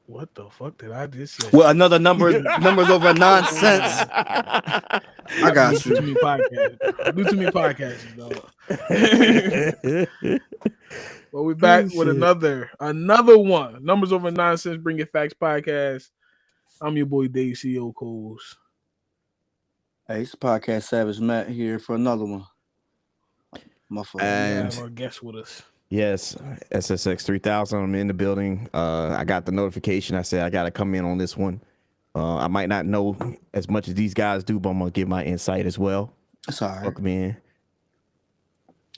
What the fuck did I just say? Well, another numbers over nonsense. I We got do too you. many podcasts, bro. We do too many podcasts, dog. Well, we're back Oh, with shit. another one. Numbers over nonsense. Bring your facts podcast. I'm your boy Dave CO Coles. Hey, it's podcast Savage Matt here for another one. My fault. We have And our guest with us. yes, SSX 3000. I'm in the building. I got the notification. I said I got to come in on this one. I might not know as much as these guys do, but I'm gonna give my insight as well. It's all right. Welcome in.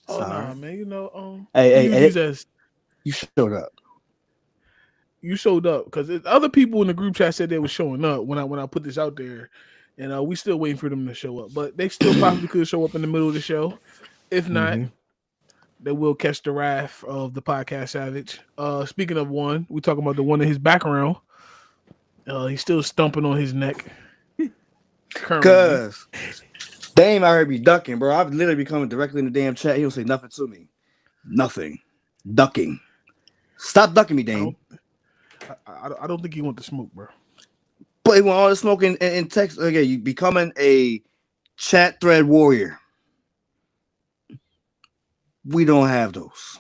Oh Sorry. nah, man. You know, Hey, we use hey, these as you showed up. you showed up because other people in the group chat said they were showing up when I put this out there, and we still waiting for them to show up. But they still possibly could show up in the middle of the show. If not, they will catch the wrath of the podcast savage. Speaking of one, we talking about the one in his background. He's still stumping on his neck. Currently, Cause Dame I heard be ducking, bro. I've literally be coming directly in the damn chat. He don't say nothing to me. Nothing. Ducking. Stop ducking me, Dame. I don't think he want to smoke, bro. But when all the smoking and text, okay, you becoming a chat thread warrior. We don't have those.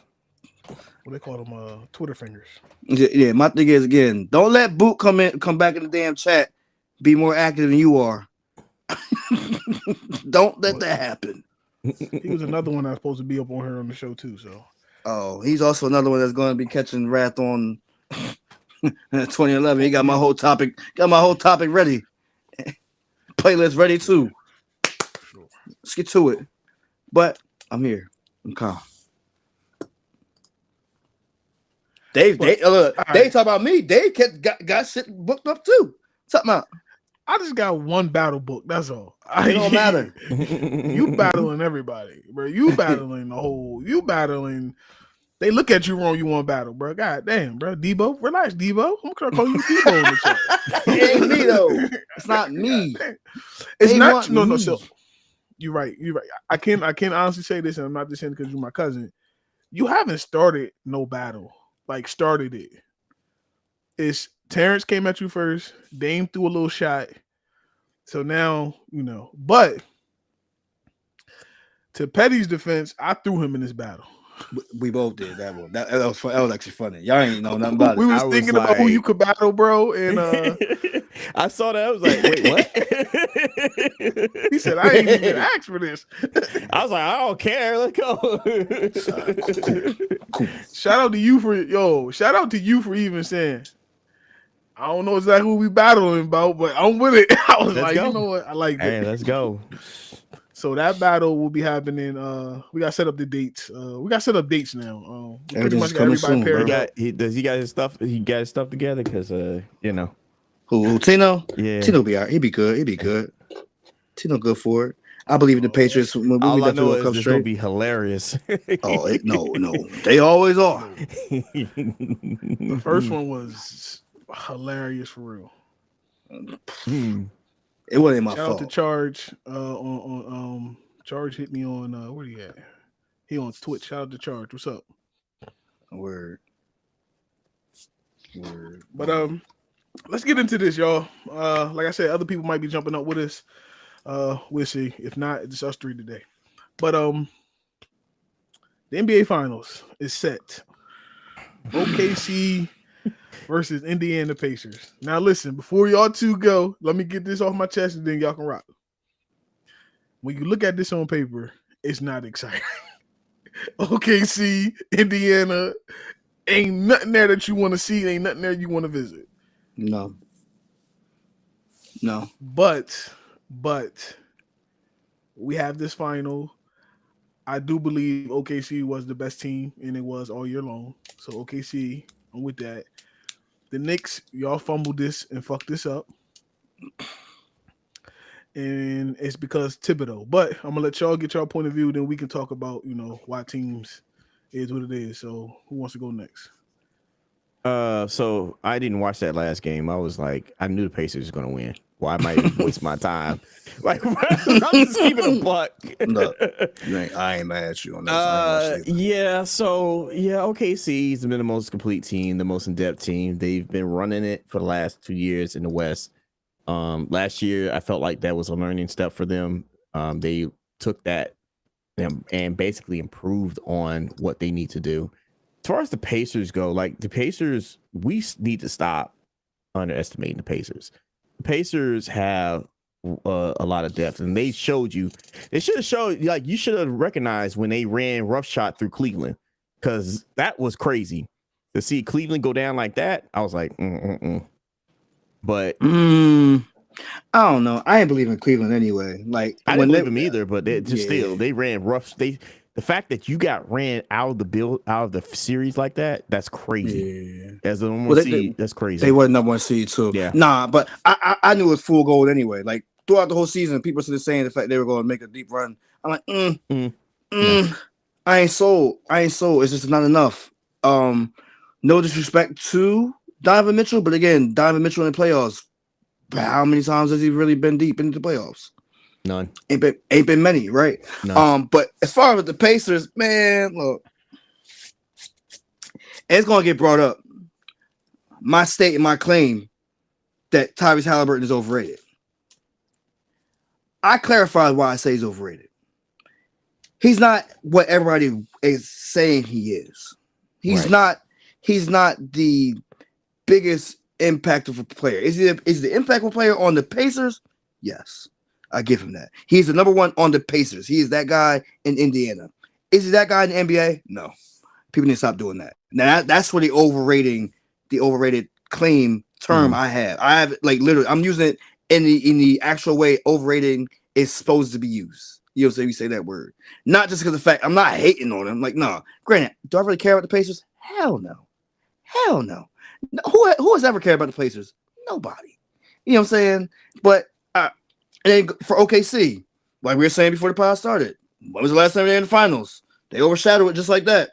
What they call them? Twitter fingers. Yeah, my thing is again, don't let Boot come back in the damn chat, be more active than you are. Don't let that happen. He was another one that's supposed to be up on here on the show too. So Oh, he's also another one that's going to be catching wrath on 2011. He got my whole topic ready. Playlist ready too. sure. Let's get to it. But I'm here. I'm calm. Dave talk about me. Dave got shit booked up too. Something out. I just got one battle book. That's all. It don't matter. You battling everybody, bro. You battling the whole. You battling. They look at you wrong. You want to battle, bro. God damn, bro. Debo, relax, Debo. I'm gonna call you Debo in the chat. It ain't me though. It's not me. It's They not. want No, me. so you're right. You're right. I can't honestly say this, and I'm not just saying because you're my cousin. You haven't started no battle. Like started it. It's Terrence came at you first. Dame threw a little shot. So now, but to Petty's defense, I threw him in this battle. We both did that one. That was fun. That was actually funny. Y'all ain't know nothing about We it. was I was thinking about who you like- could battle, bro, and I saw that. I was like, wait, what? he said, I ain't even asked for this. I was like, I don't care. Let's go. Cool. Shout out to you for even saying, I don't know exactly what we battling about, but I'm with it. I was Let's like, go. you know what? I like Hey, that. let's go. So that battle will be happening. We got set up the dates. We got set up dates now. We pretty Everything's much got coming everybody soon, paired bro. up. Does he got his stuff? He got his stuff together because Who Tino? Yeah. Tino be all right. He be good. He be good. Tino good for it. I believe in the Patriots. When we All I definitely know will is come it's gonna straight. be hilarious. No. They always are. The first one was hilarious for real. It wasn't my Shout out to fault. Charge. Charge hit me on where he at? He on Twitch. Shout out to Charge. What's up? Word. But let's get into this, y'all. Like I said, other people might be jumping up with us. We'll see. If not, it's us three today. But the NBA Finals is set. OKC versus Indiana Pacers. Now listen, before y'all two go, let me get this off my chest and then y'all can rock. When you look at this on paper, it's not exciting. OKC, Indiana, ain't nothing there that you want to see. Ain't nothing there you want to visit. No. But we have this final. I do believe OKC was the best team, and it was all year long. So OKC, I'm with that. The Knicks, y'all fumbled this and fucked this up. And it's because Thibodeau. But I'm gonna let y'all get y'all point of view, then we can talk about, why teams is what it is. So who wants to go next? So I didn't watch that last game. I was like, I knew the Pacers was gonna win. Why am I even waste my time? Like, I'm just keeping a buck. No, I ain't mad at you on this. I ain't gonna say that. Yeah. So yeah, OKC's been the most complete team, the most in-depth team. They've been running it for the last 2 years in the West. Last year, I felt like that was a learning step for them. They took that and basically improved on what they need to do. As far as the Pacers go, like the Pacers, we need to stop underestimating the Pacers. The Pacers have a lot of depth, and they showed you. They should have showed, like, you should have recognized when they ran rough shot through Cleveland, because that was crazy to see Cleveland go down like that. I was like, But I don't know. I ain't believe in Cleveland anyway. Like I when didn't they believe them either. But they just still they ran rough. The fact that you got ran out of the series like that, that's crazy. Yeah. As a number one seed, that's crazy. They were number one seed too. Yeah. Nah, but I knew it was full gold anyway. Like throughout the whole season, people were saying the fact they were going to make a deep run. I'm like, no. I ain't sold. It's just not enough. No disrespect to Donovan Mitchell, but again, Donovan Mitchell in the playoffs. How many times has he really been deep into the playoffs? None. Ain't been many, right? None. But as far as the Pacers, man, look, it's gonna get brought up. My state and my claim that Tyrese Halliburton is overrated. I clarified why I say he's overrated. He's not what everybody is saying he is. He's not the biggest impactful player. Is he the impactful player on the Pacers? Yes, I give him that. He's the number one on the Pacers. He is that guy in Indiana. Is he that guy in the NBA? No. People need to stop doing that. Now that's what the overrated claim term I have like literally I'm using it in the actual way overrating is supposed to be used. You know what I'm saying? We say that word. Not just because of the fact I'm not hating on him. Like, no. Granted, do I really care about the Pacers? Hell no. Hell no. Who has ever cared about the Pacers? Nobody. You know what I'm saying? But and then for OKC, like we were saying before the pod started, when was the last time they were in the finals? They overshadowed it just like that.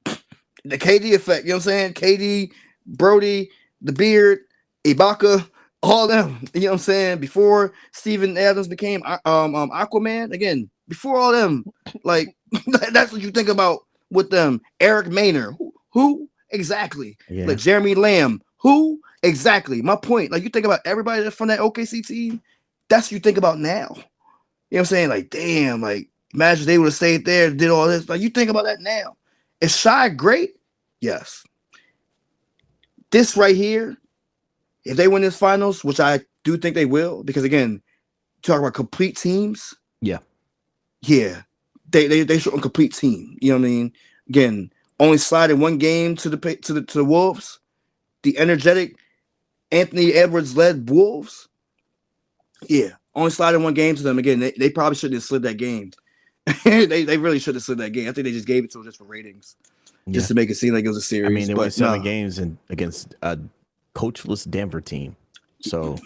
The KD effect, you know what I'm saying? KD, Brody, the Beard, Ibaka, all them, you know what I'm saying? Before Steven Adams became Aquaman, again, before all them, like that's what you think about with them. Eric Maynard, who exactly? Yeah. Like Jeremy Lamb, who exactly? My point, like you think about everybody that's from that OKC team, that's what you think about now. You know what I'm saying? Like, damn, like imagine they would have stayed there, did all this. Like you think about that now. Is Shy great? Yes. This right here, if they win this finals, which I do think they will, because again, talk about complete teams. Yeah. They show a complete team. You know what I mean? Again, only sliding one game to the Wolves, the energetic Anthony Edwards led Wolves. Yeah, only sliding one game to them. Again, they probably shouldn't have slid that game. they really should have slid that game. I think they just gave it to them just for ratings. Just to make it seem like it was a series. I mean, they won 7 games against a coachless Denver team. So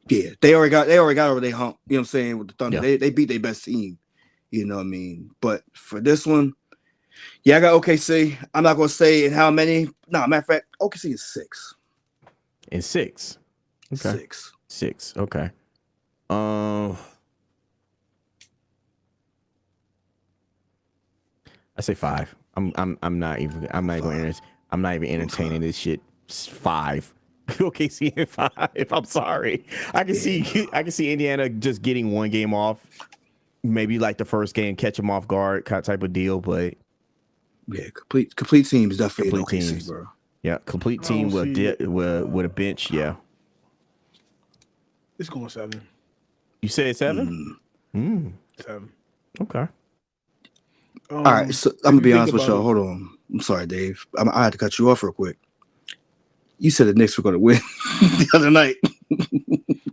yeah, they already got over their hump. You know what I'm saying? With the Thunder, yeah. they beat their best team. You know what I mean? But for this one, yeah, I got OKC. I'm not gonna say in how many. No, matter of fact, OKC is 6. In 6. Okay. 6. Okay. I say 5. I'm not even entertaining this shit. 5. OKC in 5. I'm sorry. I can see Indiana just getting one game off. Maybe like the first game, catch them off guard type of deal, but yeah, complete team is definitely complete OKC, teams, bro. Yeah, complete team with a bench. Yeah, it's going 7. You say 7? 7. Okay. All right, so I'm gonna be honest with y'all. Hold on. I'm sorry, Dave. I had to cut you off real quick. You said the Knicks were gonna win the other night.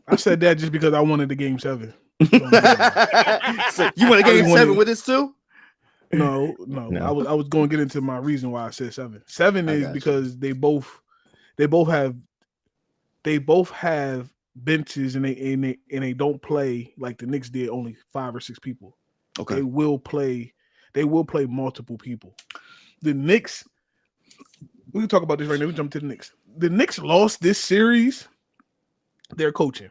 I said that just because I wanted the game 7. So you want a game 7 with this too? No. I was going to get into my reason why I said 7. 7 is because they both have benches and they don't play like the Knicks did only 5 or 6 people. Okay. They will play multiple people. The Knicks, we can talk about this right now. We jump to the Knicks. The Knicks lost this series. Their coaching.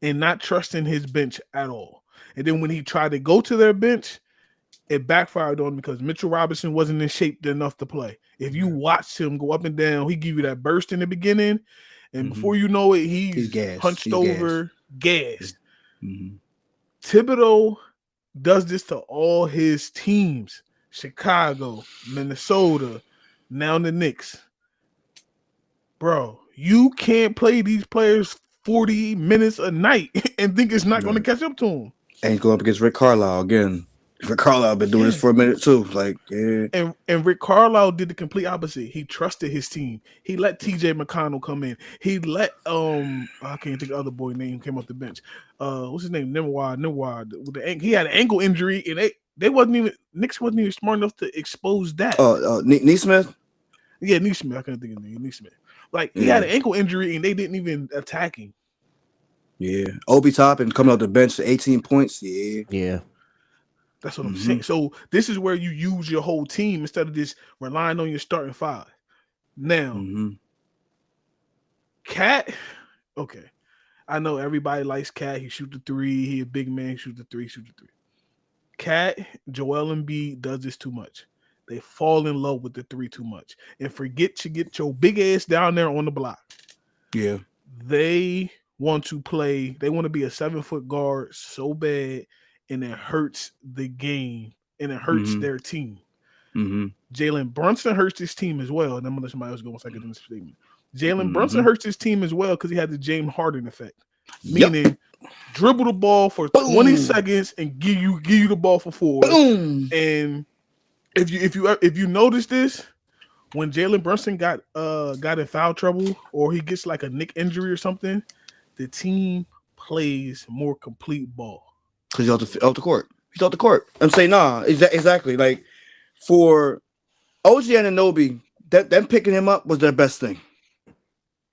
and not trusting his bench at all. And then when he tried to go to their bench, it backfired on him because Mitchell Robinson wasn't in shape enough to play. If you watched him go up and down, he give you that burst in the beginning, and before you know it, he's gassed. hunched over, gassed. Mm-hmm. Thibodeau does this to all his teams: Chicago, Minnesota, now the Knicks. Bro, you can't play these players 40 minutes a night and think it's not going to catch up to them. And he's going up against Rick Carlisle again. Rick Carlisle been doing this for a minute too. Like, yeah. And Rick Carlisle did the complete opposite. He trusted his team. He let TJ McConnell come in. He let I can't think of the other boy name came off the bench. What's his name? Nimwad. He had an ankle injury, and Knicks wasn't even smart enough to expose that. Neesmith? Yeah, Neesmith. I couldn't think of the name. Neesmith. Like, he had an ankle injury, and they didn't even attack him. Yeah. Obi Toppin coming off the bench to 18 points. Yeah. Yeah. That's what I'm saying. So this is where you use your whole team instead of just relying on your starting five. Now, Cat, okay. I know everybody likes Cat. He shoot the three. He a big man. Shoot the three. Cat, Joel Embiid does this too much. They fall in love with the three too much and forget to get your big ass down there on the block. Yeah. They want to play. They want to be a 7-foot guard so bad, and it hurts the game and it hurts their team. Jalen Brunson hurts his team as well. And I'm gonna let somebody else go once I get in this statement. Jalen Brunson hurts his team as well because he had the James Harden effect, meaning dribble the ball for 20 seconds and give you the ball for 4. Boom. And if you notice this, when Jalen Brunson got in foul trouble or he gets like a nick injury or something, the team plays more complete ball. Because he's off the court. He's off the court. I'm saying, nah, exactly. Like, for OG Anunoby, them picking him up was their best thing.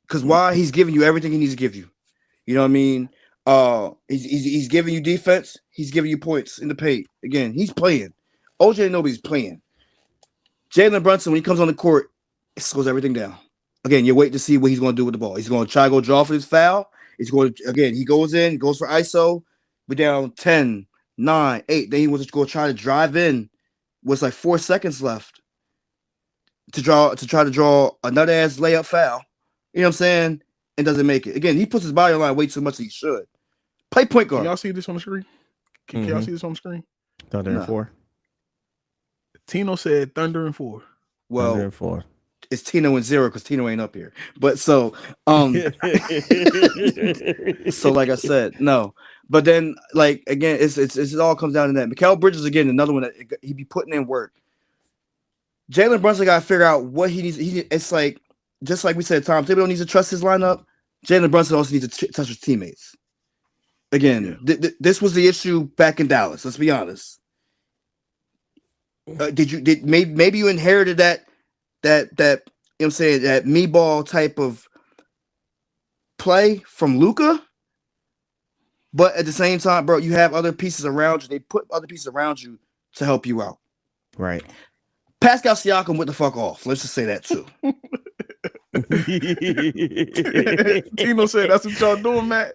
Because why? He's giving you everything he needs to give you. You know what I mean? He's giving you defense. He's giving you points in the paint. Again, he's playing. OG Anunoby's playing. Jalen Brunson, when he comes on the court, it slows everything down. Again, you're waiting to see what he's going to do with the ball. He's going to try to go draw for his foul. He's going to, again, he goes in, goes for ISO. We're down 10, 9, 8. Then he was going to try to drive in with like 4 seconds left to try to draw another ass layup foul. You know what I'm saying? And doesn't make it. Again, he puts his body on line way too much than he should. Play point guard. Can y'all see this on the screen? Can y'all see this on the screen? Thunder and 4. Tino said Thunder and 4. Well, Thunder and 4. It's Tino and 0 because Tino ain't up here. But so like I said, no. But then, like, again, it all comes down to that. Mikal Bridges, again, another one that he be putting in work. Jalen Brunson got to figure out what he needs. It's like, just like we said, Tom Thibodeau needs to trust his lineup. Jalen Brunson also needs to touch his teammates. Again, this was the issue back in Dallas. Let's be honest. Maybe you inherited that you know what I'm saying, that me ball type of play from Luka, but at the same time, bro, you have other pieces around you. They put other pieces around you to help you out. Right. Pascal Siakam went the fuck off. Let's just say that too. Tino said, "That's what y'all doing, Matt."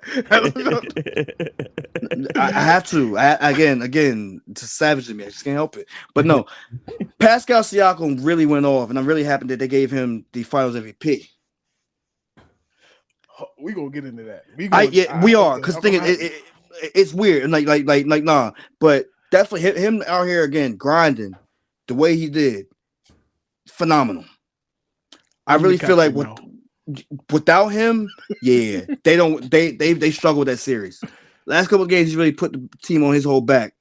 I have to. Again, to savage me. I just can't help it. But no, Pascal Siakam really went off, and I'm really happy that they gave him the Finals MVP. We gonna get into that. We are because the thing is, it's weird and like nah. But definitely him out here again grinding the way he did, phenomenal. I really feel like without him, yeah, they struggle with that series. Last couple of games, he really put the team on his whole back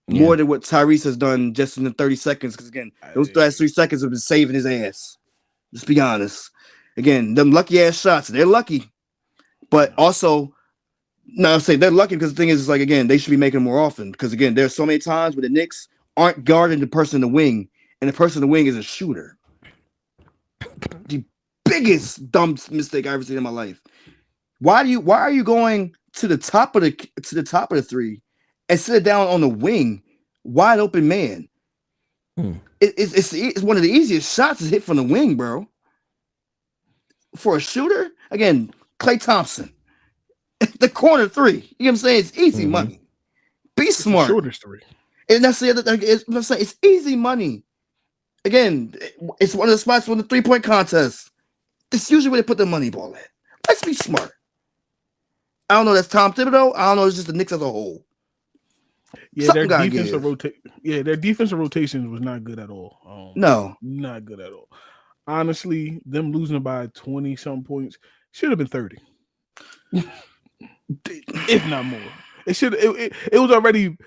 more than what Tyrese has done just in the 30 seconds. Because again, those last 3 seconds have been saving his ass. Let's be honest. Again, them lucky ass shots, they're lucky, but also, no, I'm saying they're lucky because the thing is like, again, they should be making more often. Because again, there's so many times where the Knicks aren't guarding the person in the wing, and the person in the wing is a shooter. The biggest dumb mistake I ever seen in my life. Why are you going to the top of the three and sit down on the wing, wide open man? It's one of the easiest shots to hit from the wing, bro. For a shooter, again, Klay Thompson. the corner three. You know what I'm saying? It's easy money. Be It's the smart. shortest three. And that's the other thing. I'm saying it's easy money. Again, it's one of the spots for the 3-point contest. It's usually where they put the money ball at. Let's be smart. I don't know. That's Tom Thibodeau. I don't know. It's just the Knicks as a whole. Yeah, Something their defensive rotations was not good at all. No, not good at all. Honestly, them losing by 20 some points should have been 30, if not more. It was already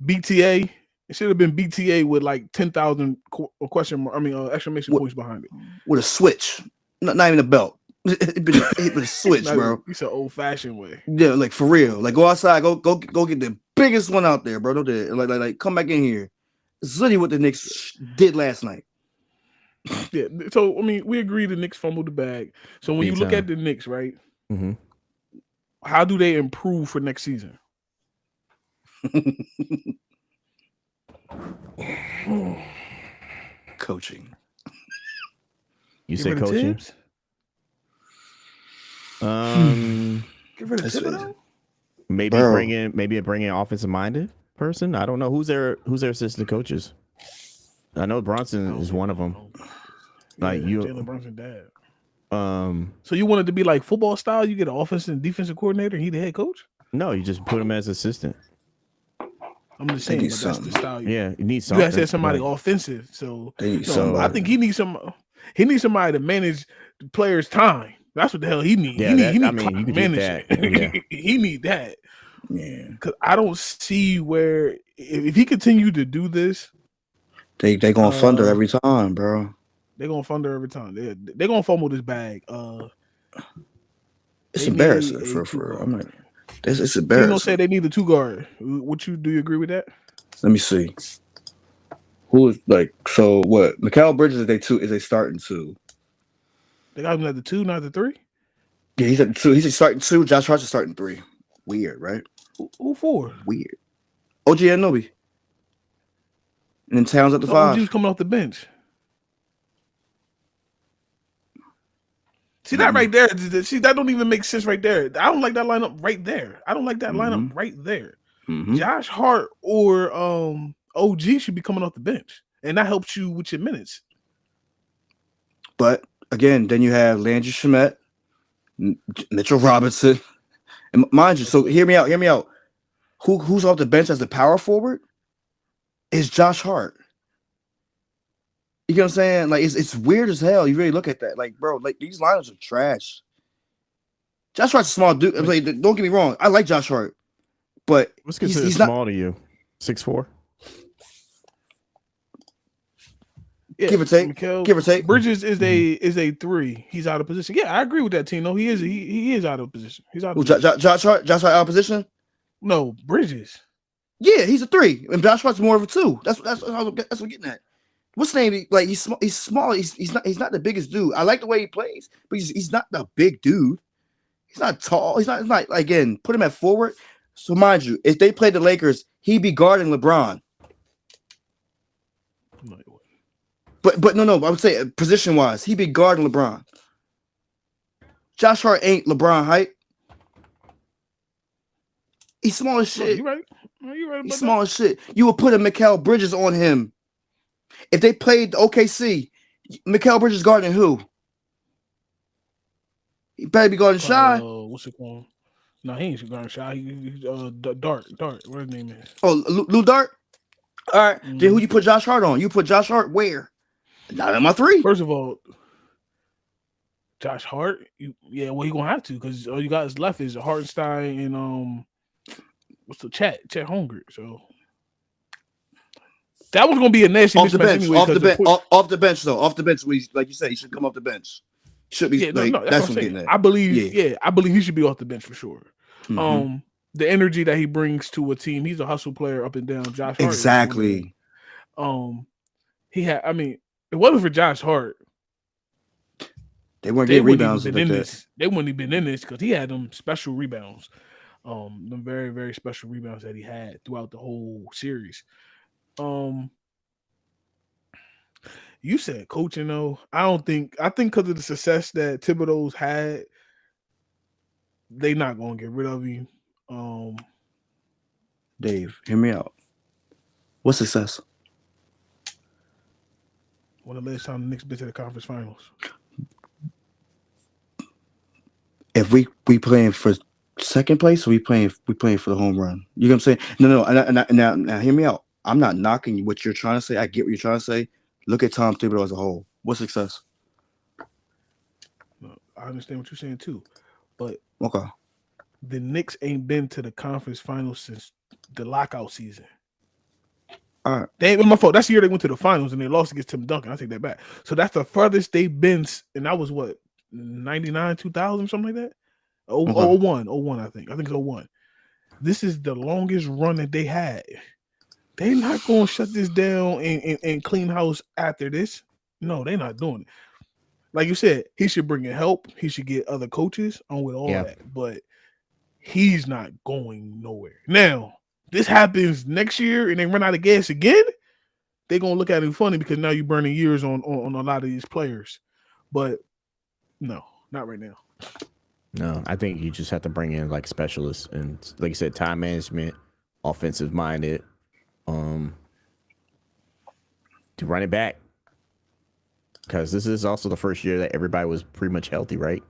BTA. It should have been BTA with like 10,000 exclamation points behind it with a switch, not even a belt. It been a switch, bro. It's an old fashioned way. Yeah, like for real. Like go outside, go get the biggest one out there, bro. Don't do it. Like come back in here. It's literally what the Knicks did last night. Yeah. So I mean, we agree the Knicks fumbled the bag. So when you look at the Knicks, right? Mm-hmm. How do they improve for next season? Coaching. You say coaching? Tibbs? Get rid of Thibodeau? Maybe bring in offensive minded person. I don't know who's their assistant coaches. I know Bronson is one of them. Like Jalen Brunson dad. So you want it to be like football style? You get an offensive and defensive coordinator, and he the head coach? No, you just put him as assistant. I'm just saying, but that's the style. Yeah, you need something. You gotta say somebody offensive. So I think he needs somebody to manage the players' time. That's what the hell he needs. Yeah, he you can get that. Yeah. He need that. Yeah, because I don't see where if he continue to do this, they gonna fund her every time, bro. They're gonna fund her every time. They're gonna fumble this bag. It's embarrassing for. I'm like, it's embarrassing. Tino said they need a 2-guard. Do you agree with that? Let me see. Who is like so? What? Mikal Bridges is they starting 2? They got him at the 2, not the 3. Yeah, he's at the 2. He's starting 2. Josh Hart's starting 3. Weird, right? Who 4? Weird. OG Anunoby. And then Towns at the 5. OG's coming off the bench. See that right there? See that don't even make sense right there. I don't like that lineup right there. I don't like that lineup right there. Josh Hart or OG should be coming off the bench, and that helps you with your minutes. But again, then you have Landry Shamet, Mitchell Robinson, and mind you. So hear me out. Who's off the bench as the power forward? Is Josh Hart. You know what I'm saying? Like it's weird as hell. You really look at that, like, bro. Like these lineups are trash. Josh Hart's a small dude. Like, don't get me wrong. I like Josh Hart, but what's considered small to you? 6'4"? Yeah, give or take. Bridges is a 3. He's out of position. Yeah, I agree with that, Tino. He is out of position. He's out of position. Josh Hart out of position? No, Bridges. Yeah, he's a 3, and Josh Hart's more of a 2. That's what I'm getting at. What's his name? Like he's small. He's not the biggest dude. I like the way he plays, but he's not the big dude. He's not tall. He's not again. Put him at forward. So mind you, if they played the Lakers, he'd be guarding LeBron. No, but no. I would say position wise, he'd be guarding LeBron. Josh Hart ain't LeBron height. He's small as shit. You're right. He's small as shit. You would put a Mikal Bridges on him. If they played OKC, Mikal Bridges guarding who? He better be guarding Shy. What's it called? No, he ain't guarding Shy. He's Dart. What his name is? Oh, Lou Dart? All right. Then who you put Josh Hart on? You put Josh Hart where? Not in my 3. First of all, Josh Hart, he gonna have to because all you guys left is Hartenstein and what's the Chet Holmgren. So that was gonna be a nasty off the bench. Anyway, off the bench though. Off the bench, like you said, he should come off the bench. Should be. That's what I'm getting at. I believe. Yeah, I believe he should be off the bench for sure. The energy that he brings to a team, he's a hustle player up and down. Josh Hart, exactly. He had. I mean, if it wasn't for Josh Hart, they weren't getting rebounds like that. They wouldn't have been in this because he had them special rebounds, them very, very special rebounds that he had throughout the whole series. You said coaching though. I think because of the success that Thibodeau's had, they not gonna get rid of him. Dave, hear me out. What's success? When the last time the Knicks been to the conference finals? If we playing for second place, or we playing for the home run. You know what I'm saying? No. Now hear me out. I'm not knocking what you're trying to say. I get what you're trying to say. Look at Tom Thibodeau as a whole. What's success? No, I understand what you're saying too, but Okay. the Knicks ain't been to the conference finals since the lockout season. All right. They ain't my fault. That's the year they went to the finals and they lost against Tim Duncan. I take that back. So that's the furthest they've been, and that was what 99, 2000, something like that. Oh, Okay. 01, I think. I think it's 01. This is the longest run that they had. They not gonna shut this down and clean house after this. No, they're not doing it. Like you said, he should bring in help. He should get other coaches on with all that. But he's not going nowhere. Now, this happens next year and they run out of gas again, they're gonna look at him funny because now you're burning years on a lot of these players. But no, not right now. No, I think you just have to bring in like specialists and, like you said, time management, offensive minded, to run it back. Because this is also the first year that everybody was pretty much healthy, right?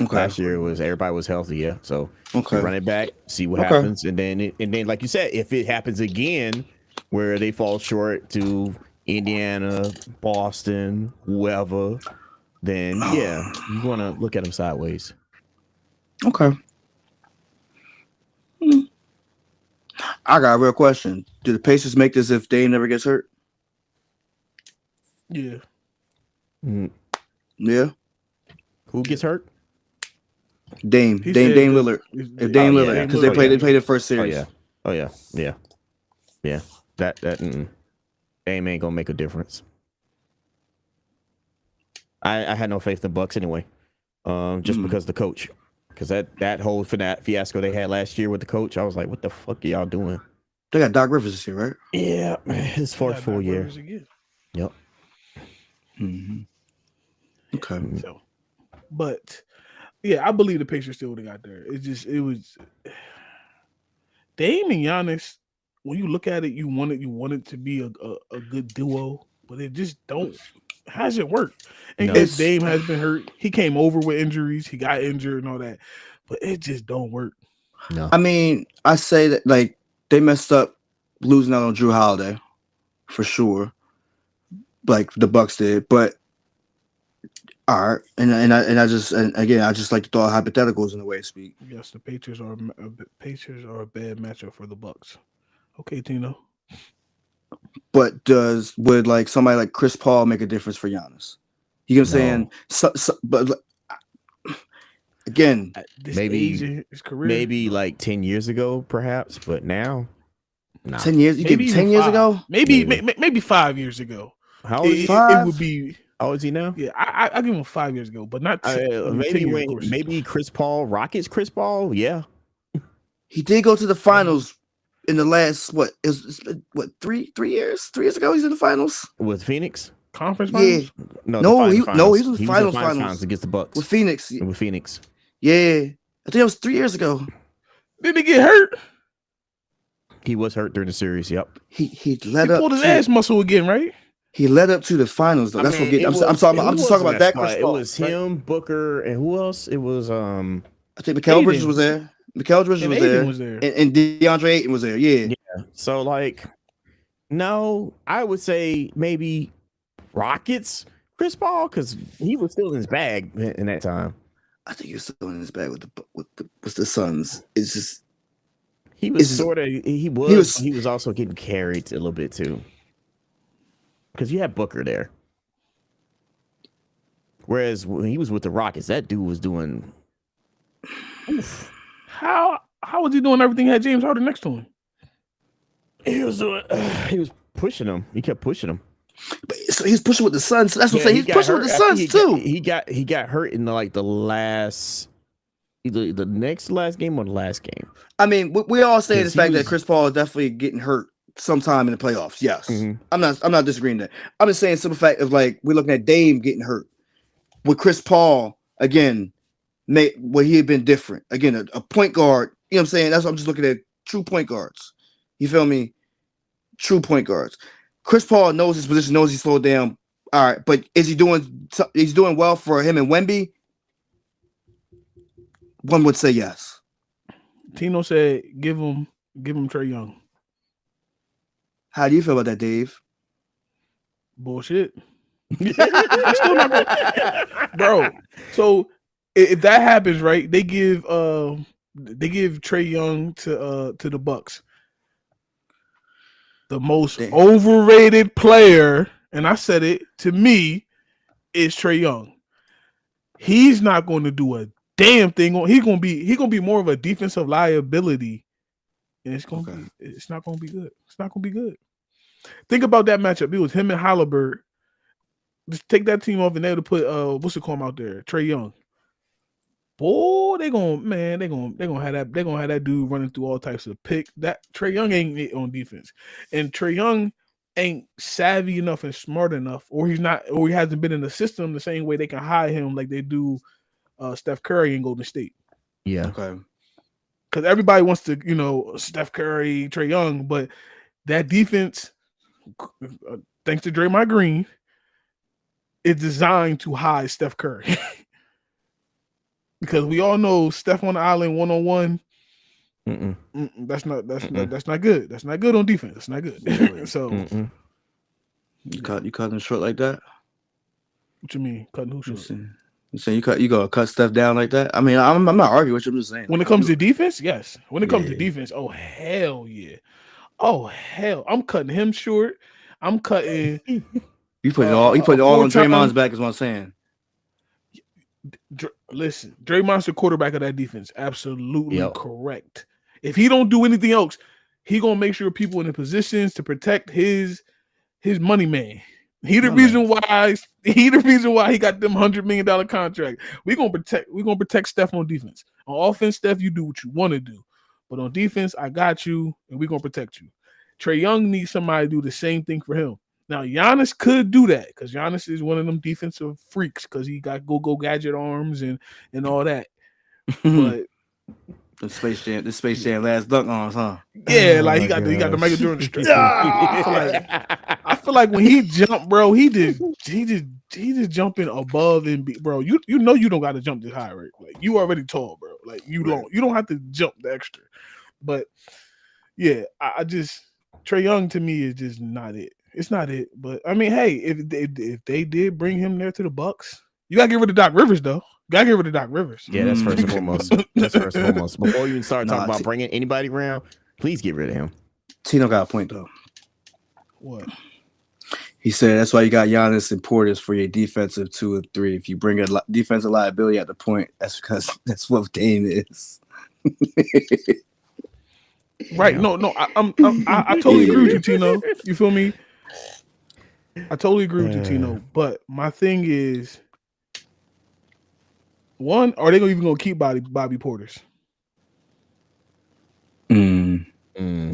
Okay. Last year was everybody was healthy, yeah. So Okay. run it back, see what happens, and then like you said, if it happens again where they fall short to Indiana, Boston, whoever, then yeah, you want to look at them sideways. Okay. I got a real question. Do the Pacers make this if Dame never gets hurt? Yeah. Yeah. Who gets hurt? Dame Lillard. If Dame Lillard, because they played the first series. Oh yeah. That Dame ain't gonna make a difference. I had no faith in the Bucks anyway, just because the coach, because that whole fiasco they had last year with the coach, I was like, what the fuck are y'all doing? They got Doc Rivers this year, right? Yeah, his fourth full year. Yep. Mm-hmm. Okay. So, but yeah, I believe the Pacers still would have got there. It was Dame and Giannis. When you look at it, you want it to be a good duo, but it just hasn't worked. And yes, Dame has been hurt. He came over with injuries. He got injured and all that, but it just don't work. No. I mean, I say that like they messed up losing out on Drew Holiday for sure, like the Bucks did. But all right, and I just like to throw out hypotheticals in the way to speak. Yes, the Patriots are a bad matchup for the Bucks. Okay, Tino. But would like somebody like Chris Paul make a difference for Giannis? You know what I'm saying? But again, maybe his career, maybe like 10 years ago, perhaps, but now, nah. 10 years. You give 10 years ago? Maybe 5 years ago. How old is he? It would be. How old is he now? Yeah, I give him 5 years ago, but not 10, maybe Chris Paul, Rockets. Chris Paul, yeah. He did go to the finals in the last three years ago. He's in the finals with Phoenix. Conference finals? Yeah. No, he was in the finals against the Bucks with Phoenix. With Phoenix. Yeah, I think it was 3 years ago. Did he get hurt? He was hurt during the series. Yep. He pulled his ass muscle again, right? He led up to the finals though. I'm just talking about that. Chris Paul. It was him, Booker, and who else? It was I think Mikal Bridges was there. Mikal Bridges was there. And DeAndre Ayton was there. Yeah. So like, no, I would say maybe Rockets, Chris Paul, because he was still in his bag in that time. I think he was still in his bag with the Suns. It's just he was also getting carried a little bit too. Because you had Booker there. Whereas when he was with the Rockets, that dude was doing. Oof. How was he doing everything? He had James Harden next to him. He was pushing him. He kept pushing him. So he's pushing with the Suns. So that's what I'm saying. He's pushing with the Suns too. He got hurt in the last, either the next last game or the last game. I mean, we all say the fact that Chris Paul is definitely getting hurt sometime in the playoffs. Yes. Mm-hmm. I'm not disagreeing that. I'm just saying simple fact of like we're looking at Dame getting hurt. With Chris Paul, again, would he have been different? Again, a point guard. You know what I'm saying? That's what I'm just looking at. True point guards. You feel me? True point guards. Chris Paul knows his position, knows he slowed down. All right, but is he doing? He's doing well for him and Wemby. One would say yes. Tino said, "Give him Trae Young." How do you feel about that, Dave? Bullshit. I'm still not gonna, bro. So if that happens, right? They give Trae Young to the Bucks. The most overrated player, and I said it, to me, is Trae Young. He's not going to do a damn thing. He's gonna be more of a defensive liability, and it's not gonna be good. It's not gonna be good. Think about that matchup. It was him and Halliburton. Just take that team off, and they would put what's it called out there? Trae Young. Boy, they're gonna have that dude running through all types of pick. That Trae Young ain't it on defense, and Trae Young ain't savvy enough and smart enough, or he hasn't been in the system the same way they can hide him like they do Steph Curry in Golden State. Yeah. Okay. Because everybody wants to, Steph Curry, Trae Young, but that defense, thanks to Draymond Green, is designed to hide Steph Curry. Because we all know Steph on the island 1-on-1. That's not good. That's not good on defense. That's not good. So you cut him short like that? What you mean cutting who short? You saying you gonna cut Steph down like that? I mean, I'm not arguing with you. I'm just saying. When it comes to defense, yes. When it comes to defense, oh hell yeah. Oh hell, I'm cutting him short. I'm cutting. You put it all on Draymond's back, is what I'm saying. Listen, Draymond's the quarterback of that defense. Absolutely correct. If he don't do anything else, he gonna make sure people in the positions to protect his money man. He the reason why he got them $100 million contract. We're gonna protect Steph on defense. On offense, Steph, you do what you want to do. But on defense, I got you, and we're gonna protect you. Trae Young needs somebody to do the same thing for him. Now, Giannis could do that because Giannis is one of them defensive freaks because he got go gadget arms and all that. But the Space Jam last dunk arms, huh? Yeah, like he got the Michael Jordan strip. I feel like when he jumped, bro, he just jumping above and bro. You know you don't got to jump this high, right? Like you already tall, bro. Like you don't have to jump the extra. But yeah, I just Trae Young to me is just not it. It's not it. But I mean, hey, if they did bring him there to the Bucks, you gotta get rid of Doc Rivers though. Gotta get rid of Doc Rivers. Yeah, that's first and foremost. That's first and foremost. Before you even start talking about bringing anybody around, please get rid of him. Tino got a point though. What? He said that's why you got Giannis and Portis for your defensive 2 and 3. If you bring a defensive liability at the point, that's because that's what Dame is. Right? No. I totally agree with you, Tino. You feel me? I totally agree with you, Tino. But my thing is, one, are they even gonna keep Bobby Portis?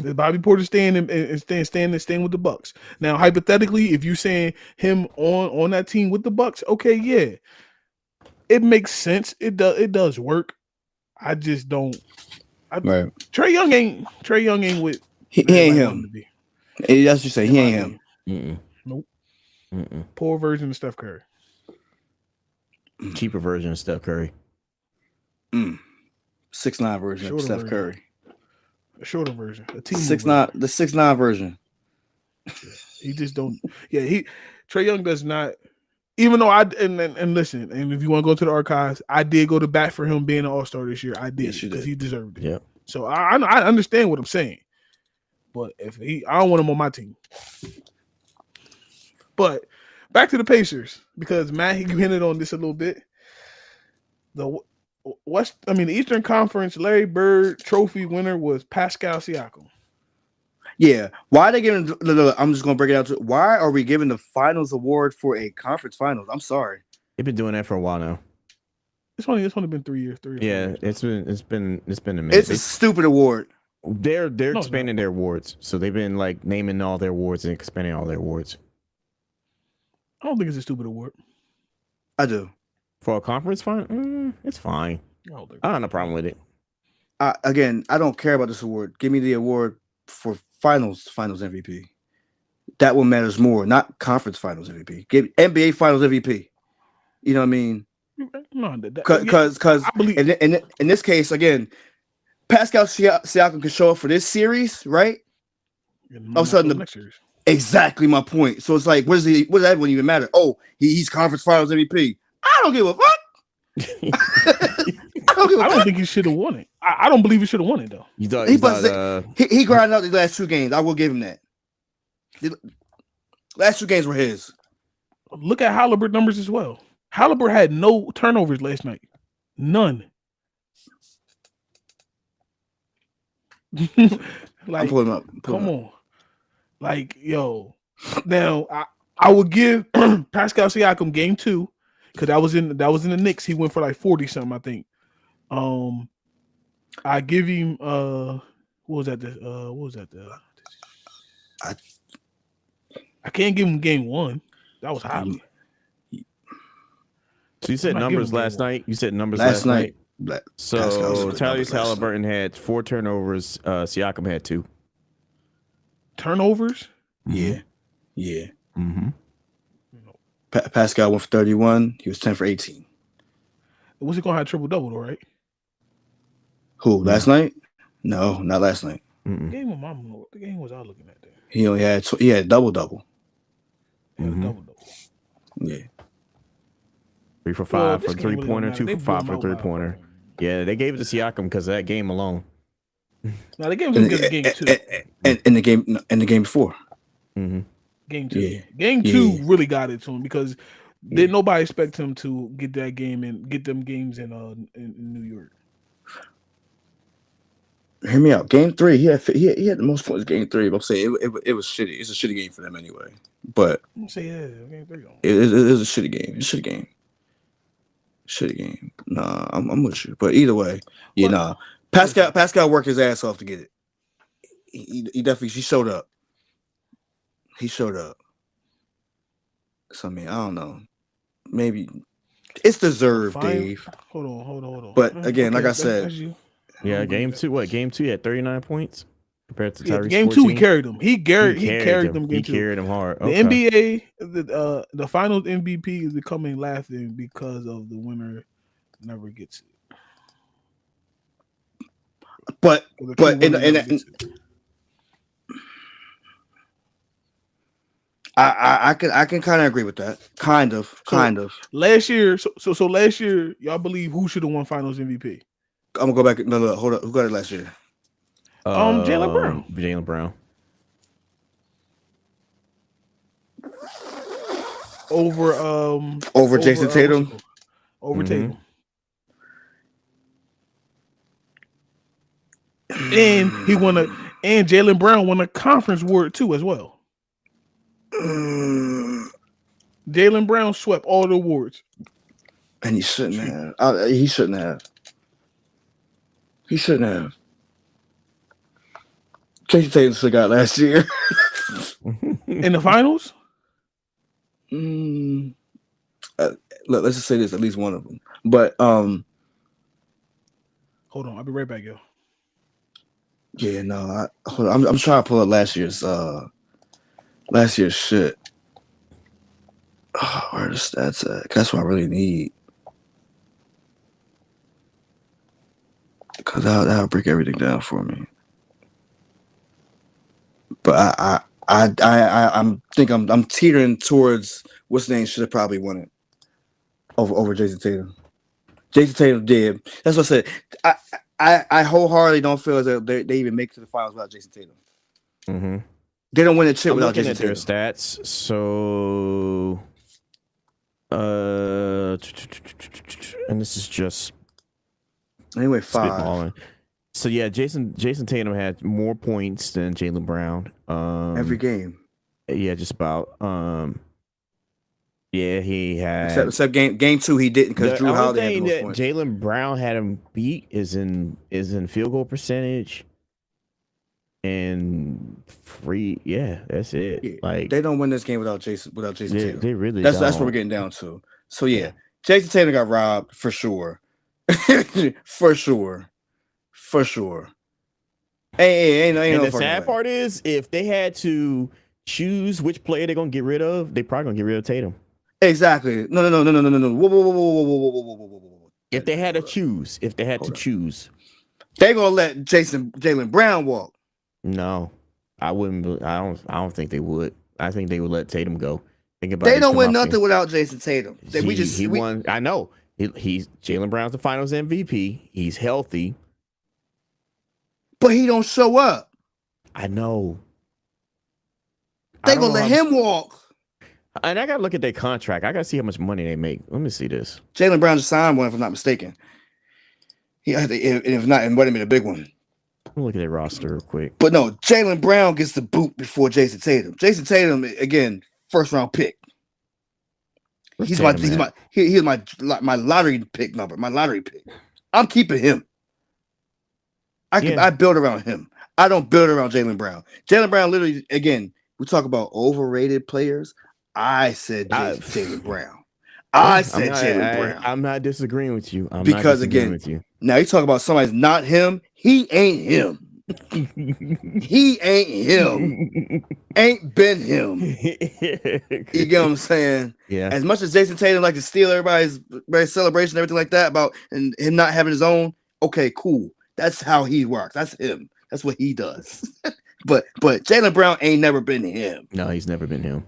Is Bobby Portis staying with the Bucks? Now, hypothetically, if you're saying him on that team with the Bucks, okay, yeah, it makes sense. It does work. I just don't. Right. Trae Young ain't with. He ain't him. That's what you say. He ain't him. Nope. Poor version of Steph Curry. Cheaper version of Steph Curry. 6'9" version of Steph Curry. A shorter version. A team 6'9", the 6'9" version. He just don't. Yeah, Trae Young does not. Even though and listen, and if you want to go to the archives, I did go to bat for him being an All-Star this year. I did because he deserved it. Yeah. So I understand what I'm saying, but I don't want him on my team. But back to the Pacers because Matt, he hinted on this a little bit. The Eastern Conference Larry Bird Trophy winner was Pascal Siakam. Yeah. Why are they giving? I'm just gonna break it out. Why are we giving the Finals award for a conference finals? I'm sorry. They've been doing that for a while now. It's only been 3 years. Yeah, it's been a minute. It's a stupid award. They're expanding their awards, so they've been like naming all their awards and expanding all their awards. I don't think it's a stupid award. I do. For a conference final, it's fine. I don't have a problem with it. Again, I don't care about this award. Give me the award for finals MVP. That one matters more, not conference finals MVP. Give NBA finals MVP. You know what I mean? No, Because I believe in this case, again, Pascal Siakam can show up for this series, right? All of a sudden, next series. Exactly my point. So it's like, what does that one even matter? Oh, he's conference finals MVP. I don't give a fuck. I don't think he should have won it. I don't believe he should have won it though. He grinded out the last 2 games. I will give him that. The last 2 games were his. Look at Halliburton numbers as well. Halliburton had no turnovers last night. None. I'm pulling up. Come on. Like, yo. Now I would give Pascal Siakam game 2 because that was in the Knicks. He went for like 40 something, I think. I give him what was that? I can't give him game 1. That was high. So you said numbers last night. You said numbers last night. So Tyrese Halliburton had 4 turnovers. Siakam had 2 turnovers. Yeah. Mm-hmm. Pascal went for 31. He was 10 for 18. Was he gonna have triple double though, right? Who last night? No, not last night. The game was I looking at there? He only had double double. Double. Yeah. 3 for 5 for 3-pointer, 2 for 5 for 3-pointer. Yeah, they gave it to Siakam because of that game alone. No, they gave it to game 2. In the game before. Mm-hmm. Game 2. Yeah. Game 2 really got it to him because didn't nobody expect him to get that game and get them games in New York. Hear me out. Game 3, he had the most points. Game 3, but I'm saying it was shitty. It's a shitty game for them anyway. But I'm saying game 3. It was a shitty game. It's a shitty game. Shitty game. Nah, I'm with you. But either way, Pascal worked his ass off to get it. He definitely showed up. He showed up. So I mean, I don't know. Maybe it's deserved, Dave. Hold on. But again, like I said, game 2. What game 2? He had 39 points compared to Tyrese. Game 2, he carried them. He carried them. He carried them hard. The NBA, the Finals MVP is becoming laughing because of the winner never gets it. But I can kind of agree with that. Kind of. Last year, so last year, y'all believe who should have won Finals MVP? I'm gonna go back. No, hold up. Who got it last year? Jaylen Brown. Jaylen Brown. Over Jason Tatum. Over Tatum. And he won and Jaylen Brown won a conference award too as well. Jaylen Brown swept all the awards. And he shouldn't have. He shouldn't have. Jason Tatum should have got last year. In the finals? Let's just say this, at least one of them. But hold on, I'll be right back, yo. Yeah, no, hold on. I'm trying to pull up last year's shit. Oh, where are the stats at? That's what I really need. Because that'll break everything down for me. But I'm teetering towards what's the name should have probably won it over Jason Tatum. Jason Tatum did. That's what I said. I wholeheartedly don't feel as though they even make it to the finals without Jason Tatum. Mm-hmm. They don't win a chip without Jason Tatum. Their stats. So, and this is just anyway 5. So yeah, Jason Tatum had more points than Jaylen Brown. Every game. Yeah, just about. Yeah, he had except game 2 he didn't because Drew Holiday had the most points. Jaylen Brown had him beat is in field goal percentage and free. Yeah, that's it. Yeah, like they don't win this game without Jason Tatum. They really that's what we're getting down to. So yeah, Jason Tatum got robbed for sure. For sure. For sure. Ain't And no the fucking sad way. part is, if they had to choose which player they're gonna get rid of, they probably gonna get rid of Tatum. Exactly. No. Whoa, whoa, whoa, whoa, whoa, whoa, whoa, whoa, whoa, whoa, whoa. If they had to Hold up. choose, Hold up. choose, They gonna let Jaylen Brown walk. no, I wouldn't. I don't think they would. I think they would let Tatum go. Think about They this. don't Come win out there. nothing without Jason Tatum. He won. I know. He's Jalen Brown's the Finals MVP. He's healthy. But he don't show up. I know. They gonna let him walk. And I gotta look at their contract. I gotta see how much money they make. Let me see this. Jaylen Brown just signed one, if I'm not mistaken. If not, it might have been a big one. Let me look at their roster real quick. But no, Jaylen Brown gets the boot before Jason Tatum. Jason Tatum, again, first round pick. He's my lottery pick number, my lottery pick. I'm keeping him. I build around him. I don't build around Jaylen Brown. Jaylen Brown, literally, again, we talk about overrated players. I said Jaylen Brown. I said Jaylen Brown. I'm not disagreeing with you. Because again, now you talk about somebody's not him. He ain't him. He ain't him. Ain't been him. You get what I'm saying? Yeah. As much as Jason Tatum like to steal everybody's celebration, everything like that about and him not having his own. Okay, cool. That's how he works. That's him. That's what he does. but Jaylen Brown ain't never been him. No, he's never been him.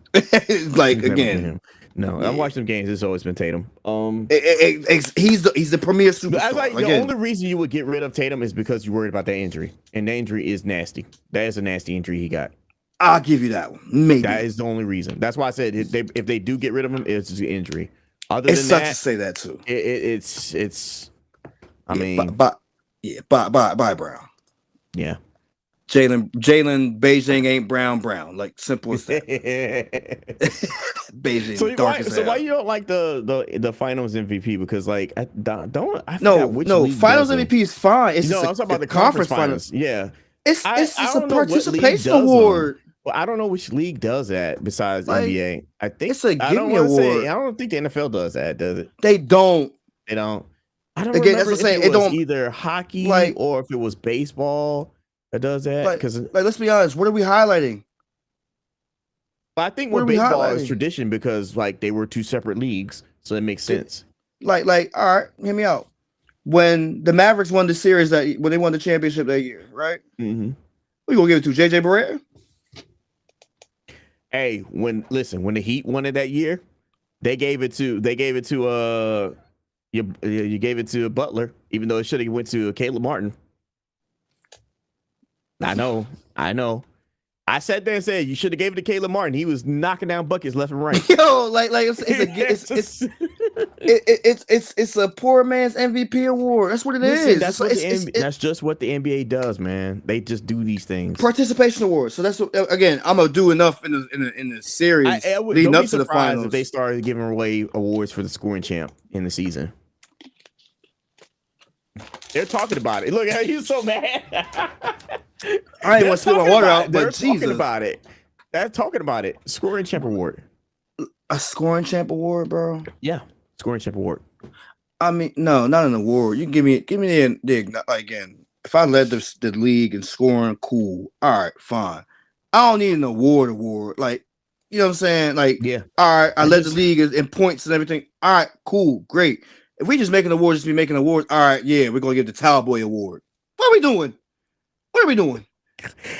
Like again. No, yeah. I've watched some games. It's always been Tatum. He's the premier superstar. Like, the only reason you would get rid of Tatum is because you're worried about that injury, and the injury is nasty. That is a nasty injury he got. I'll give you that one. Maybe that is the only reason. That's why I said if they do get rid of him, it's an injury. Other than that, to say that too. It's. I mean, bye, Brown. Yeah. Jalen Beijing ain't brown. Like simple as that. Beijing. So why you don't like the finals MVP? Because like finals MVP is fine. It's I'm talking about the conference finals. Yeah, it's a participation award. Well, I don't know which league does that besides NBA. I think it's a gimme award. I don't think the NFL does that, does it? They don't. I don't remember that's what I'm saying. It was either hockey or if it was baseball that does that. Because let's be honest, what are we highlighting? I think with baseball is tradition because like they were two separate leagues, so it makes sense. Like, all right, hear me out. When the Mavericks won the series when they won the championship that year, right? Mm-hmm. We gonna give it to JJ Barea? Hey, when the Heat won it that year, you gave it to Butler, even though it should have went to Caleb Martin. I know. I sat there and said you should have gave it to Caleb Martin. He was knocking down buckets left and right. Yo, it's a poor man's MVP award. That's what it is. That's just what the NBA does, man. They just do these things. Participation awards. So that's what. Again, I'm gonna do enough in the series leading up to the finals. If they started giving away awards for the scoring champ in the season. They're talking about it. Look, he's so mad. I ain't want to spit my water out, they're but Jesus. talking about it. They're talking about it. Scoring champ award. A scoring champ award, bro? Yeah, scoring champ award. I mean, no, not an award. You give me the again. If I led the league in scoring, cool. All right, fine. I don't need an award. Like, you know what I'm saying? Like, yeah. All right, I led the league in points and everything. All right, cool, great. If we just making awards, just be making awards. All right, yeah, we're gonna give the Towel Boy Award. What are we doing?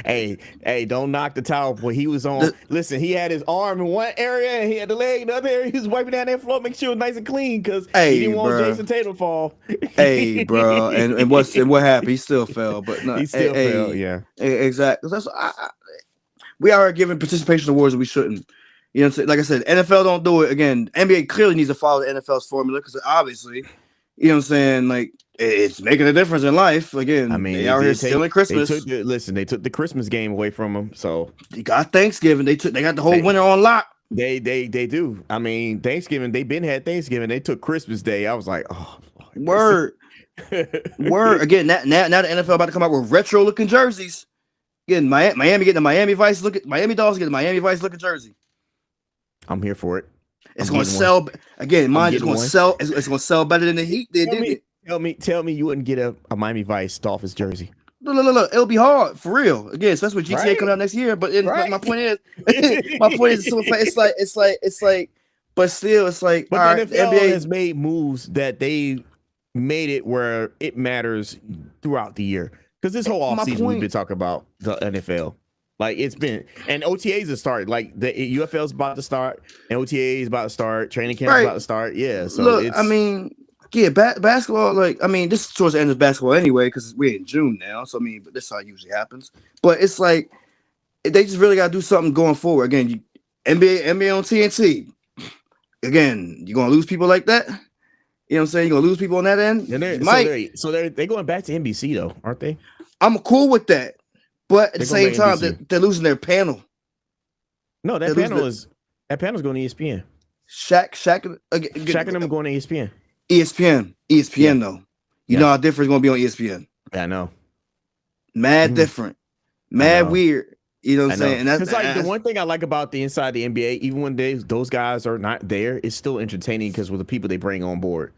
Hey, don't knock the Towel Boy. He was on. Listen, he had his arm in one area and he had the leg in the other area. He was wiping down that floor, make sure it was nice and clean because he didn't want Jason Tatum to fall. Hey, bro, and what happened? He still fell, but no, he still fell. Yeah, exactly. That's we are giving participation awards that we shouldn't. You know what I'm saying? Like I said, NFL don't do it. Again, NBA clearly needs to follow the NFL's formula because obviously, you know what I'm saying? Like, it's making a difference in life. Again, I mean, they are here stealing Christmas. They took the Christmas game away from them. So you got Thanksgiving. They got the whole winter on lock. They do. I mean, Thanksgiving, they've had Thanksgiving. They took Christmas Day. I was like, oh, Lord. Word. Again, now the NFL about to come out with retro looking jerseys. Again, Miami getting the Miami Vice Miami Dolphins getting the Miami Vice looking jersey. I'm here for it. It's I'm going to getting one. sell again. I'm Mine is getting going to one. sell. It's going to sell better than the Heat did, Tell didn't me, it? tell me you wouldn't get a Miami Vice Dolphins jersey, Look. It'll be hard for real. Again, especially with GTA right? coming out next year. But my Right. point is, my point is, it's like. But still, it's like all But the right. The NFL NBA. has made moves that they made it where it matters throughout the year. Because this whole My offseason we've been point. talking about the NFL. Like it's been and OTAs have started. Like the UFL's about to start, and OTA is about to start, training camp's Right. about to start. Yeah. So Look, I it's mean, yeah, basketball. Like, I mean, this is towards the end of basketball anyway, because we're in June now. So I mean, but this is how it usually happens. But it's like they just really got to do something going forward. Again, NBA on TNT. Again, you're gonna lose people like that. You know what I'm saying? You're gonna lose people on that end. and You they're might. they're going back to NBC though, aren't they? I'm cool with that, but at the They're going same back to time, NBC. they're losing their panel. No, They're losing that panel's going to ESPN. Shaq Shaq and them going to ESPN. ESPN Yeah. though. You Yeah. know how different it's gonna be on ESPN. Yeah, I know. Mad different, mad know. weird. You know what I I'm know. saying? And Because like the one thing I like about the inside the NBA, even when those guys are not there, it's still entertaining because with the people they bring on board.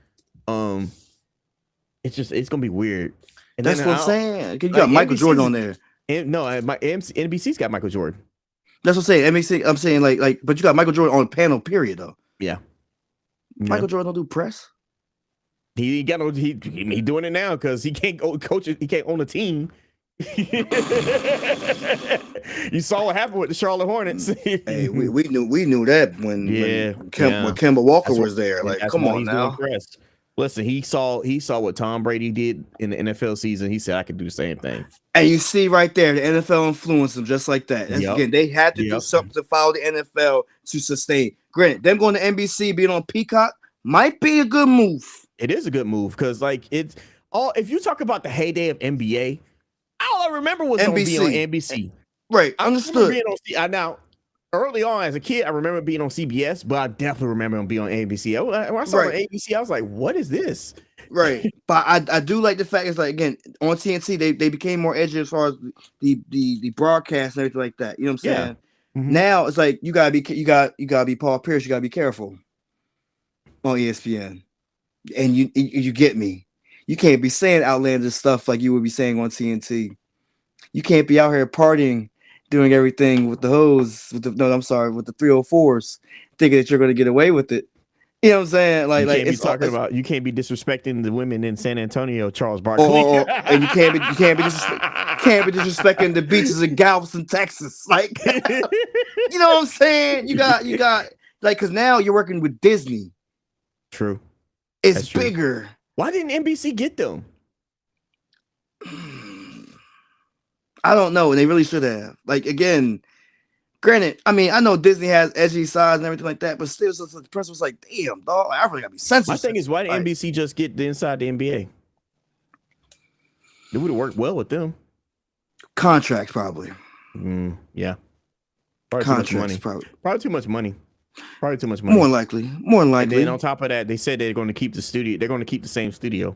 It's gonna be weird. And that's then what I'm saying. You like, got Michael NBC's Jordan on there. NBC's got Michael Jordan. That's what I'm saying. NBC, I'm saying like, but you got Michael Jordan on panel. Period though. Yeah. Michael Jordan don't do press. He doing it now because he can't go coach it. He can't own a team. You saw what happened with the Charlotte Hornets. Hey, we knew that when Kemba Walker was there. Like, that's come why on he's now. doing press. Listen, he saw what Tom Brady did in the NFL season. He said I could do the same thing. And you see right there, the NFL influenced them just like that. Yep. Again, they had to do something to follow the NFL to sustain. Granted, them going to NBC, being on Peacock, might be a good move. It is a good move because, like, it's all. If you talk about the heyday of NBA, all I remember was NBC. on NBC. Right, understood. Being on, now, early on as a kid, I remember being on CBS, but I definitely remember being on ABC. When I saw it on ABC, I was like, "What is this?" Right, but I do like the fact it's like again on TNT they became more edgy as far as the broadcast and everything like that. You know what I'm saying? Yeah. Mm-hmm. Now it's like you gotta be Paul Pierce. You gotta be careful on ESPN, and you get me. You can't be saying outlandish stuff like you would be saying on TNT. You can't be out here partying, doing everything with the hose with the 304s, thinking that you're gonna get away with it. You know what I'm saying? Like you can't be disrespecting the women in San Antonio, Charles Barkley. And you can't be disrespecting the beaches in Galveston, Texas. Like, you know what I'm saying? You got like, because now you're working with Disney. True. It's bigger. Why didn't NBC get them? I don't know. And they really should have. Like, again, granted, I mean, I know Disney has edgy sides and everything like that, but still, the person was like, damn, dog, I really got to be sensitive. My thing is, why didn't NBC just get the inside the NBA? It would have worked well with them. Contracts, probably. Yeah. Probably too much money. More likely. And then on top of that, they said they're going to keep the studio. They're going to keep the same studio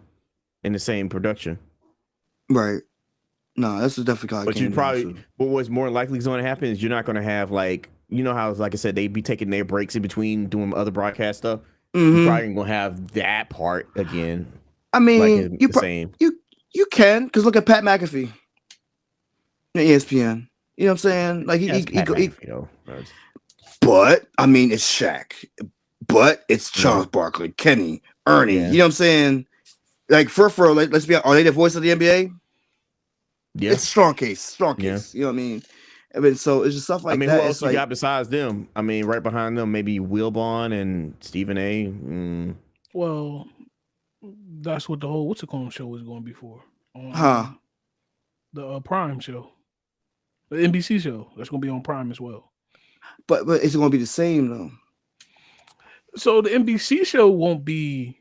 in the same production. Right. No, that's definitely. But what's more likely is going to happen is you're not going to have like, you know how, like I said, they'd be taking their breaks in between doing other broadcast stuff. Mm-hmm. You're probably going to have that part again. I mean, you can, because look at Pat McAfee, ESPN. You know what I'm saying? Like but I mean, it's Shaq, but it's Charles Barkley, Kenny, Ernie. Yeah. You know what I'm saying? Like for like, let's be honest, are they the voice of the NBA? Yeah, it's strong case. Yeah. You know what I mean? I mean, so it's just stuff like that. Who else you got besides them? I mean, right behind them, maybe Wilbon and Stephen A. Well, that's what the whole what's it called show is going to be for. The Prime show, the NBC show. That's going to be on Prime as well. But it's going to be the same though. So the NBC show won't be.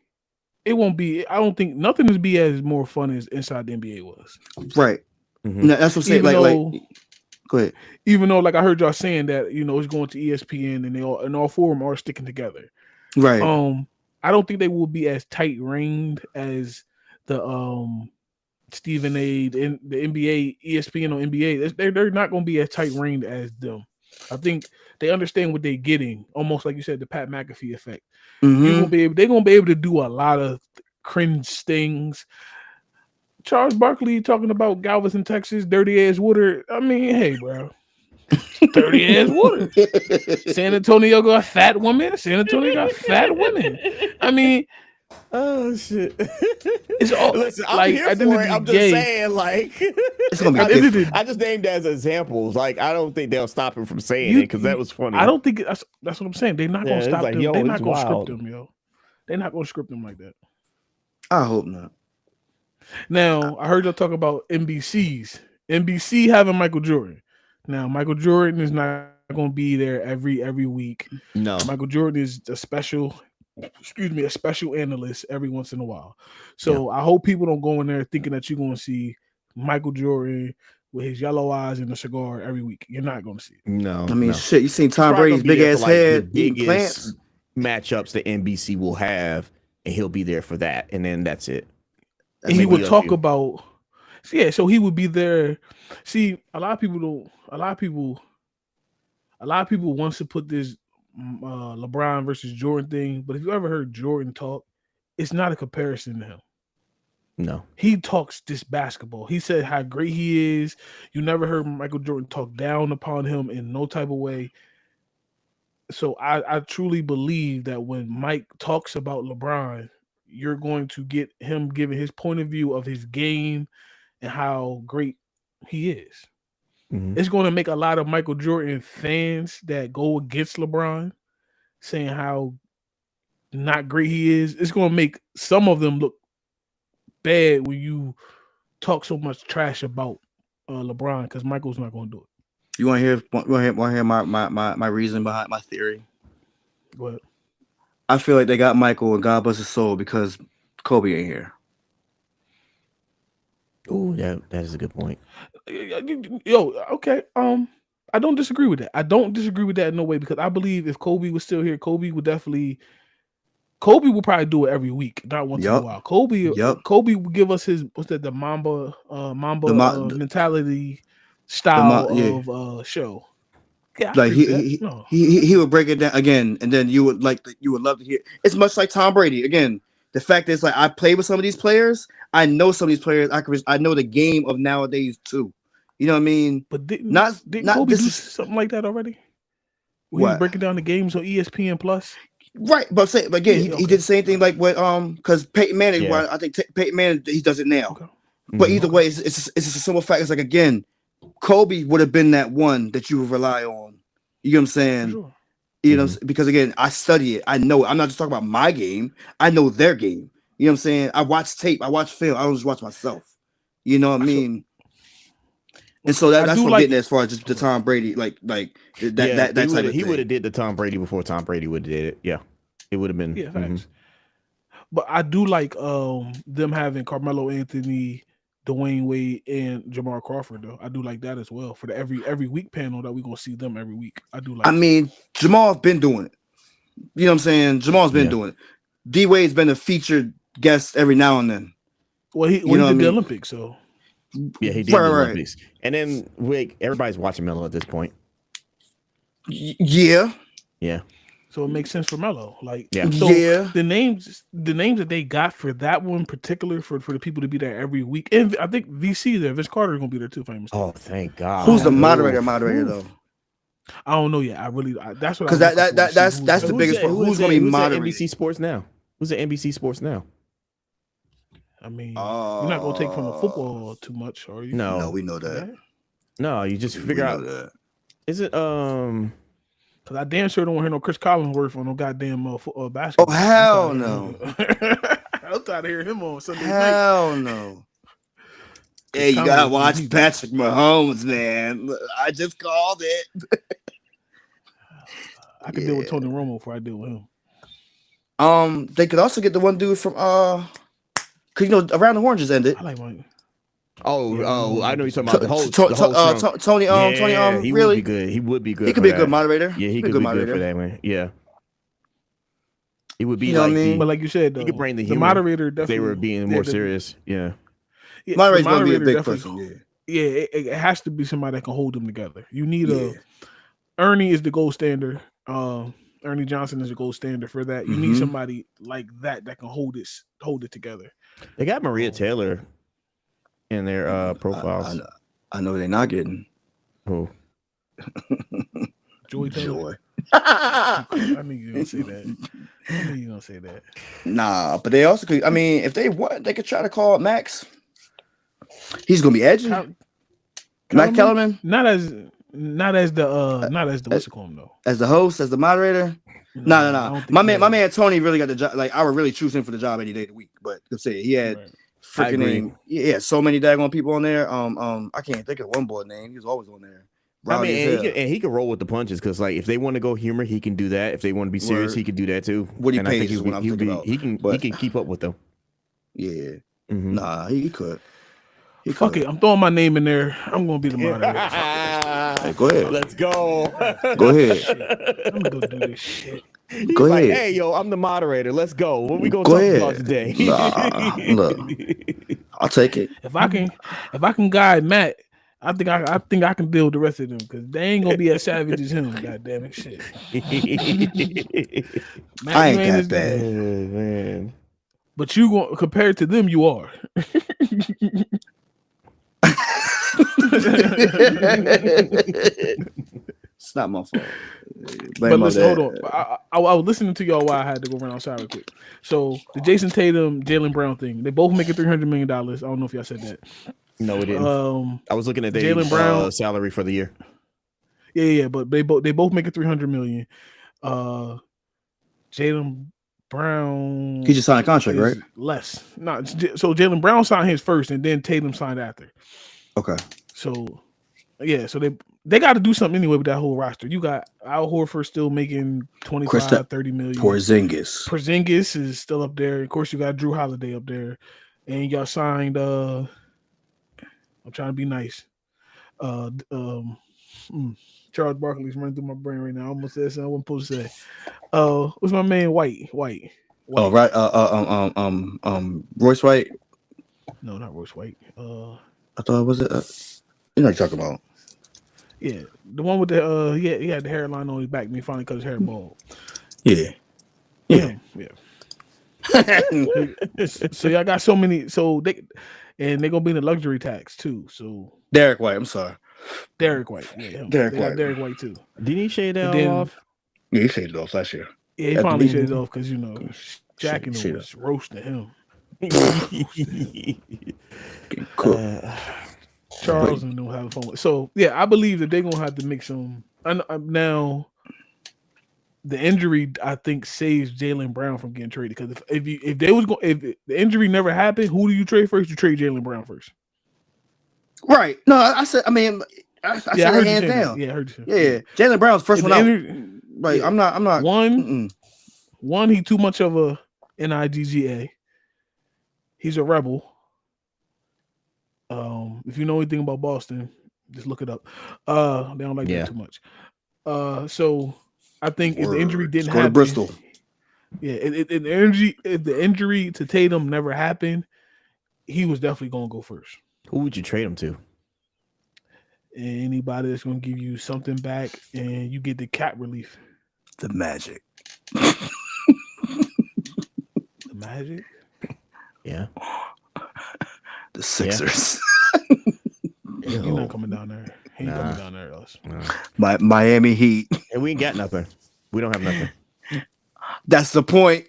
It won't be. I don't think nothing is be as more fun as Inside the NBA was. Right. Mm-hmm. No, that's what I'm saying. Like, go ahead. Even though, like I heard y'all saying that, it's going to ESPN and all four of them are sticking together. Right. I don't think they will be as tight reined as the Stephen A. the NBA, ESPN on NBA. They're not going to be as tight reined as them. I think they understand what they're getting, almost like you said, the Pat McAfee effect. Mm-hmm. They're gonna be able to do a lot of cringe things. Charles Barkley talking about Galveston, Texas, dirty ass water. I mean, hey, bro, dirty ass water. San Antonio got fat women. San Antonio got fat women. I mean, Oh shit! it's all Listen, I'm like here at the end for of it. the I'm just day. saying, like, It's gonna be At the end of different. the I just named as examples. Like, I don't think they'll stop him from saying it you, because that was I funny. don't think that's what I'm saying. They're not Yeah, gonna it's stop like, them. They're yo, it's not gonna script wild. them, yo. They're not gonna script them like that. I hope not. Now, I heard y'all talk about NBC's. NBC having Michael Jordan. Now, Michael Jordan is not going to be there every week. No, Michael Jordan is a special analyst every once in a while. Yeah. So I hope people don't go in there thinking that you're going to see Michael Jordan with his yellow eyes and a cigar every week. You're not going to see it. no, I mean, no. shit. You seen He's Tom probably Brady's gonna be big there for ass like the head eating biggest plants? matchups that NBC will have, and he'll be there for that, and then that's it. And he Maybe would a talk few. about, yeah, so he would be there. See, a lot of people don't, a lot of people wants to put this LeBron versus Jordan thing, but if you ever heard Jordan talk, it's not a comparison to him. No, He talks this basketball. He said how great he is. You never heard Michael Jordan talk down upon him in no type of way. So I truly believe that when Mike talks about LeBron, you're going to get him giving his point of view of his game and how great he is. Mhm. It's going to make a lot of Michael Jordan fans that go against LeBron saying how not great he is. It's going to make some of them look bad when you talk so much trash about LeBron because Michael's not going to do it. You want to hear? Want to hear my reason behind my theory? But I feel like they got Michael and God bless his soul because Kobe ain't here. oh, that is a good point. yo, okay, I don't disagree with that. I don't disagree with that in no way because I believe if Kobe was still here, Kobe would probably do it every week, not once in a Yup. while. Yup. Kobe would give us his the Mamba The mentality the style yeah. of show. Yeah, I Like agree with that. No, he would break it down again, and then you would love to hear. It's much like Tom Brady again. The fact is, like, I play with some of these players. I know some of these players. I know the game of nowadays too. You know what I mean? but didn't Not Kobe this do is something like that already? When he was what breaking down the games on ESPN Plus. right. But say again, Yeah, he okay. did the same thing like with because Peyton Manning. Yeah. I think Peyton Manning he does it now. Okay. But Mhm. either way, it's just a simple fact. It's like again, Kobe would have been that one that you would rely on. You know what I'm For saying? sure. You know, because again, I study it. I know it. I'm not just talking about my game. I know their game. You know what I'm saying? I watch tape. I watch film. I don't just watch myself. You know what I mean? And so I that's do what I'm like getting at as far as just the Tom Brady, like Yeah, that type of he would thing. have did the Tom Brady before Tom Brady would have did it. Yeah, it would have been. yeah, facts. But I do like them having Carmelo Anthony, Dwayne Wade, and Jamar Crawford though. I do like that as well for the every week panel that we're gonna see them every week. I do like I mean, Jamal's been doing it. You know what I'm saying? Jamal's been Yeah. doing it. D Wade's been a featured guest every now and then. well he You know what I did the mean? Olympics, so Yeah, he did Right, the right. Olympics, and then everybody's watching Melo at this point. Yeah. Yeah, it makes sense for Melo. Like Yeah. so Yeah. the names that they got for that one particular for the people to be there every week. And I think VC there, Vince Carter is gonna be there too, famous. Oh, thank God. Who's the Oof, moderator oof. though? I don't know yet. That's what Because I'm looking for to see that's who's the gonna- biggest part. Who's going to be Who's at moderating? NBC Sports now? Who's at NBC Sports now? I mean, you're not gonna take from the football too much, are you? No, No, we know that. no. You just We figure know out. that. Is it Because I damn sure don't want to hear no Chris Collinsworth on no goddamn basketball. Oh, hell no. I'm tired of hearing him on Sunday night. Hell no. Hey, you gotta watch Patrick Mahomes, man. I just called it. I could deal with Tony Romo before I deal with him. They could also get the one dude from cause Around the Horn just ended. I like my Oh, I know you're talking about the whole Tony. he Really? would be good. He would be good. He could for be a that. good moderator. Yeah, he could be good for that, man. Yeah, he would be You know like what I mean? but like you said, though, he could bring the the humor moderator if definitely they were being more serious. Yeah, Yeah, Moderator's the gonna be a big definitely- person. Yeah, it has to be somebody that can hold them together. You need Ernie is the gold standard. Ernie Johnson is the gold standard for that. You need somebody like that can hold it together. They got Maria Taylor in their profiles. I know they're not getting Who? Joy Taylor. Joy. I knew you were gonna say that. I knew you were gonna say that. Nah, but they also could. I mean, if they want, they could try to call Max. He's gonna be edgy. Matt Kellerman, not as the what's it called though. As the host, as the moderator. No. My man Tony really got the job. Like I would really choose him for the job any day of the week. But let's say he had freaking name. Yeah, so many daggone people on there. I can't think of one boy name. He was always on there. I mean, he can roll with the punches because, like, if they want to go humor, he can do that. If they want to be serious, he can do that too. Woody Page is what I'm thinking about. He can keep up with them. Yeah. Nah, he could. Fuck it, I'm throwing my name in there. I'm gonna be the moderator. Hey, go ahead. Let's go. Go ahead. I'm gonna go do this shit. Go ahead. Hey, yo, I'm the moderator. Let's go. What we gonna talk about today? Look, I'll take it. If I can guide Matt, I think I can deal with the rest of them because they ain't gonna be as savage as him. God damn it, shit. Matt, I ain't that bad, man. But you go compared to them, you are. It's not my fault. But listen, hold on. I was listening to y'all while I had to go run outside real quick. So the Jason Tatum, Jaylen Brown thing, they both making $300 million. I don't know if y'all said that. No, we didn't. I was looking at Jaylen Brown salary for the year. Yeah, but they both making $300 million. Jaylen Brown, he just signed a contract, right? Less. So Jaylen Brown signed his first, and then Tatum signed after. Okay. So yeah, so they got to do something anyway with that whole roster. You got Al Horford still making 25-30 million. Porzingis is still up there. Of course, you got Drew Holiday up there, and y'all signed. I'm trying to be nice. Charles Barkley's running through my brain right now. I almost said something I wasn't supposed to say. What's my man? White. Oh, right. Royce White. No, not Royce White. I thought it was it. You know what you're talking about? Yeah, the one with the he had the hairline on his back. And he finally cut his hair bald. Yeah. So y'all got so many. So they're gonna be in the luxury tax too. So Derek White. I'm sorry. Derek White. Yeah, Derek White too. Didn't he shade that off? Yeah, he shaved it off last year. Yeah, he finally shaved it off because Jack and him was roasting him. Charles and them having fun with. So yeah, I believe that they're gonna have to make some. Now, the injury I think saves Jaylen Brown from getting traded because if the injury never happened, who do you trade first? You trade Jaylen Brown first. Right. No, I said. I mean, I said it hands down. Yeah, I heard you. Yeah, Jaylen Brown's first one out. Right. Yeah. I'm not. One, he too much of a NIGGA. He's a rebel. If you know anything about Boston, just look it up. They don't like that too much. So I think if the injury didn't happen, Bristol. Yeah, if the injury to Tatum never happened, he was definitely gonna go first. Who would you trade him to? Anybody that's gonna give you something back and you get the cap relief. The Magic. The Magic? Yeah. The Sixers. He's not coming down there. He ain't coming down there else. Miami Heat. And we ain't got nothing. We don't have nothing. That's the point.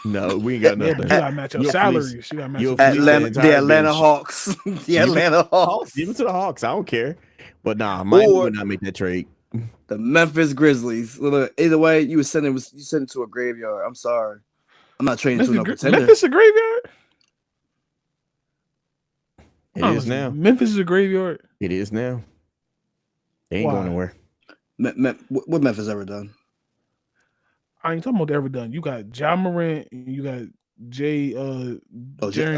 No, we ain't got nothing. You gotta match up salaries. You gotta match up the Atlanta Hawks. The Atlanta Hawks. Give it to the Hawks. I don't care. But nah, Miami would not make that trade. The Memphis Grizzlies. Either way, you send it to a graveyard. I'm sorry. I'm not trading to no pretender. Memphis a graveyard? It is now. Memphis is a graveyard. It is now. They ain't going nowhere. What Memphis ever done? I ain't talking about ever done. You got Ja Morant and you got Jaren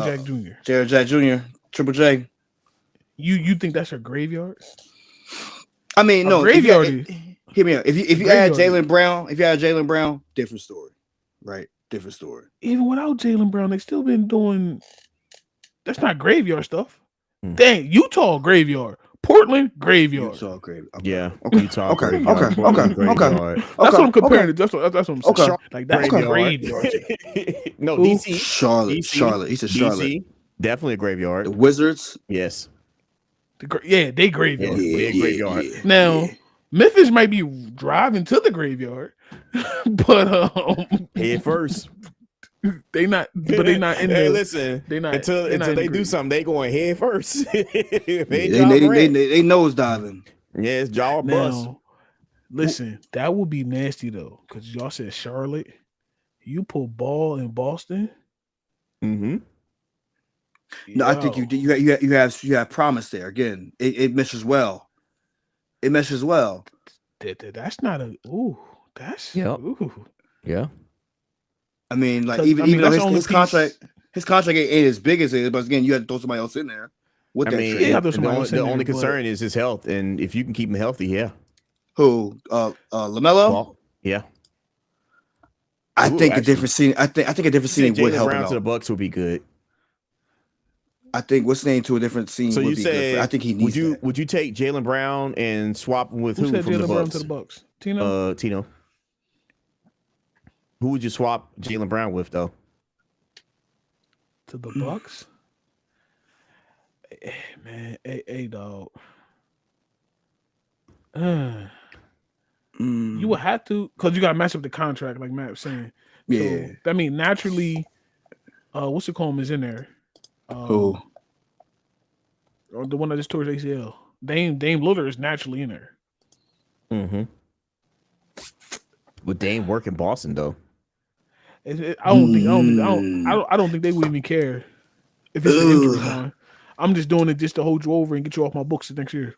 Jack Jr. Jaren Jack Jr. Triple J. You think that's a graveyard? I mean, no. Graveyard. Hear me out. If you add Jaylen Brown, different story, right? Different story. Even without Jaylen Brown, they still been doing. That's not graveyard stuff. Dang, Utah graveyard. Portland graveyard. Utah graveyard. Yeah, Okay. Utah Okay. graveyard, Okay. Portland Okay. Okay. graveyard. That's what I'm comparing Okay. it. That's what I'm saying. Okay. Like that's Graveyard. graveyard. No, Who? DC. Charlotte. DC. Charlotte. He said Charlotte. DC. Definitely a The graveyard. Wizards. Yes. They graveyard. Yeah, graveyard. Now Memphis might be driving to the graveyard, but Head first. they not. But they not in Hey, there. listen. They not Until in they the do graveyard. something, they going head first. If They they nose diving. yeah, it's jaw or bust. Now, listen, that would be nasty though, because y'all said Charlotte. You put Ball in Boston. Mm-hmm. No, I think you have promise there. Again, it meshes well. It meshes well. That's not a. Ooh, that's. Yep. Ooh. Yeah. I mean, like 'Cause, even that's though the only his piece- contract ain't as big as it is, but again, you had to throw somebody else in there with I that mean, trade. Yeah, and there's somebody else in the there, only but- concern is his health, and if you can keep him healthy, yeah. Who? LaMelo. Well, yeah. I Ooh, think a actually. different scene. I think a different scene would Jaylen help Brown him to the out. Bucks would be good. I think what's name to a different scene So would you be good. say, I think he needs that. would you take Jaylen Brown and swap him with Who who said from the Jaylen Brown Bucks? to the Bucks? Tino. Tino. Who would you swap Jaylen Brown with though? To the Bucks. Man, hey, dog. You would have to, because you got to match up the contract, like Matt was saying. Yeah. So, that means naturally, what's it called is in there? Who? Or the one that just tore his ACL. Dame Lillard is naturally in there. Mm-hmm. Would Dame work in Boston though? I don't think they would even care if it's an injury time. I'm just doing it just to hold you over and get you off my books next year.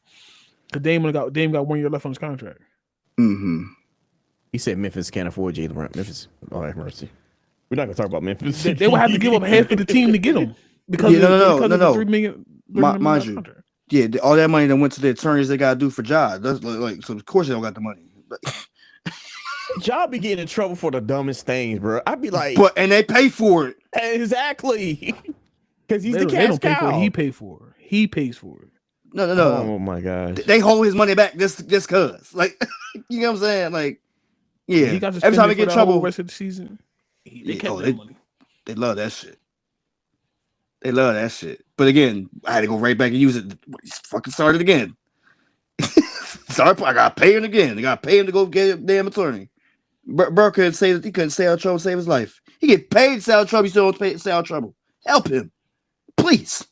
Because Dame got 1 year left on his contract. Mm-hmm. He said Memphis can't afford Jaylen Brown. Memphis, oh have mercy. We're not gonna talk about Memphis. They would have to give up half of the team to get him because Yeah, of the no. $3 million Mind you, contract. yeah, all that money that went to the attorneys they gotta do for Ja. That's like, so of course they don't got the money. Y'all be getting in trouble for the dumbest things, bro. I'd be like, And they pay for it. exactly, because he's They the cash don't pay for cow. it. He pays for it. He pays for it. No. Oh my gosh. They hold his money back just cause. Like, you know what I'm saying? Like, yeah. He got to Every time they spend it get for in the whole trouble, rest of the season. They Yeah, kept that money. they love that shit. They love that shit. But again, I had to go right back and use it. He fucking started again. Sorry, I gotta pay him again. They gotta pay him to go get a damn attorney. Bro couldn't say that he couldn't stay out of trouble, save his life. He get paid to stay out of trouble. He still don't stay out of trouble. Help him, please.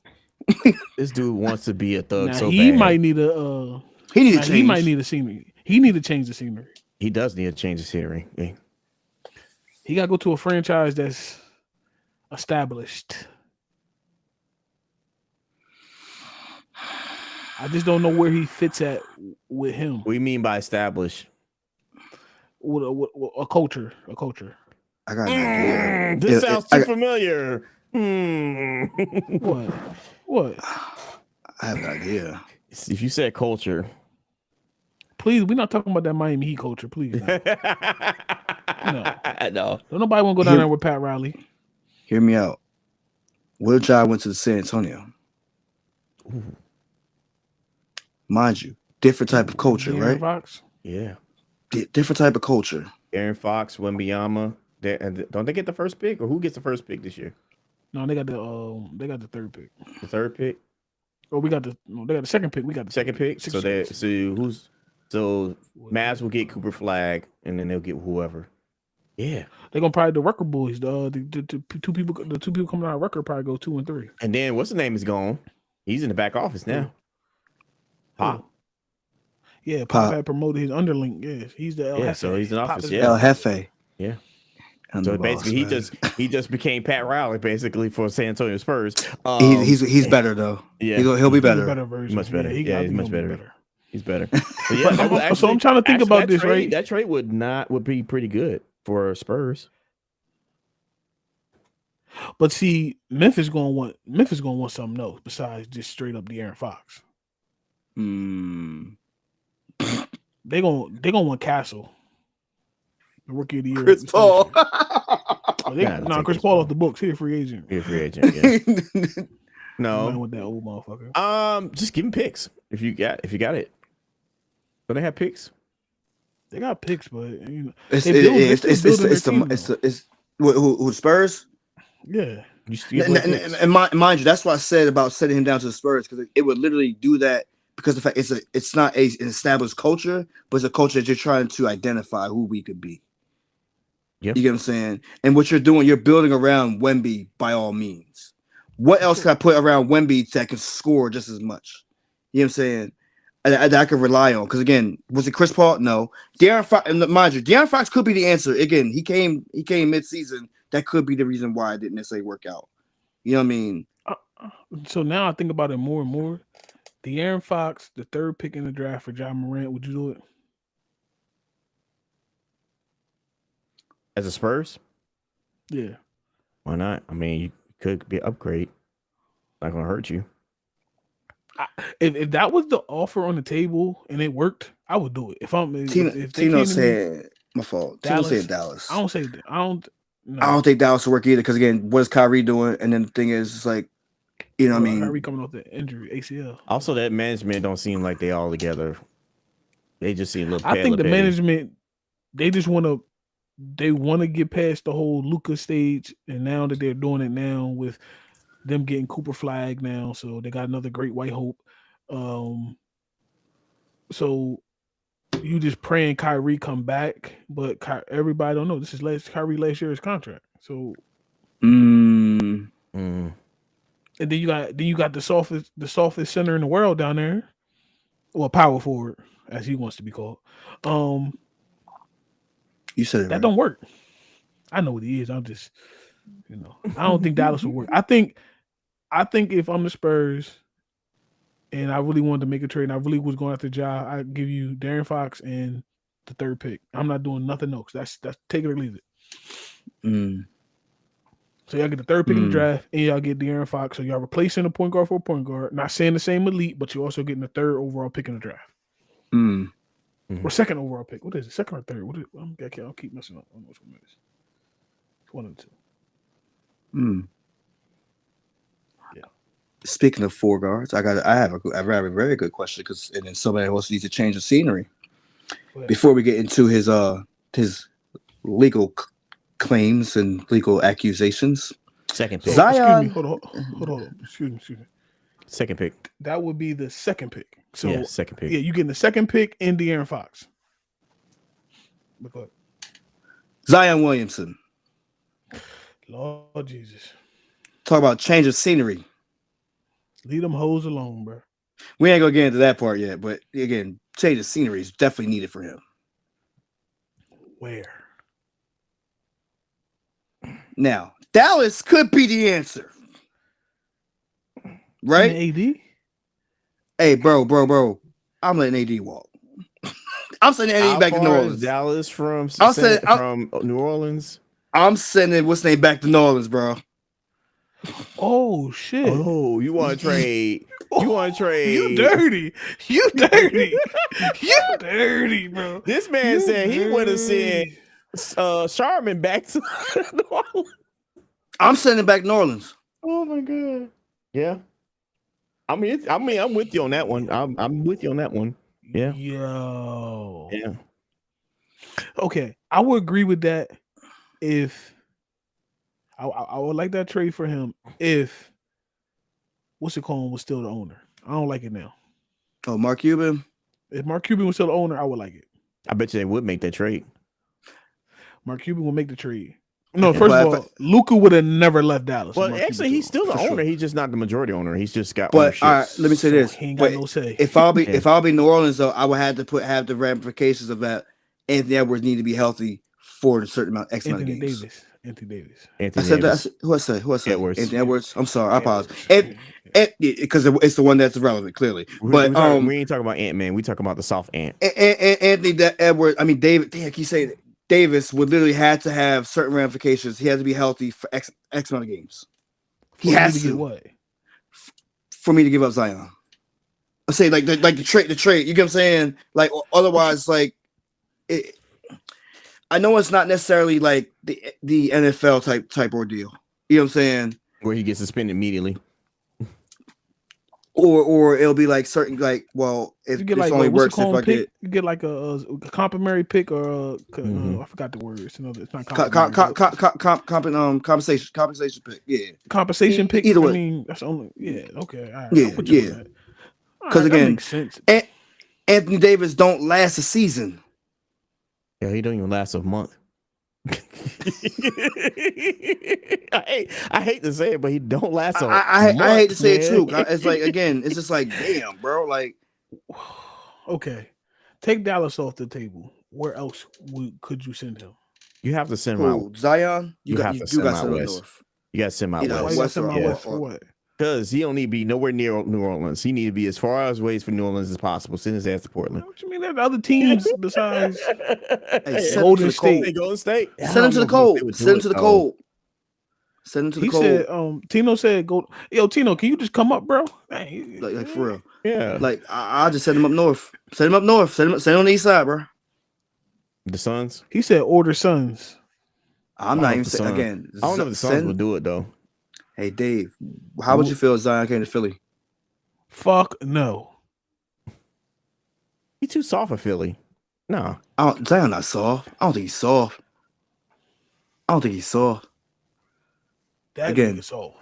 This dude wants to be a thug Now, so he bad. might need a. He need to change. He might need a scenery. He need to change the scenery. He does need to change his hearing. Yeah. He got to go to a franchise that's established. I just don't know where he fits at with him. What do you mean by establish? With a culture. I got an idea. This sounds too familiar. What? I have an idea. If you said culture, Please, we're not talking about that Miami Heat culture. Please, no. no. Don't nobody want to go down there with Pat Riley. Hear me out. Will Ja went to San Antonio. Ooh. Mind you, different type of culture, De'Aaron right? Fox. Yeah. Different type of culture. Aaron Fox, Wembanyama. Don't they get the first pick, or who gets the first pick this year? No, they got the third pick. The third pick, Or they got the second pick. We got the second pick. Six So picks. Mavs will get Cooper Flag, and then they'll get whoever. Yeah. They're gonna probably the Rucker boys. The two people coming out of Rucker probably go 2 and 3. And then what's the name is gone? He's in the back office now. Pop. Yeah, Pop Pop. had promoted his underling. Yes, he's the El Yeah, Jefe. so he's in Pop office. is- Yeah. El Jefe. Yeah. And So the boss, basically, man. he just became Pat Riley basically for San Antonio Spurs. He's better though. Yeah. He'll be He's a better. better version. Much better. I Yeah, he's think much he'll be better. He's better. So, So I'm trying to think about that this, trade, right? That trade would be pretty good for Spurs. But see, Memphis gonna want something else besides just straight up De'Aaron Fox. Mm. They gonna want Castle, the rookie of the year. Chris Paul. Chris Paul off the books. He's a free agent. Be a free agent. Yeah. Nobody No. want that old motherfucker. Just give him picks if you got it. Do they have picks? They got picks, but It's they still it's building their team it's though. it's who Spurs. Yeah. You should give away picks. And mind you, that's what I said about setting him down to the Spurs because it would literally do that because the fact it's not an established culture, but it's a culture that you're trying to identify who we could be. Yep. You get what I'm saying? And what you're doing, you're building around Wemby by all means. What else can I put around Wemby that can score just as much? You know what I'm saying? That I can rely on. Because again, was it Chris Paul? No. De'Aaron Fox, and mind you, De'Aaron Fox could be the answer. Again, he came mid-season. That could be the reason why it didn't necessarily work out. You know what I mean? So now I think about it more and more. De'Aaron Fox, the third pick in the draft for John Morant, would you do it? As a Spurs? Yeah. Why not? I mean, you could be an upgrade. Not gonna hurt you. If that was the offer on the table and it worked, I would do it. If they Tino came to me, said my fault. Dallas, Tino said Dallas. I don't say that. No. I don't think Dallas will work either. Because again, what is Kyrie doing? And then the thing is, it's like, you know what I mean? Kyrie coming off the injury, ACL. Also, that management don't seem like they all together. They just seem a little. I think the management, they just want to get past the whole Luka stage, and now that they're doing it now with them getting Cooper Flag now, so they got another great white hope. So you just praying Kyrie come back, but everybody don't know this is Kyrie last year's contract. So, and then you got the softest center in the world down there, well, power forward as he wants to be called. You said it that right. Don't work. I know what he is. I'm just, I don't think Dallas will work. I think if I'm the Spurs and I really wanted to make a trade and I really was going after Ja, I'd give you De'Aaron Fox and the third pick. I'm not doing nothing else. That's take it or leave it. So y'all get the third pick in the draft and y'all get De'Aaron Fox. So y'all replacing a point guard for a point guard. Not saying the same elite, but you're also getting the third overall pick in the draft. Or second overall pick. What is it? Second or third? I'll keep messing up. I don't know which one it is. It's one of the two. Yeah. Speaking of four guards, I have a very good question because and then somebody else needs to change the scenery. Before we get into his legal claims and legal accusations. Second pick. Zion. Excuse me. Hold on. Excuse me. Second pick. That would be the second pick. So yeah, second pick. Yeah, you getting the second pick in De'Aaron Fox. Zion Williamson. Lord Jesus. Talk about change of scenery. Leave them hoes alone, bro. We ain't gonna get into that part yet, but again, change of scenery is definitely needed for him. Where? Now, Dallas could be the answer. Right? AD? Hey, bro. I'm letting AD walk. I'm sending AD back to New Orleans. Dallas from New Orleans. I'm sending what's name back to New Orleans, bro. Oh shit! Oh, you want to trade? You want to trade? You dirty! You dirty! You dirty, bro! This man said he would have sent Sharman back to New Orleans. I'm sending back New Orleans. Oh my god! Yeah, I'm with you on that one. I'm with you on that one. Yeah. Yo. Yeah. Okay, I would agree with that if I would like that trade for him if what's it called was still the owner. I don't like it now. Oh, Mark Cuban? If Mark Cuban was still the owner, I would like it. I bet you they would make that trade. Mark Cuban would make the trade. No, first of all, Luka would have never left Dallas. Well, actually, he's still the owner. Sure. He's just not the majority owner. He's just got but, ownership. All right, let me say this. He ain't got no say. If I'll be New Orleans, though, I would have to have the ramifications of that. Anthony Edwards need to be healthy for a certain amount of games. Anthony Davis. Who I said? Edwards. Anthony Edwards. I'm sorry. I apologize. Because it's the one that's relevant, clearly. But we ain't talking about Ant-Man. We talking about the soft ant. Anthony Edwards. I mean, David. Damn, I keep saying it. Davis would literally have to have certain ramifications. He has to be healthy for X amount of games. He has to. Get what? For me to give up Zion. I say like the trade. You get what I'm saying? Like otherwise, like it. I know it's not necessarily like the NFL type ordeal. You know what I'm saying? Where he gets suspended immediately. or it'll be like certain like if You get this like only what's it works if called I pick? get You get like a complimentary pick or Mhm. I forgot the word. It's not co- co- complimentary. co- co- co- compensation pick. Yeah, Compensation pick. either I way. mean, that's only Okay, all right. I'm Yeah, with you on yeah. that. All Because right, that again, makes sense. Anthony Davis don't last a season. Yeah, he don't even last a month. I hate to say it, but he don't last a month, I hate to say it man. too. It's like again, it's just like damn, bro. Like Okay, take Dallas off the table. Where else could you send him? You have to send him out. who Zion? You have to do send him got out send him west. north. You got to send him out You know, Why you got west. send him out or- west for what? Because he don't need to be nowhere near New Orleans. He need to be as far away from New Orleans as possible. Send his ass to Portland. What you mean? There's other teams besides Hey, send him to Golden the State. cold. Golden State. Send him to the cold. Send him to the cold. Send him to the He cold. said, Tino said, "Go, yo, Tino, can you just come up, bro?" Hey, Like for real. Yeah. Like I'll just send him up north. Send him up north. Send him on the east side, bro. The Suns. He said, "Order Suns." I'm not even saying again. I don't know if the Suns would do it though. Hey Dave, how would you feel if Zion came to Philly? Fuck no. He's too soft for Philly. No. Zion not soft. I don't think he's soft. That Again, nigga soft.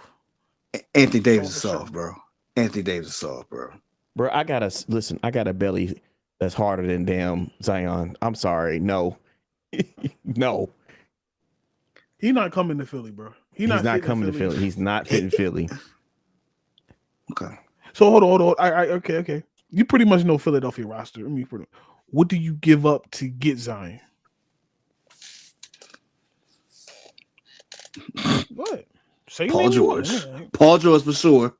Anthony Davis is Soft for soft, bro. Anthony Davis is soft, bro. Bro, I got a belly that's harder than damn Zion. I'm sorry. No. No. He not coming to Philly, bro. He's not coming to Philly. He's not fitting Philly. Okay. So hold on. Okay. You pretty much know Philadelphia roster. I mean, what do you give up to get Zion? What? Say Paul George. Yeah. Paul George for sure.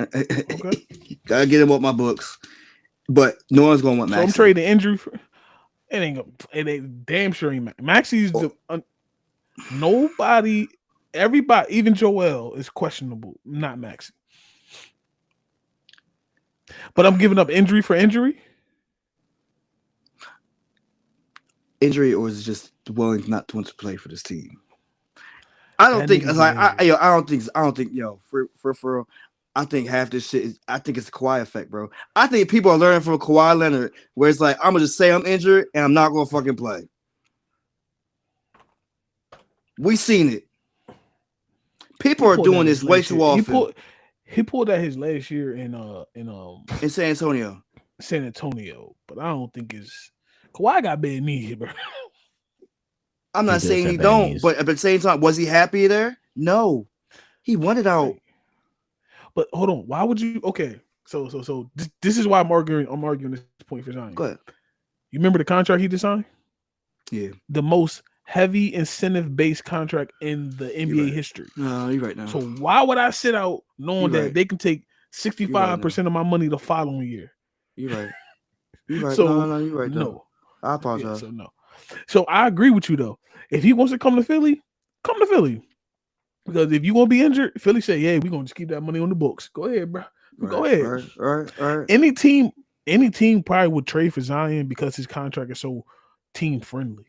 Okay. Gotta get him off my books. But no one's gonna want Maxey. So I'm trading injury for it ain't damn sure ain't Maxey's nobody, everybody, even Joel is questionable, not Maxey. But I'm giving up injury for injury. Injury, or is it just willing not to want to play for this team? I don't think I think half this shit is, I think it's a Kawhi effect, bro. I think people are learning from Kawhi Leonard, where it's like, I'm gonna just say I'm injured and I'm not gonna fucking play. We seen it. People are doing this way too often. He pulled that his last year in San Antonio. San Antonio, but I don't think it's Kawhi got bad knees, bro. I'm not saying he don't, but at the same time, was he happy there? No, he wanted out. Right. But hold on, why would you? Okay, so this is why I'm arguing this point for Zion. Go ahead. You remember the contract he just signed? Yeah, the most heavy incentive based contract in the NBA history. No, you're right now. So why would I sit out knowing that they can take 65% of my money the following year? You're right. You're right. So no, you're right. No, I apologize. Yeah, so no. So I agree with you though. If he wants to come to Philly, come to Philly. Because if you're gonna be injured, Philly say, "Yeah, we're gonna just keep that money on the books." Go ahead, bro. Go ahead. Right. Any team probably would trade for Zion because his contract is so team friendly.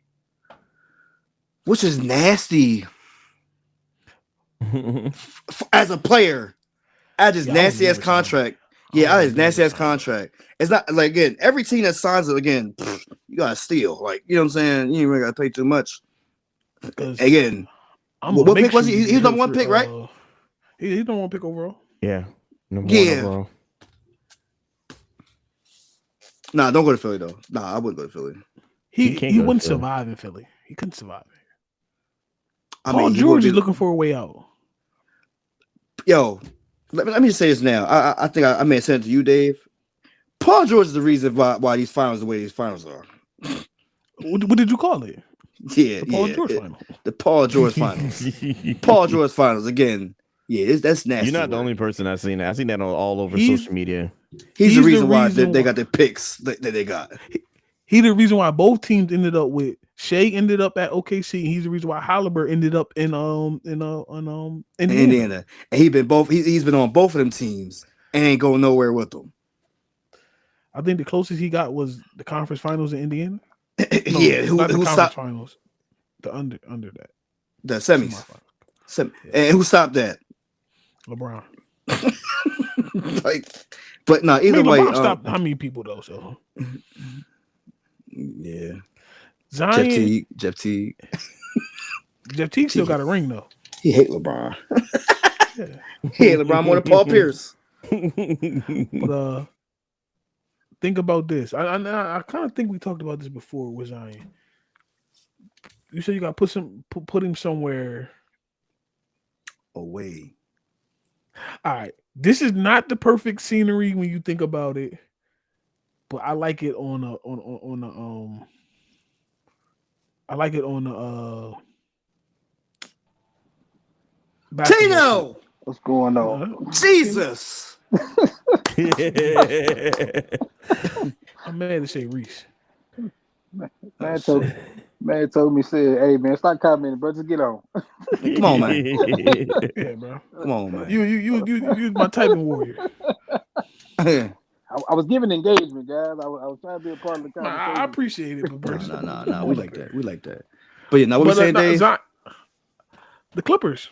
Which is nasty. As a player, I just nasty ass contract. I just nasty ass contract. It's not like, again, every team that signs it again, you gotta steal. Like, you know what I'm saying? You ain't really gotta pay too much. Again, what pick was he? He was number one pick, right? He's number one pick overall. Yeah. Number one overall. Nah, don't go to Philly though. Nah, I wouldn't go to Philly. He wouldn't survive in Philly. He couldn't survive. Paul George is looking for a way out. Yo, let me just say this now. I think I may have said it to you, Dave. Paul George is the reason why these finals are the way these finals are. What did you call it? Yeah, the Paul George finals. The Paul George finals. Paul George finals again. Yeah, that's nasty. You're not the only person I've seen that. I've seen that all over social media. He's the reason why they got the picks that they got. He's the reason why both teams ended up with Shea ended up at OKC. He's the reason why Halliburton ended up in Indiana. And he's been on both of them teams and ain't going nowhere with them. I think the closest he got was the conference finals in Indiana. No, yeah, who stopped finals? The under that. The semis. And who stopped that? LeBron. Like, But no, I either mean, way, LeBron stopped how many people though? So yeah, Zion, Jeff Teague, Jeff Teague still got a ring though. he hate LeBron. Yeah, He hate LeBron more than Paul Pierce. but think about this. I kind of think we talked about this before with Zion. You said you got to put him somewhere away. All right, this is not the perfect scenery when you think about it, but I like it on a I like it on the basketball court. Tino, What's going on? Jesus. I'm mad to say Reese. Man told me, said, "Hey man, stop commenting, bro. Just get on." Come on, man. Yeah, bro. Come on, man. You my typing warrior. I was giving engagement, guys. I was trying to be a part of the conversation. I appreciate it, but bro, No. We like that. We like that. But yeah, now what we saying, Dave? The Clippers.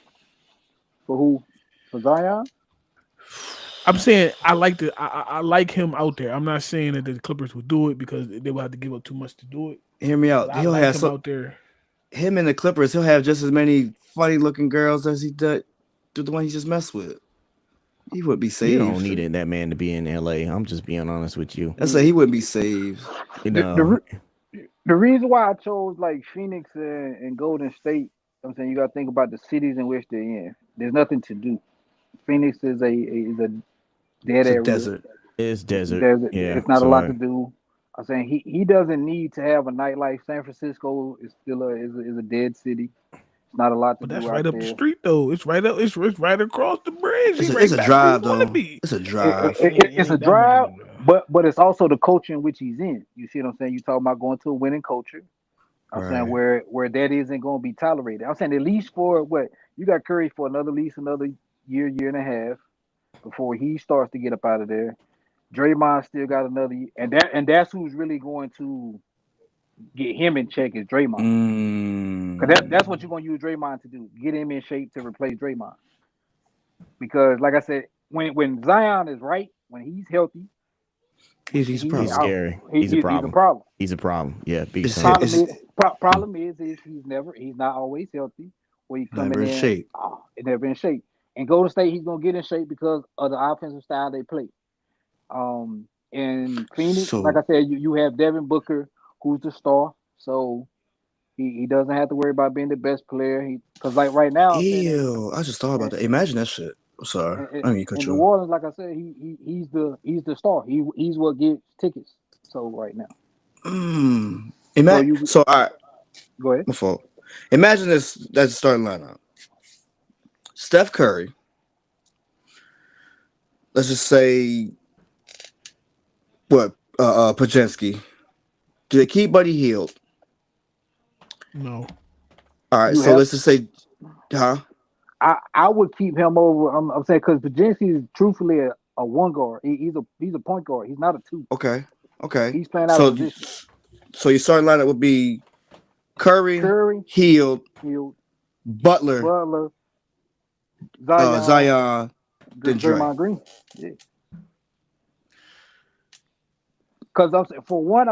For who? For Zion? I'm saying I like him out there. I'm not saying that the Clippers would do it because they would have to give up too much to do it. Hear me out. He'll have him out there. Him and the Clippers, he'll have just as many funny looking girls as he did to the one he just messed with. He would be saved. You don't need that man to be in LA. I'm just being honest with you. I say he wouldn't be saved. You know, the reason why I chose like Phoenix and Golden State, I'm saying you got to think about the cities in which they're in. There's nothing to do. Phoenix is a dead area. Desert. It's desert. Yeah, it's not a lot to do. I'm saying he doesn't need to have a nightlife. San Francisco is still a dead city. It's not a lot to but do. That's right up there. the street though. It's right up. It's right across the bridge. It's a drive though. It's a drive. It's a drive, but it's also the culture in which he's in. You see what I'm saying? You talking about going to a winning culture. I'm saying where that isn't going to be tolerated. I'm saying at least for what you got Curry for another year and a half before he starts to get up out of there. Draymond still got another, and that's who's really going to get him in check is Draymond. Because that's what you're going to use Draymond to do, get him in shape to replace Draymond. Because like I said, when Zion is right, when he's healthy, he's scary. He's a problem. He's a problem. Yeah, big problem is he's not always healthy. Where he's coming in shape. Never in shape. And Golden State, he's gonna get in shape because of the offensive style they play. In Phoenix, like I said, you have Devin Booker, who's the star, so he doesn't have to worry about being the best player. Because like right now, I just thought about that. Imagine that shit. I'm sorry. I mean, in New Orleans, like I said, he's the star. He's what gets tickets. So right now. So all right. Go ahead. My fault. Imagine that's the starting lineup. Steph Curry. Let's just say Pajensky. Do they keep Buddy Hield? No. All right, let's just say, I would keep him over. I'm saying because Pajensky is truthfully a one guard. He's a point guard. He's not a two. Okay. He's playing out of position. So your starting lineup would be Curry, Hield, Butler, Zion, then Draymond Green. Yeah. Because I'm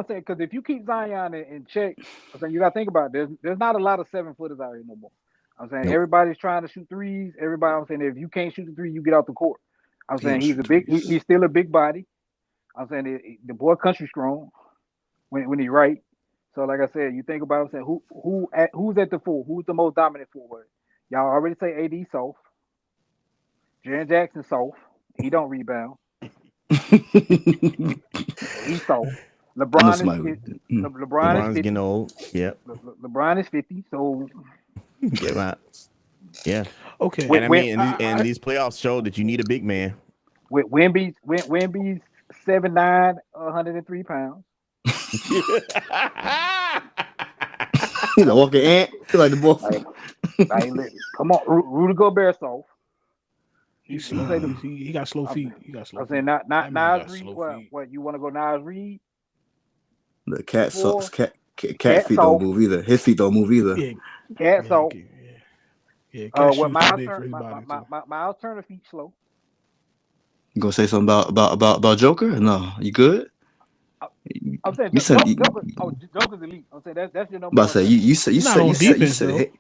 saying because if you keep Zion in check, I'm saying you got to think about it. There's not a lot of 7-footers out here no more. I'm saying everybody's trying to shoot threes. I'm saying if you can't shoot the three, you get out the court. I'm saying he's still a big body. I'm saying the boy country strong when he's right. So like I said, you think about it, I'm saying who's at the four? Who's the most dominant forward? Y'all already say AD soft. Jaren Jackson soft. He don't rebound. He's soft. LeBron's getting old. Yep. LeBron is 50. So get out. Yeah. Okay. And these playoffs show that you need a big man. Wemby's 7'9", 103 pounds. Walking ant. Like the ball. Come on, Rudy Gobert soft. He got slow feet. I'm saying not Nas Reed. What you want to go Nas Reed? The cat feet don't move either. His feet don't move either. Yeah. Cat soft. Yeah. Miles Turner feet slow. You gonna say something about Joker? No, you good? I'm saying You said you, Joker's elite. I'm saying that's your number about to one say player. you Not on defense said though. hey,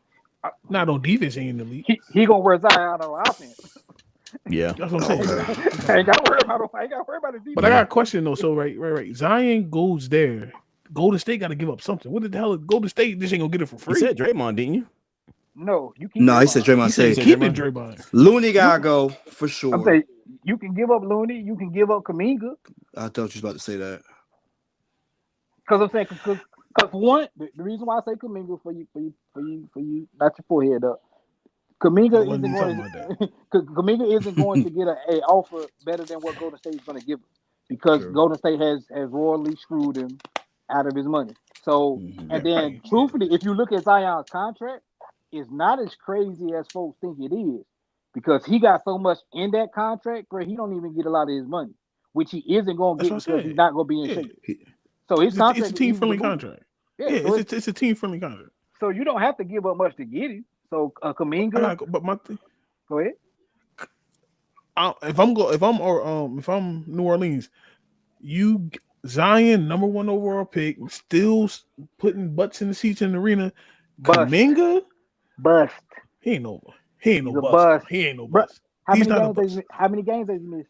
Not on defense, he ain't elite. He gonna wear Zion on offense. Yeah. That's what I'm saying. okay. I ain't got to worry about him. I ain't got to worry about his But I defense. got a question though. So right. Zion goes there. Golden State got to give up something. What the hell? Golden State just ain't gonna get it for You free. said Draymond, didn't you? No, you keep No, he said Draymond. Draymond He said said keeping Draymond. Looney gotta go for I'm sure. saying you can give up Looney. You can give up Kaminga. I thought you was about to say that. Because I'm saying because one the reason why I say Kaminga for you, not your forehead up. I Kaminga wasn't isn't even going talking about to Kaminga isn't going to get a offer better than what Golden State is going to give him because True. Golden State has royally screwed him out of his money. So Mm-hmm. and that. then truthfully, if you look at Zion's contract, it's not as crazy as folks think it is because he got so much in that contract where he don't even get a lot of his money, which he isn't going to That's get what I because he's said. not going to be in Yeah, shape. So his it's a contract is team easy to friendly move. contract. Yeah, Yeah, so it's a team friendly contract. so you don't have to give up much to get him. So Kaminga, But my thing, go ahead. if I'm New Orleans, you Zion number one overall pick, still putting butts in the seats in the arena. Bust. Kaminga, Bust. he ain't no He's a bust. bust. He ain't no Bro, bust. He's not a bust. how many games has he missed?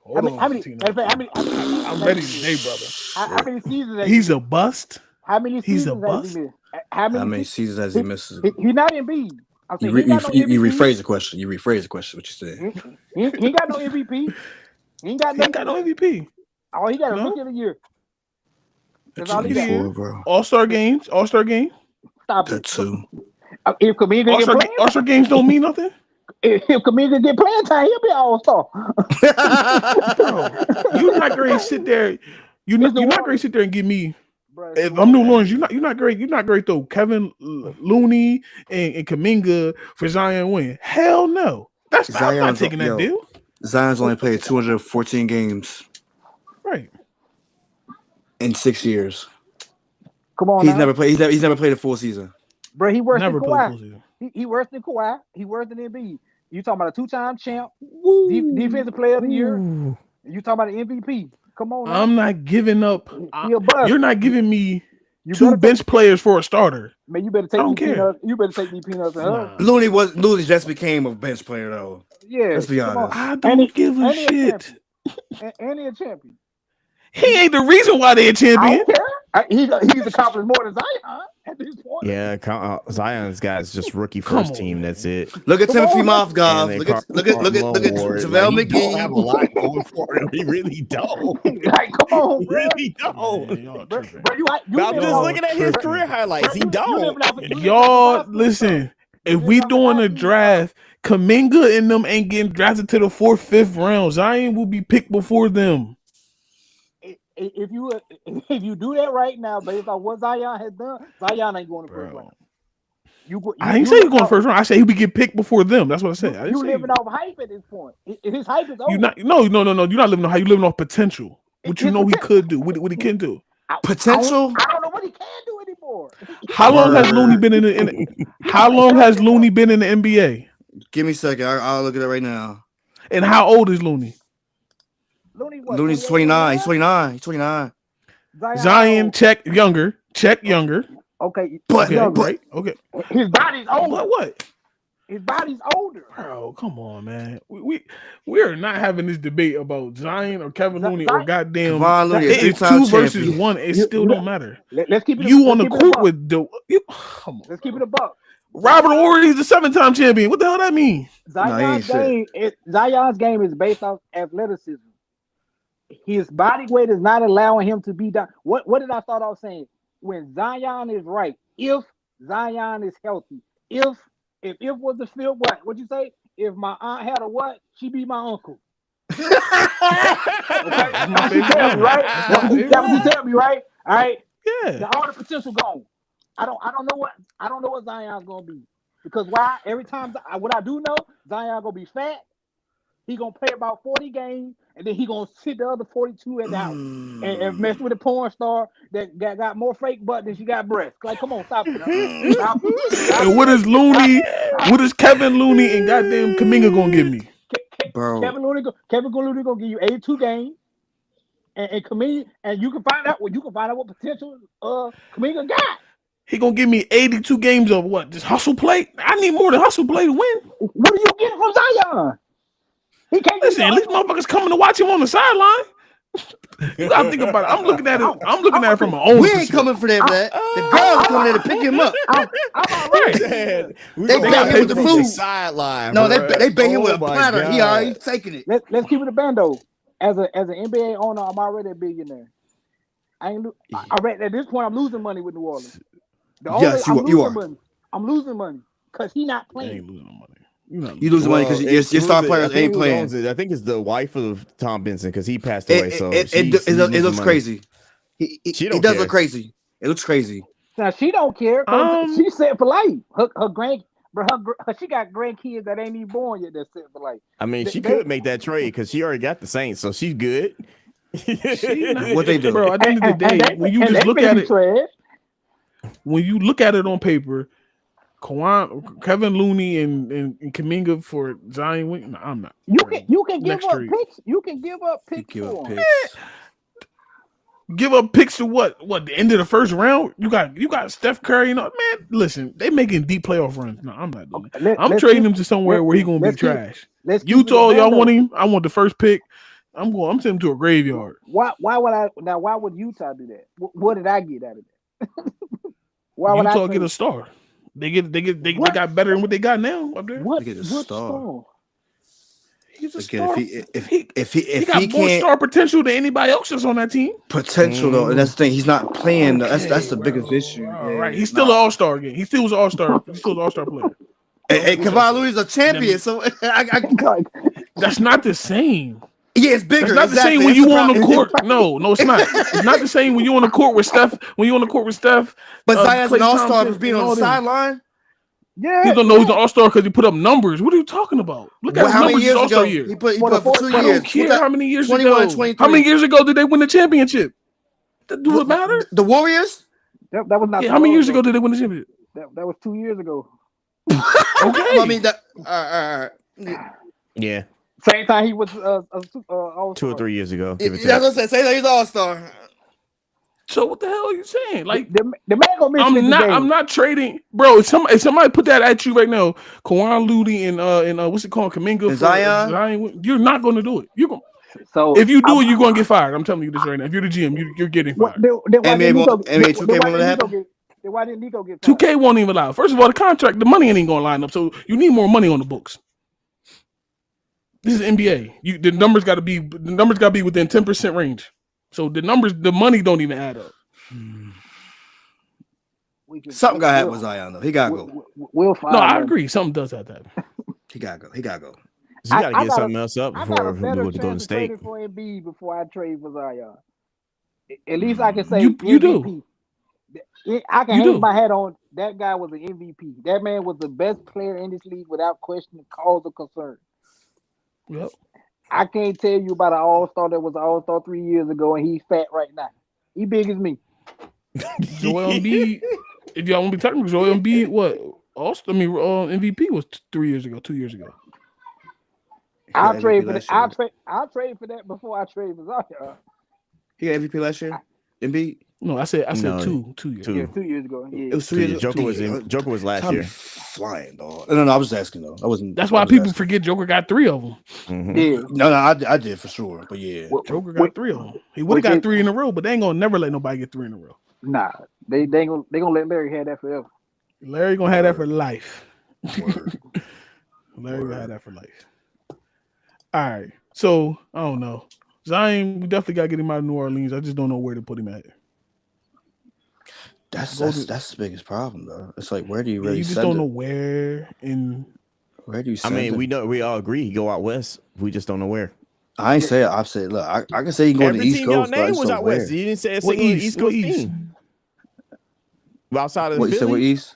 Hold on, How many matter of fact, how many seasons I'm has ready he missed? today, brother. How many seasons has he He's a missed? bust. How many He's a seasons has he bust. missed? How How many many seasons? seasons has he missed? He not Embiid. I'm saying he ain't got no You MVP. rephrase the question. You rephrase the question. What you said? He ain't got no MVP. He ain't got He ain't nothing. got no MVP. All he got is No rookie of the year. That's That's all he rookie of the got. year. 24, bro. All-Star games. All-Star game. Stop That it. too. If Kaminga get playing, All-Star games don't mean nothing, if Kaminga get playing time, he'll be all star. bro. You're not great. Sit there. You're It's the not water. great. Sit there and give me. Bro, it's the If I'm New water. Orleans, you're not great. You're not great though. Kevin Looney and Kaminga for Zion win. Hell no. I'm not taking that deal. Zion's only played 214 games Right. in 6 years. Come on He's now. never played. He's never played a full season. Bro, he worse Never than played Kawhi. full season. He worse than Kawhi. He worse than Embiid. You talking about a two-time champ, Woo. defensive player of the year. Ooh. You talking about an MVP. Come on now. I'm not giving up. He a bust. You're not giving me You two better bench players for a starter. Man, you better I take don't these care. peanuts. You better take these peanuts and hug. Nah. Looney just became a bench player though. Yeah, Let's be come on. honest. I And don't he, give a and he a shit. champion. And he a champion. He ain't the reason why they're a I champion. don't care. He's accomplished more than Zion at this point. Yeah, Zion's guy's just rookie Come first on, team. man. That's it. Look at Come Timothy on, Mozgov. And then Look at Ward. JaVale Like, he don't have a McGee. lot going for him. He really don't. Like, come on, He bro. really don't. Man, y'all Bro, tripping. you But I'm living just off, looking at his tripping. career highlights. He you living don't. off, you living off Y'all the listen. You If we living off the doing a Tyrese stuff. draft, Kaminga and them ain't getting drafted to the 4th, 5th round. Zion will be picked before them. If you do that right now, based on what Zion has done, Zion ain't going to first round. I ain't say he's going first round. I say he would get picked before them. That's what I said. You living off hype at this point. His hype is over. You not no. You're not living off how you living off potential. What you His know he potential. could do. What he can do. Potential? I don't know what he can do anymore. How long has Looney been in How long has Looney been in the NBA? Give me a second. I'll look at it right now. And how old is Looney? Looney's 29. He's 29. He's 29. Zion, check younger. Okay, But right? Okay. his body's older. But what? His body's older. Bro, come on, man. We are not having this debate about Zion or Kevin Looney or goddamn. Kevon Looney, It's 2 versus 1. It still don't matter. Let's keep it. You on the court with the. Come on. Let's keep it a buck. Robert Horry is the 7-time champion. What the hell that mean? Zion's game is based off athleticism. His body weight is not allowing him to be down. What did I start off saying? When Zion is right, if Zion is healthy, if was the field what'd you say? If my aunt had a what, she be my uncle. Okay? That's what you tell me, right? That's what you tell me, right? All right. Yeah. All the potential gone. I don't know what Zion's gonna be. Because why? Every time what I do know, Zion gonna be fat. He gonna play about 40 games, and then he gonna sit the other 42 at the house and mess with a porn star that got more fake butt than she got breasts. Like, come on, stop it. Stop. And what is Looney? What is Kevin Looney and goddamn Kaminga gonna give me? bro. Kevin Looney gonna give you 82 games, and Kaminga, and you can find out what potential Kaminga got. He gonna give me 82 games of what? Just hustle play? I need more than hustle play to win. What are you getting from Zion? He can't Listen, at least motherfuckers coming to watch him on the sideline. You gotta think about it. I'm looking at it from my own. We ain't coming for that. The girls coming there to pick him up. They bait him with the food. Sideline. No, they bait him with a platter. God. He already taking it. Let's keep it a band though. As an NBA owner, I'm already a billionaire. I read at this point I'm losing money with New Orleans. Yes, you are. I'm losing money because he not playing. I ain't losing money. You losing money because your star players ain't playing. I think it's the wife of Tom Benson because he passed away. It looks crazy. He does look crazy. It looks crazy. Now she don't care. She's set for life. She got grandkids that ain't even born yet. That's set for life. I mean, she could make that trade because she already got the Saints, so she's good. What they do, bro? At the end of the day, when you just look at it, when you look at it on paper. Kevin Looney and Kaminga for Zion. No, I'm not. You can give up picks. You can give up picks. Give up picks to what? What, the end of the first round? You got Steph Curry. Man, listen, they making deep playoff runs. No, I'm not doing it. I'm trading him to somewhere where he's gonna be trash. Utah, y'all want him? I want the first pick. I'm sending him to a graveyard. Why would Utah do that? What did I get out of that? Why would Utah get a star? They got better than what they got now up there. What star? He's a star. If he got more star potential than anybody else that's on that team. Potential though, and that's the thing. He's not playing. That's the biggest issue. Right. He's still an all-star again. He still was an all-star. He's still an all-star player. Hey, Kevon Looney's a champion, so that's not the same. Yeah, it's bigger. It's not the same when you on the court. No, it's not. It's not the same when you on the court with Steph. But Zion's an all-star for being on the sideline. Yeah, he don't know he's an all-star because he put up numbers. What are you talking about? Look at his numbers his all-star year. He put for 2 years. I don't care how many years ago. How many years ago did they win the championship? Do it matter? The Warriors? That was not. Yeah, how many years ago did they win the championship? That was 2 years ago. Okay. Well, I mean, yeah. Same time he was all-star. 2 or 3 years ago. That's what I said. Say that he's all-star. So what the hell are you saying? Like the man gonna miss I'm not trading, bro. If somebody put that at you right now, Kawhi Looney and what's it called, Kaminga, Zion, you're not gonna do it. You're gonna. So if you do it, you're gonna get fired. I'm telling you this right now. If you're the GM, you're getting fired. Why didn't Nico get fired? 2K won't even allow. First of all, the contract, the money ain't gonna line up. So you need more money on the books. This is NBA. The numbers got to be within 10% range. So the money don't even add up. Something got to happen with Zion though. He gotta go. We'll find. No, I agree. Something does have to happen. He gotta go. So you gotta get something else up before we go to Golden State. For Embiid before I trade for Zion. At least I can say you MVP. do. I can hang my hat on that guy was an MVP. That man was the best player in this league without question, cause or concern. Yep. I can't tell you about an all-star that was an all-star 3 years ago and he's fat right now. He big as me. Joel Embiid, if y'all want to be technical, Joel Embiid, MVP was 2 years ago. I'll trade for that. I'll trade for that before I trade for Zion. He got MVP last year? Embiid? No, I said no, 2 years. Yeah, 2 years ago. Yeah. It was 2 years. Joker was last year. Flying dog. No, I was asking though. I wasn't. That's why people forget Joker got 3 of them. Mm-hmm. Yeah. No, I did for sure. But yeah, Joker got 3 of them. He would have got 3 in a row, but they ain't gonna never let nobody get 3 in a row. Nah, they gonna let Larry have that forever. Larry gonna have that for life. Larry gonna have that for life. All right. So I don't know. Zion, we definitely gotta get him out of New Orleans. I just don't know where to put him at. That's the biggest problem though. It's like, where do you really? You just don't know where in. Where do you? Send him? We all agree he go out west. We just don't know where. I ain't say it. I've said, look, I can say he can go to the East Coast. Every team y'all name was out west. You didn't say a single East Coast team. Outside of what Philly? You said what East?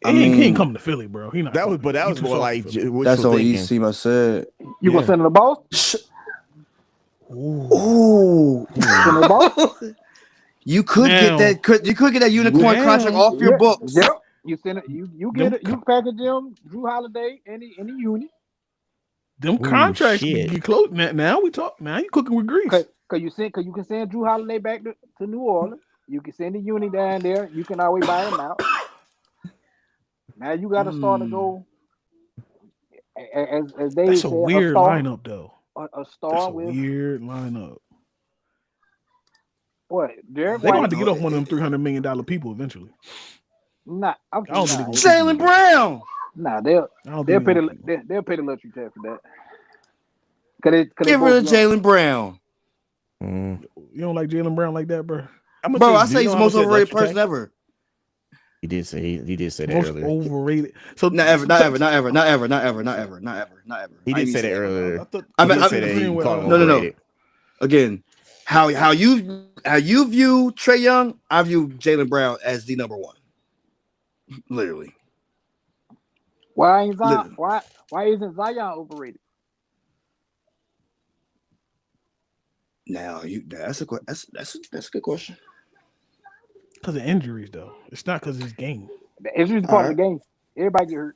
He ain't coming to Philly, bro. He not. That was more like that's all East team I said. You gonna send him the ball? Ooh. You could get that. You could get that unicorn contract off your books. Yep. You send it. You get it. You package him. Drew Holiday. Any uni. Them contracts get close. Now we talk. Now you cooking with grease. Cause you can send Drew Holiday back to New Orleans. You can send the uni down there. You can always buy him out. Now you got to start to go. As Dave That's said, a weird lineup though. A star with weird lineup. What? They're going to have to get off one of them $300 million people eventually. Nah, I'm Jaylen Brown. Nah, they'll pay the luxury tax for that. Give her to Jaylen Brown. You don't like Jaylen Brown like that, bro? Bro, I say he's the most overrated person ever. He did say that most earlier. Overrated. So not ever. He did say that earlier. I mean, no. Again, how you view Trae Young, I view Jaylen Brown as the number one. Literally. Why isn't Zion overrated? Now that's a good question. Because of injuries, though. It's not because of his game. The injuries part of the game. Everybody get hurt.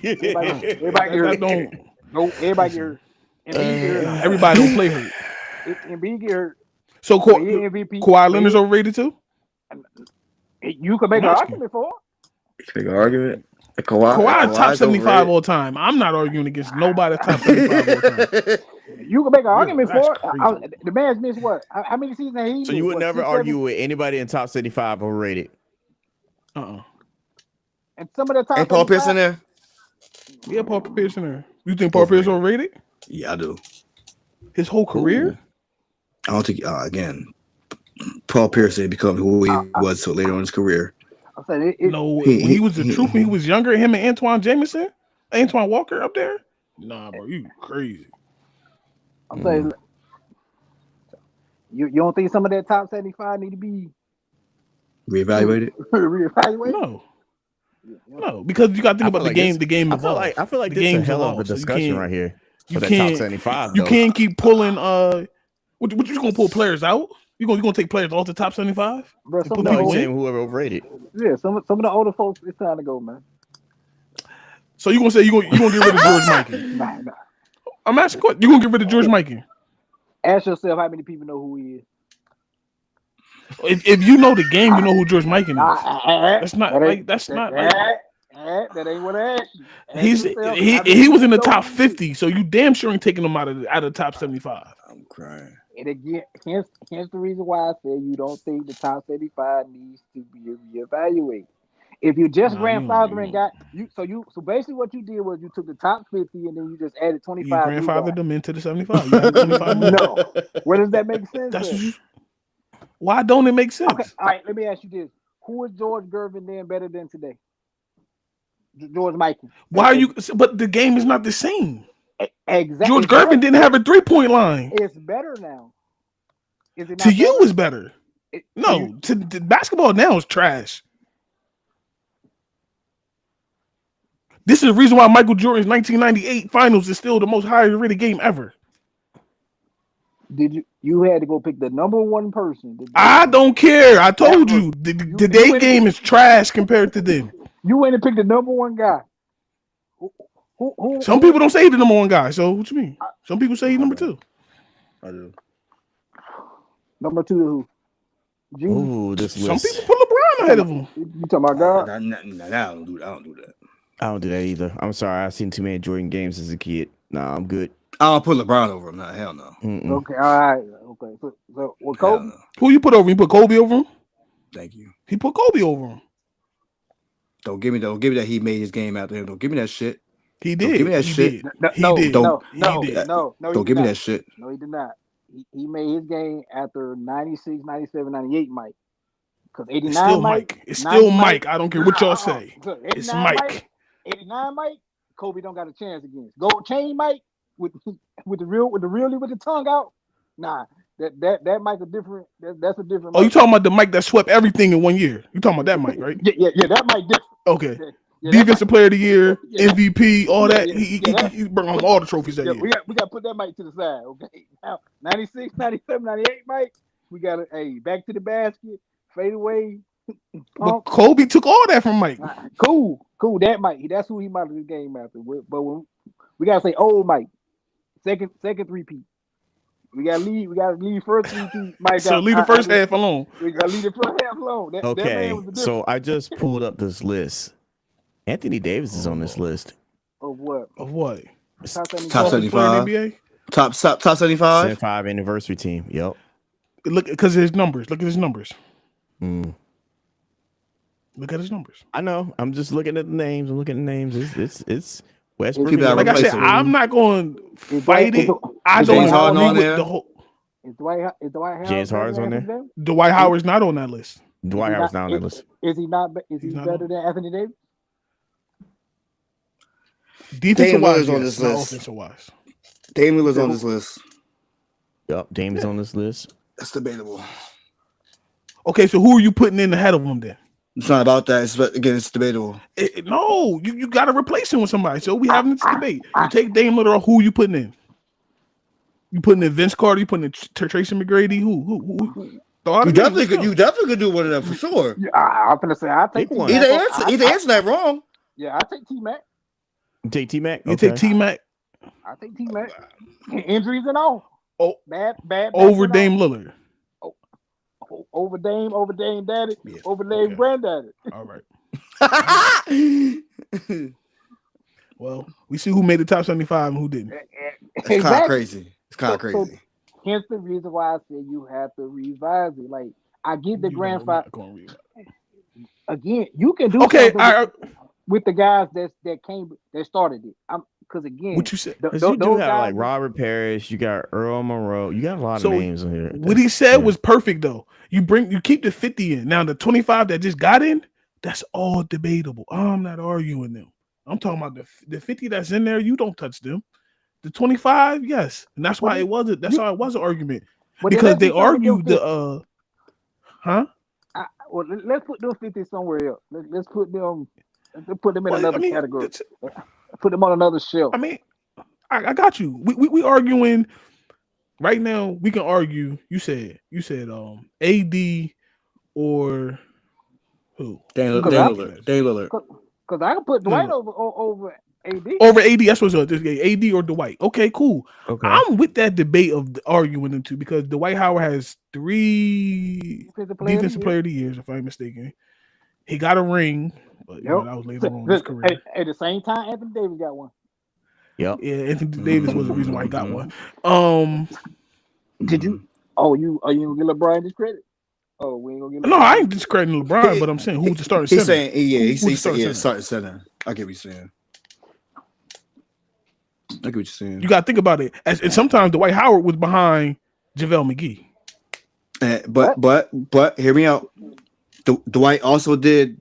Everybody get hurt. No, everybody get hurt. Everybody don't play hurt. Embiid get hurt. So Kawhi Leonard's overrated too? You can make an argument for it. Make an argument. Kawhi top 75 all time. I'm not arguing against nobody top 75 all time. You can make an argument for it. The man's missed what? How many seasons have he? So you would never argue with anybody in top 75 overrated? And some of the top. Ain't Paul Pierce in there? Yeah, Paul Pierce in there. You think Paul Pierce overrated? Yeah, I do. His whole career? Ooh. I don't think. Again, Paul Pierce didn't become who he was so later on in his career. When he was the truth, when he was younger, him and Antoine Walker up there. Nah, bro, you crazy. I'm saying, you don't think some of that top 75 need to be reevaluated? No, because you got to think about the game. The game evolved. I feel like this is a hell of a discussion right here. You can't. Top 75. You can't keep pulling. What you gonna pull players out? You gonna take players off the top 75? Bro, whoever overrated. Yeah, some of the older folks, it's time to go, man. So you gonna say you gonna get rid of George Mikan? Nah. I'm asking what you gonna get rid of George Mikan? Ask yourself how many people know who he is. If you know the game, you know who George Mikan is. That ain't what I asked you. He was in the top 50, so you damn sure ain't taking him out of the top 75. I'm crying. And again, hence the reason why I said you don't think the top 75 needs to be reevaluated. If you just grandfathering got you, so basically what you did was you took the top 50 and then you just added 25. You grandfathered them into the 75. You added 25 more. No, where does that make sense? Why don't it make sense? Okay, all right. Let me ask you this: who is George Gervin then better than today? George Mikan. Why are you? But the game is not the same. Exactly. George Gervin didn't have a 3-point line. It's better now. Is it not to you? better? It's better. To basketball now is trash. This is the reason why Michael Jordan's 1998 Finals is still the most highly rated game ever. Did you had to go pick the number one person? I don't care. I told you today's game is trash compared to them. You went and picked the number one guy. Some people don't say he's the number one guy. So what you mean? Some people say he's number two. I do. Number two who? Ooh, this list. Some people put LeBron ahead of him. You talking about God? I don't do that. I don't do that either. I'm sorry. I've seen too many Jordan games as a kid. Nah, I'm good. I don't put LeBron over him. Nah, hell no. Mm-mm. Okay, all right. Okay. So what Kobe? No. Who you put over him? You put Kobe over him? Thank you. He put Kobe over him. Don't give me that he made his game after him. Don't give me that shit. He did. Don't give me that shit. No. Don't give me that shit. No, he did not. He made his game after 96, 97, 98, Mike. Because 89 it's still Mike. It's still Mike. I don't care what y'all say. It's Mike. 89 Mike. Kobe don't got a chance against. Gold chain Mike with the really with the tongue out. Nah, that Mike a different. That's a different. Oh, you talking about the Mike that swept everything in 1 year? You talking about that Mike, right? Yeah. That Mike different. Okay. Defensive player of the year, MVP, all that. He brought home all the trophies that year. We got to put that Mike to the side. Okay. Now 96, 97, 98 Mike. We got to back to the basket, fade away. But Kobe took all that from Mike. Cool. That Mike. That's who he modeled his game after. But We gotta say old Mike. Second three-peat. We gotta leave first three-peat. Mike So out. leave the first half alone. We gotta leave the first half alone. That man Okay, was the difference. so I just pulled up this list. Anthony Davis is on this list. Of what? Of what? Top 75. Top Player in 75. the NBA? Top 75. 75 anniversary team. Yep. Look, because his numbers. Look at his numbers. Mm. Look at his numbers. I know. I'm just looking at the names. I'm looking at the names. It's Westbrook. People that Like I said, replace him. I'm not going to fight it. I is don't James Harden agree on with there? the whole. Is Dwight Howard James Harden's on there? better than Dwight Howard's not on that list. Dwight Howard's not on that list. Is he not? Is he He's not better on. than Anthony Davis? Defensive Dame wise, Lillard's on yes, this not list. offensive wise. Dame Lillard's on this list. Yep. Dame's on this list. That's debatable. Okay, so who are you putting in ahead of him then? It's not about that. It's debatable. No, you got to replace him with somebody. So we having this debate. You take Dame Lillard off, who you putting in? You putting in Vince Carter? You putting in Tracy McGrady? Who? You definitely could do one of them for sure. Yeah, I'm gonna say I take Pick one. Either answer that wrong. Yeah, I take T-Mac. You take T-Mac? You take T-Mac I think T-Mac. Injuries and all. Oh, bad. over and Dame Lillard. all. Over Dame Daddy. Yeah, Over Dame okay. Granddaddy. All right. Well, we see who made the top 75 and who didn't. It's kind of crazy. It's kind of So- crazy. Hence the reason why I said you have to revise it. Like I get the You grand know, final. we're not gonna read it. Again, you can do Okay, something with the guys that started it. Because again, what you said? Because you do have like Robert Parrish, you got Earl Monroe, you got a lot So, of names in here. What he said was perfect though. You keep the 50 in. Now the 25 that just got in, that's all debatable. I'm not arguing them. I'm talking about the 50 that's in there. You don't touch them. The 25, yes, and that's why it wasn't. That's how it was an argument because they argued the huh. Well, let's put those 50 somewhere else. Let's put them in another category. Put them on another shelf. I mean, I got you. We arguing right now. We can argue. You said AD or who? Dame Lillard. Because I can put Dwight over AD. Over AD. That's what's up. AD or Dwight. Okay, cool. Okay. I'm with that debate of arguing them two because Dwight Howard has 3 defensive player of the years, if I'm mistaken. He got a ring, but that was later on in his career. At the same time, Anthony Davis got one. Yep. Yeah, Anthony Davis was the reason why he got one. Did you? Oh, are you gonna give LeBron this credit? Oh, we ain't gonna give. No, I ain't discrediting LeBron, but I'm saying who's the starting center. He's saying, he's starting starting center. I get what you're saying. I get what you're saying. You got to think about it. And sometimes Dwight Howard was behind JaVale McGee. But hear me out. Dwight also did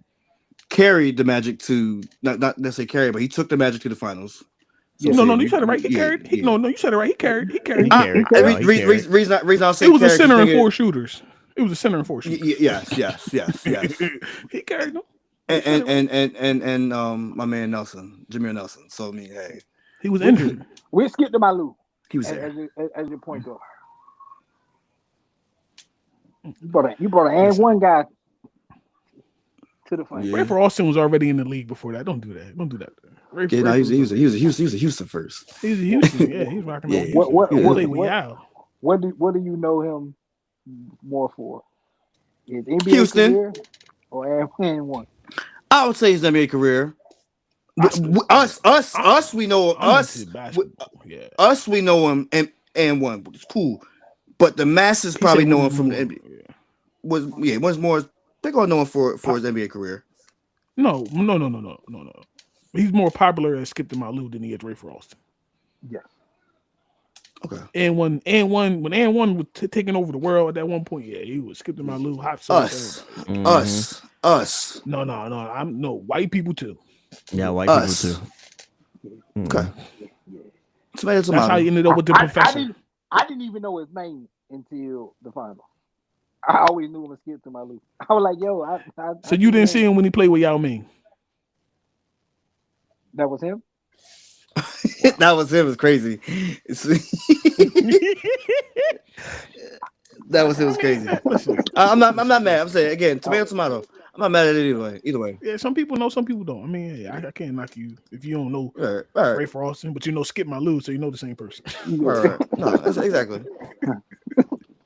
carry the Magic to not necessarily carry, but he took the Magic to the finals. So no, you said it right. He carried. No, you said it right. He carried. Reason I say it was a center and 4 shooters. It was a center and 4 shooters. Yes. He carried them. And my man Nelson, Jameer Nelson. So I mean, hey, he was injured. We skipped to Malou. He was there as your point guard. You brought an and one guy to the final. Ray for Austin was already in the league before that. Don't do that. Don't do that. He was a Houston first. He's a Houston. Yeah, he's rocking. Yeah, What do you know him more for? His NBA Houston career or and one? I would say his NBA career. Us, we know us. Yeah. Us, we know him and one, which is cool. But the masses probably know him from the NBA. Was more. They're gonna know him for his NBA career. No. He's more popular as Skip to Malou than he is Ray for Austin. Yes. Okay. And when was taking over the world at that one point, yeah, he was Skip to Malou, hot sauce. Us. No. I'm white people too. Yeah, white people too. Okay. That's how he ended up with the professor. I didn't even know his name until the final. I always knew him as Skip to Malou. I was like, yo, so you didn't see him when he played with Yao Ming? That was him? That was him. It was crazy. That was crazy. I'm not mad. I'm saying again, tomato. I'm not mad at it either way. Either way. Yeah, some people know, some people don't. I mean, yeah, I can't knock you if you don't know All right. Ray Froston, but you know Skip Malou, so you know the same person. Right. No, exactly.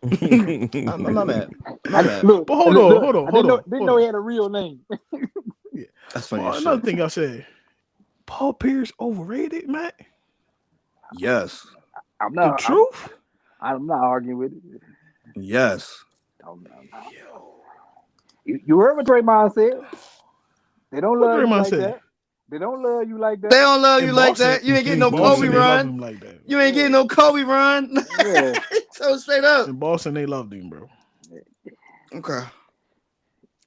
I'm not mad. I'm not mad. Look, But hold on. Didn't know he had a real name. Yeah. That's funny. Well, another thing I said, Paul Pierce overrated, Matt. Yes. I'm The not. truth. I'm not arguing with it. Yes. You heard what Draymond said. They don't What love you Draymond like say? that. They don't love you like They that. don't love you In like Boston, that. You ain't getting no Boston, Kobe they love run. him like that. You ain't getting no Kobe run. Yeah. So straight up. In Boston, they loved him, bro. Okay.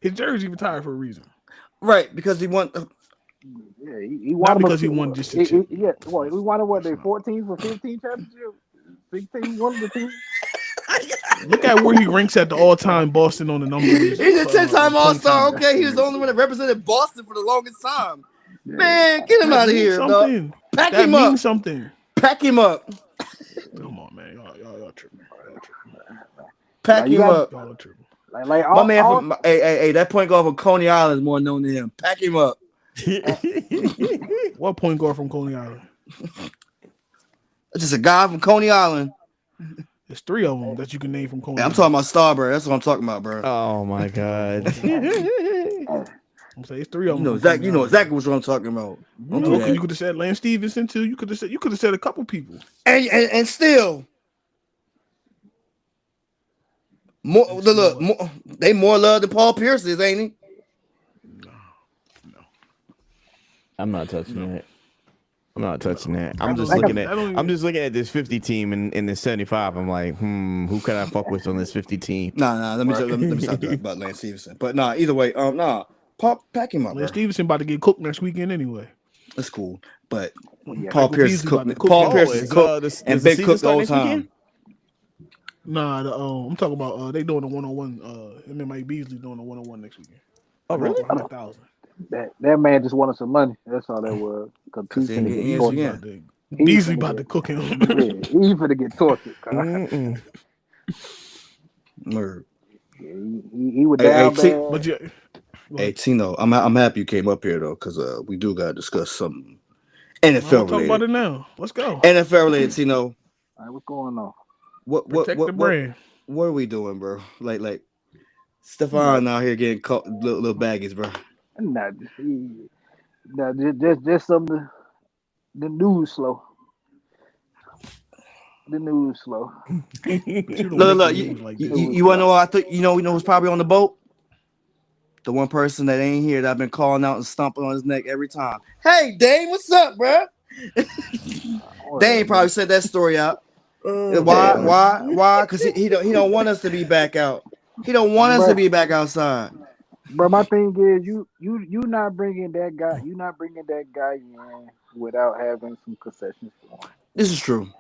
His jersey retired for a reason. Right, because he won. Yeah, he Not wanted because he won just a chip. yeah, well, we wanted what they 14 for 15 championship, 16 one of the two. Look at where he ranks at the all-time Boston on the numbers. He's a 10-time All-Star. points. Okay, he was the only one that represented Boston for the longest time. Man, get him out of here, dog. Pack That him up. means something. Pack him up. Come on, man. Y'all tripping. Pack him up. Y'all tripping. Like My man from hey, that point guard from Coney Island is more known than him. Pack him up. What point guard from Coney Island? It's just a guy from Coney Island. There's 3 of them that you can name from Coney I'm Island. talking about Starbird. That's what I'm talking about, bro. Oh my god. I'm saying it's 3 of them. You know exactly what I'm talking about. Don't do that. You could have said Lance Stevenson too. You could have said a couple people. And still more they more love than Paul Pierce is, ain't he? No. I'm not touching that. I'm not touching that. I'm just looking at this 50 team and this 75. I'm like, who can I fuck with on this 50 team? Nah. Let me stop talking about Lance Stevenson. But either way, pack him up. Lance Stevenson about to get cooked next weekend anyway. That's cool. But Yeah, Paul Pierce is cooked. Paul Pierce is cooked and big cooked the whole time. Nah, I'm talking about they doing a 1-on-1. Him and Mike Beasley doing a 1-on-1 next weekend. Oh, really? 100,000. That man just wanted some money. That's all that was. Because Beasley about to cook him. He's finna get tortured. He would down bad. But yeah. Hey Tino, I'm happy you came up here though, because we do gotta discuss something NFL related. Talk about it now. Let's go. NFL related, Tino. All right, what's going on? What the brand. What are we doing, bro? Like Stephon out here getting caught little baggies, bro. Just some of the news slow. The news slow. Look, you wanna know what I thought? You know who's probably on the boat? The one person that ain't here that I've been calling out and stomping on his neck every time. Hey, Dane, what's up, bro? Dane probably said that story out. Why? Because he don't want us to be back out. He don't want us to be back outside. But my thing is, you not bringing that guy. You not bringing that guy in without having some concessions for him. This is true.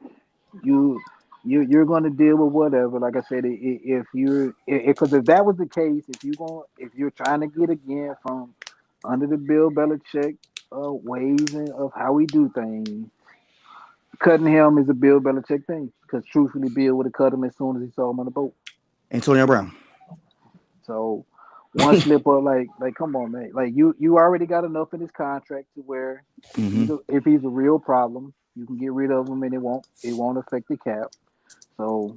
You're going to deal with whatever. Like I said, because if that was the case, if you're trying to get again from under the Bill Belichick ways of how we do things, cutting him is a Bill Belichick thing. Because truthfully, Bill would have cut him as soon as he saw him on the boat. Antonio Brown. So one slip up, like come on, man. Like you already got enough in his contract to where if he's a real problem, you can get rid of him and it won't affect the cap. So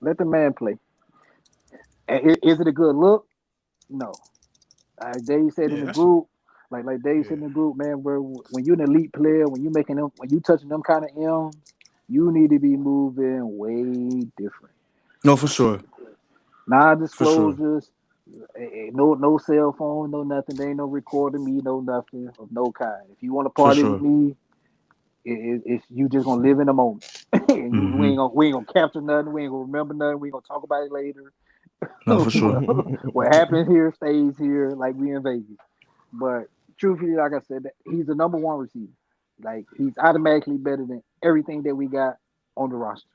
let the man play. Is it a good look? No. Dave said in the group, like Dave said in the group, man, bro, when you're an elite player, when you touching them kind of M's, you need to be moving way different. No, for sure. Non-disclosures, no cell phone, no nothing. There ain't no recording me, no nothing of no kind. If you want to party with me, it's you just gonna live in the moment. And we ain't gonna capture nothing. We ain't gonna remember nothing. We ain't gonna talk about it later. No, for sure. What happens here stays here, like we in Vegas. But truthfully, like I said, he's the number one receiver. Like he's automatically better than everything that we got on the roster.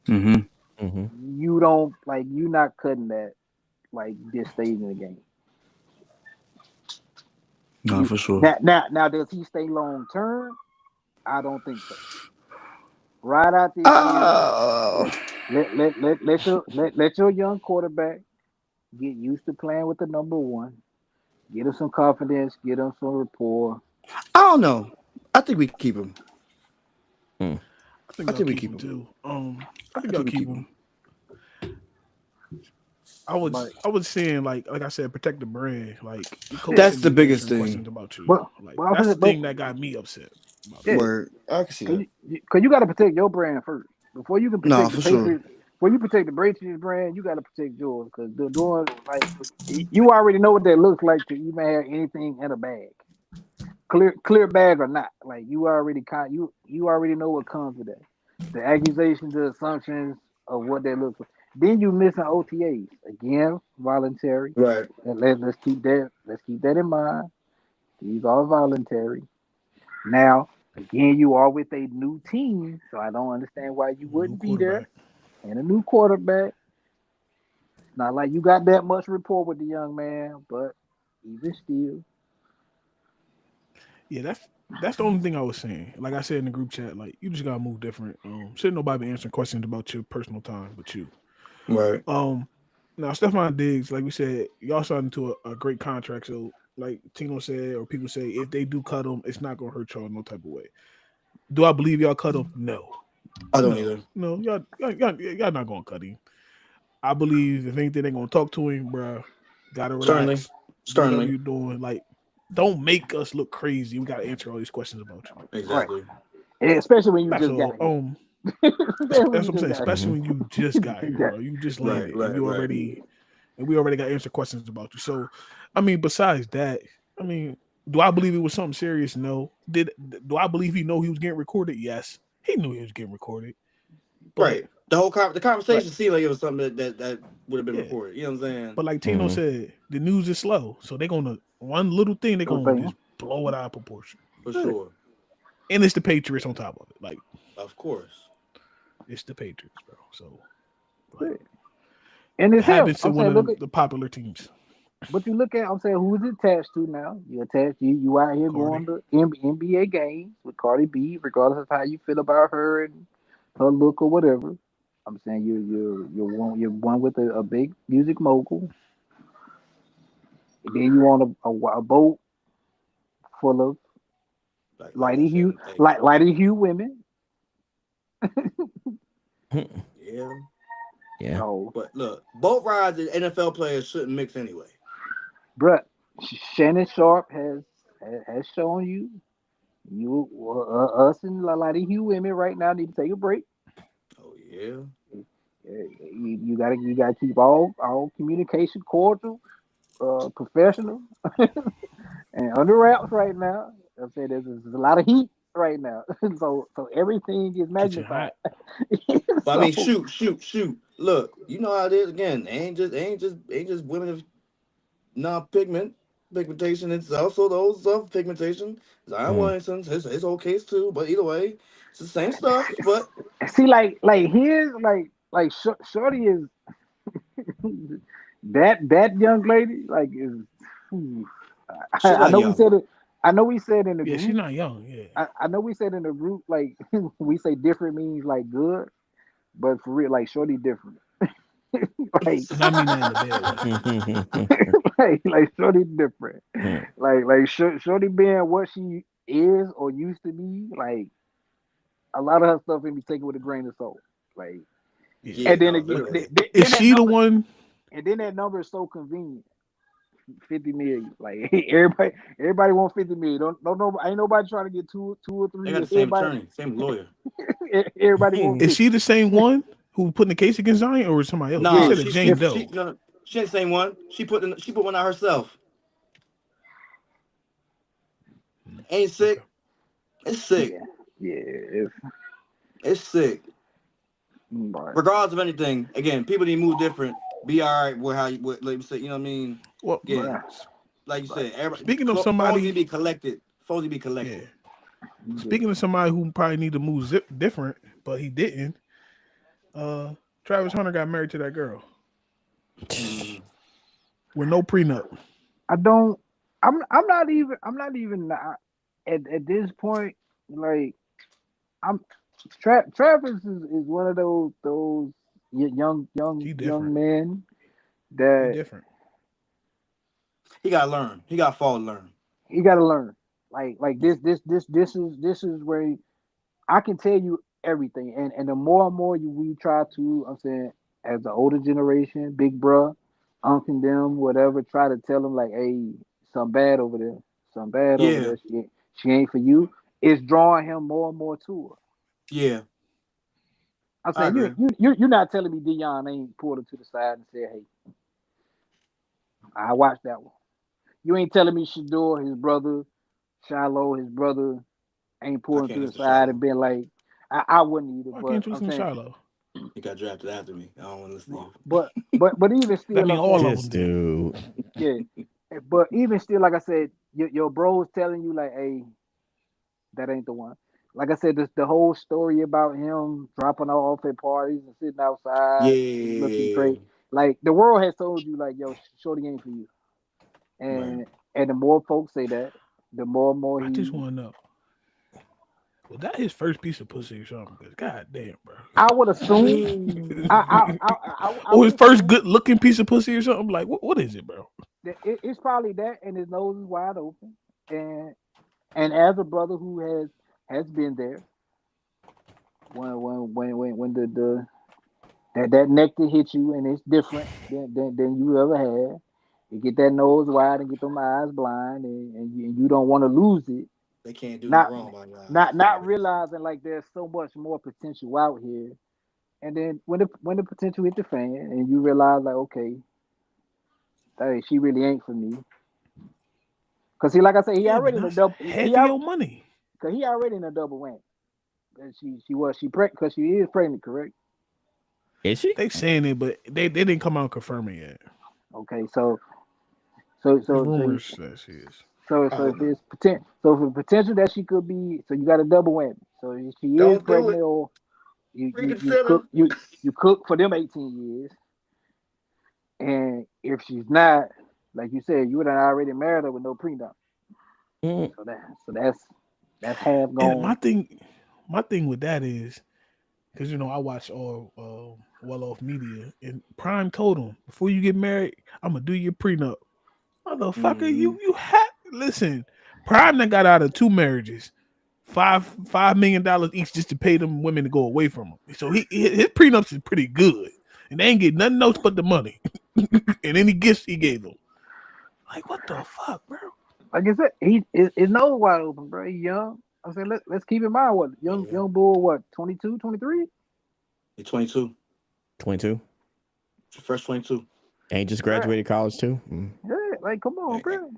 You don't you're not cutting that this stage in the game. No, for sure. Now does he stay long term? I don't think so. Right out there, let your young quarterback get used to playing with the number one. Get him some confidence. Get him some rapport. I don't know. I think we keep him. Hmm. I think I y'all think we keep keep him him. too. I I think y'all think we keep keep him. him. But I was saying like I said, protect the brand. Like your coach That's shouldn't the be biggest answering thing. questions about you. but Like but I'm that's the saying, but thing that got me upset about yeah, that. Word. I can see cause that. you got to protect your brand first before you can No, protect the for sure. Patriots. Before you protect the Patriots brand, you got to protect yours because they're doing like you already know what that looks like to even have anything in a bag, clear bag or not. Like you already know what comes with that. The accusations, the assumptions of what that looks like. Then you missing OTAs again, voluntary. Right. Let's keep that in mind. These are voluntary. Now, again, you are with a new team, so I don't understand why you New wouldn't be there. quarterback. And a new quarterback. It's not like you got that much rapport with the young man, but even still, Yeah, that's the only thing I was saying. Like I said in the group chat, like you just gotta move different. Shouldn't nobody be answering questions about your personal time but you. Right. Um, Now Stephon Diggs, like we said, y'all signed into a great contract. So, like Tino said, or people say, if they do cut him, it's not gonna hurt y'all in no type of way. Do I believe y'all cut him? No, I don't no, either. no. Y'all not gonna cut him. I believe if anything, they gonna talk to him, bro. Gotta Sternly. relax. Do whatever Sternly. you're doing. Like, don't make us look crazy. We gotta answer all these questions about you. right. Exactly. And especially when you That's just got all. here. That's Especially when what you I'm just saying. got here. Especially Hmm. when you just got here, bro. You just Right. landed, and Right. Right. we already got answer questions about you. So, I mean, besides that, I mean, do I believe it was something serious? No. Do I believe he know he was getting recorded? Yes, he knew he was getting recorded. But Right. The like, conversation seemed like it was something that would have been yeah. recorded. You know what I'm saying? But like Tino Hmm. said, the news is slow, so they're gonna one little thing they're Those gonna things. just blow it out of proportion, For sure. and it's the Patriots on top of it. Like Of course. it's the Patriots, bro. So Yeah. like And it it's him. happens to I'm one saying, of look at the popular teams. but you look at. I'm saying, who's it attached to now? You attached. You out here Cardi, going to NBA games with Cardi B, regardless of how you feel about her and her look or whatever. I'm saying you're one with a big music mogul. And then you on a boat full of Like I said, hey, lighter hue women. yeah. Yeah. So, But look, boat rides and NFL players shouldn't mix anyway. bruh, Shannon Sharp has shown us and lighter hue women right now need to take a break. Oh yeah. You gotta keep all communication cordial, professional, and under wraps right now. I'm saying there's a lot of heat right now, so everything is kitchen magnified. hot. But I mean, So shoot. Look, you know how it is. Again, ain't just women of non-pigment pigmentation. It's also those of pigmentation. Zion Mm. Williamson's his whole case too. But either way, it's the same stuff. But see, like here's Shorty is that young lady like is. Whew, she's I not know we young. said it. I know we said in the Yeah, she's group. not young. Yeah, I know we said in the group like we say different means like good, but for real like Shorty different. like and I mean that in a bad way. like Shorty different. Shorty being what she is or used to be. Like a lot of her stuff can be taken with a grain of salt. Like Yeah, Yeah, and then no, again, but literally. is then that she the number one? and then that number is so convenient. 50 million. Like everybody wants 50 million. Don't know ain't nobody trying to get two or They three. got the same attorney, same lawyer. Everybody want Is 50. she the same one who put in the case against Zion, or is somebody else? They Yeah, No, said a it's Jane different. Doe. no, she ain't the same one. She put one out herself. Hmm, Ain't okay. sick. It's sick. Yeah. Yeah. It's, It's sick. but Regardless of anything, again, people need to move different. Be all right with how you with like you say, you know what I mean? Well, Again, bruh, like you but said, everybody speaking of phones need to somebody, be collected. Phones need to be yeah. collected. yeah. Speaking of somebody who probably need to move different, but he didn't. Travis Hunter got married to that girl Mm, with no prenup. I don't I'm not even at this point like I'm Travis is one of those He young different. men He that different. He gotta learn. He gotta fall to learn. he got to learn. Like this is where I can tell you everything, and the more and more we try to, I'm saying, as the older generation, big bruh, uncle them, whatever, try to tell them like, hey, something bad over there, something bad over Yeah, there. She ain't for you. It's drawing him more and more to her. yeah, I'm I saying agree. you're not telling me Dion ain't pulled her to the side and said, hey, I watched that one. You ain't telling me Shador, his brother, Shiloh, his brother, ain't I pulling can't to the listen to side and Shiloh. been like, I wouldn't either. Why But can't you I'm listen to saying, Shiloh? He got drafted after me. I don't want to listen to you. but even That still, mean I'm all saying, of This them did. dude. yeah. But even still, like I said, your bro's telling you like, hey, that ain't the one. Like I said, the whole story about him dropping off at parties and sitting outside, looking Yeah, crazy. Like the world has told you, like, yo, shorty ain't for you. right. And the more folks say that, the more and more I just he. want to know. Was that his first piece of pussy or something? Because god damn, bro. I would I assume. mean, I Or his would first assume good looking piece of pussy or something? Like what is it, bro? that it's probably that, and his nose is wide open. And as a brother who has been there, when the that nectar hit you and it's different than you ever had. You get that nose wide and get them eyes blind, and you don't want to lose it. they can't do no Not wrong by God. not realizing like there's so much more potential out here. And then when the potential hit the fan, and you realize like, okay, hey, she really ain't for me. Cause he, like I said, he Yeah, but already in a that's double. half of your money. Cause he already in a double whammy. And she pregnant because she is pregnant, correct? Is she? They saying it, but they didn't come out and confirm it yet. Okay, so The so so rumors that she is. so I so hope if not. it's so for the potential that she could be, so you got a double whammy. So if she is Don't do pregnant, it. or you Reconsider. cook you cook for them 18 years, and if she's not, like you said, you would have already married her with no prenup. Mm, So that's half And gone. my thing with that is because I watch all well off media, and Prime told him before you get married, I'm gonna do your prenup. Motherfucker, Mm-hmm. you had listen. Prime that got out of two marriages, $5 million each just to pay them women to go away from him. So his prenups is pretty good, and they ain't get nothing else but the money and any gifts he gave them. Like what the fuck, bro? Like I said, his nose wide open, bro. He young. I said, let's keep in mind what Yeah. young bull, what, 22, 23? You're 22. 22. It's your first 22. Ain't just Bruh, graduated college too. Mm. yeah, like come on, Eh, eh. bro.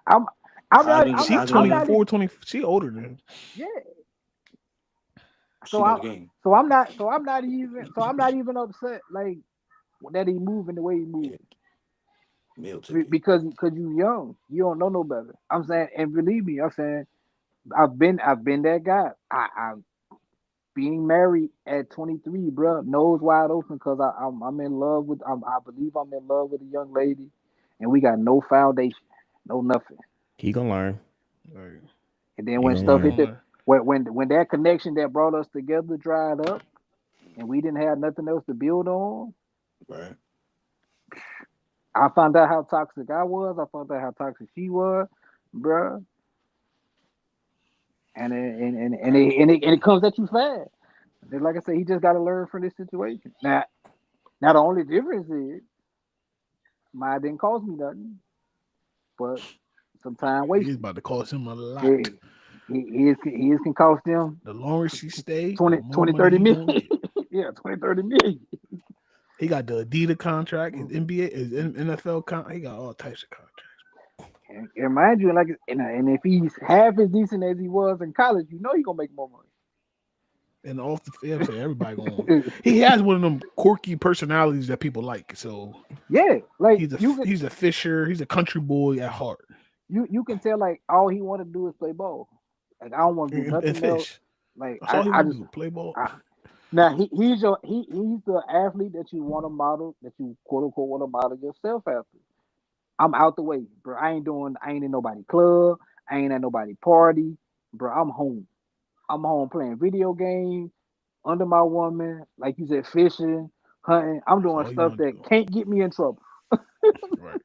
I'm I'm Eyes not on I'm your She not eyes on the I'm game. not even 24, 20. She older than yeah. She So know I'm the game. so I'm not even upset like that he moving the way he Yeah. moving. Meal ticket. Because you young, you don't know no better. I'm saying, and believe me, I'm saying I've been that guy. I'm being married at 23, bro, nose wide open because I'm in love with I believe I'm in love with a young lady, and we got no foundation, no nothing. He gonna learn. like And then He when gonna he stuff learn. hit gonna the learn. when that connection that brought us together dried up, and we didn't have nothing else to build on, Right. I found out how toxic I was. I found out how toxic she was, bruh. And it comes at you fast. And like I said, he just got to learn from this situation. Now the only difference is mine didn't cost me nothing, but some time He's wasted. about to cost him a Yeah, lot. his can cost them The longer she stay, the 20, more 20, money 30 he million. gonna get. Yeah, 20, 30 million. He got the Adidas contract, his NBA, his NFL contract. He got all types of contracts. And mind you, and if he's half as decent as he was in college, he gonna make more And off the field, say everybody going. money. He has one of them quirky personalities that people like. So Yeah, like he's a you can he's a fisher. He's a country boy at heart. you can tell like all he want to do is play ball. Like I don't want to do And nothing else. fish. Like That's I, all he I want to just do. Play ball. I, now he's the athlete that you want to model, that you quote unquote want to model yourself after. I'm out the way, bro. I ain't in nobody club. I ain't at nobody party, bro. I'm home. I'm home playing video games under my woman, like you said, fishing, hunting. I'm That's doing all he stuff want to that do. can't get me in trouble. Right.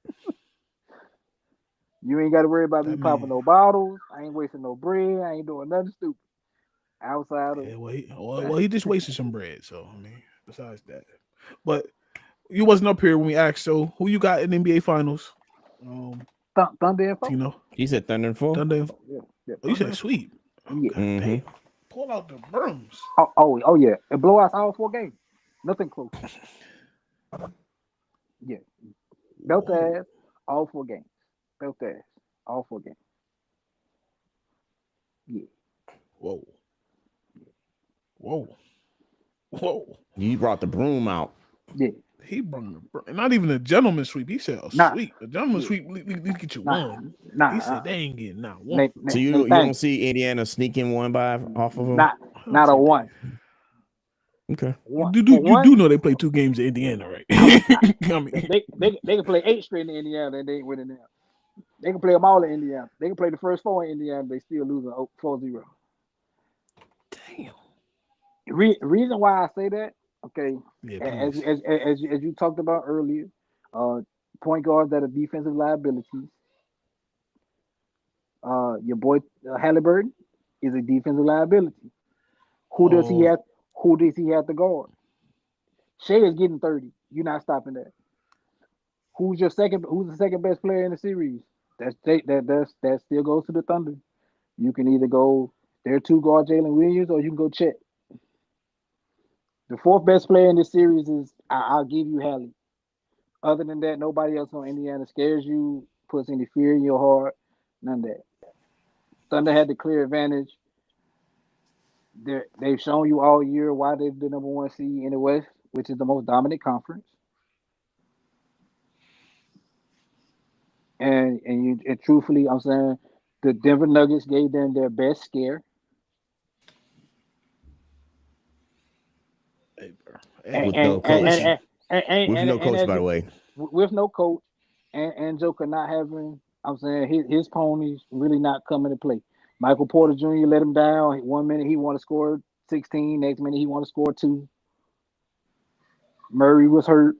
You ain't got to worry about me That popping man. no bottles. I ain't wasting no bread. I ain't doing nothing stupid outside of. Yeah, he just wasted some bread. So I mean, besides that, but you wasn't up here when we asked. So who you got in the NBA Finals? Thunder and Four. Tino, You said Thunder and Four? Thunder. Yeah, yeah, Oh, you Thunder said and Four. sweep. Oh Yeah. god damn! Pull out the brooms. Oh yeah. And blowouts all 4 games. Nothing close. Yeah. Belt Whoa, ass all 4 games. Belt ass all 4 games. Yeah. whoa, whoa, whoa. You brought the broom out. Yeah. He brought not even a gentleman sweep. He said a Nah. sweep. A gentleman Yeah. sweep. We get you Nah. one. He Nah. said they ain't getting not one. Nate, So Nate, you Nate, don't thank see Indiana sneaking one by off of you. them? I don't Not a think one. Okay. One. You One. do know they play 2 games in Indiana, right? I, I, I mean, they can play 8 straight in Indiana and they ain't winning now. They can play them all in Indiana. They can play the first 4 in Indiana. They still losing 4-0. damn. Reason why I say that, okay, Yeah, as please. as you talked about earlier, uh, point guards that are defensive liabilities. Your boy Halliburton is a defensive liability. Who does he Oh, have? Who does he have to guard? Shea is getting 30. You're not stopping that. Who's your second? Who's the second best player in the series? That still goes to the Thunder. You can either go their 2 guard Jalen Williams, or you can go Chet. The fourth best player in this series is I'll give you Hallie. Other than that, nobody else on Indiana scares you, puts any fear in your heart. None of that. Thunder had the clear advantage. They've shown you all year why they're the number 1 seed in the West, which is the most dominant conference. And truthfully, I'm saying the Denver Nuggets gave them their best scare, hey, bro. and Hey, With and no and coach. listen. and and, and, With and, no and coach, as by the you, way. with no coach, and Joker not having, I'm saying his ponies really not coming to play. Michael Porter Jr. let him down. 1 minute he want to score 16, next minute he want to score 2. Murray was hurt.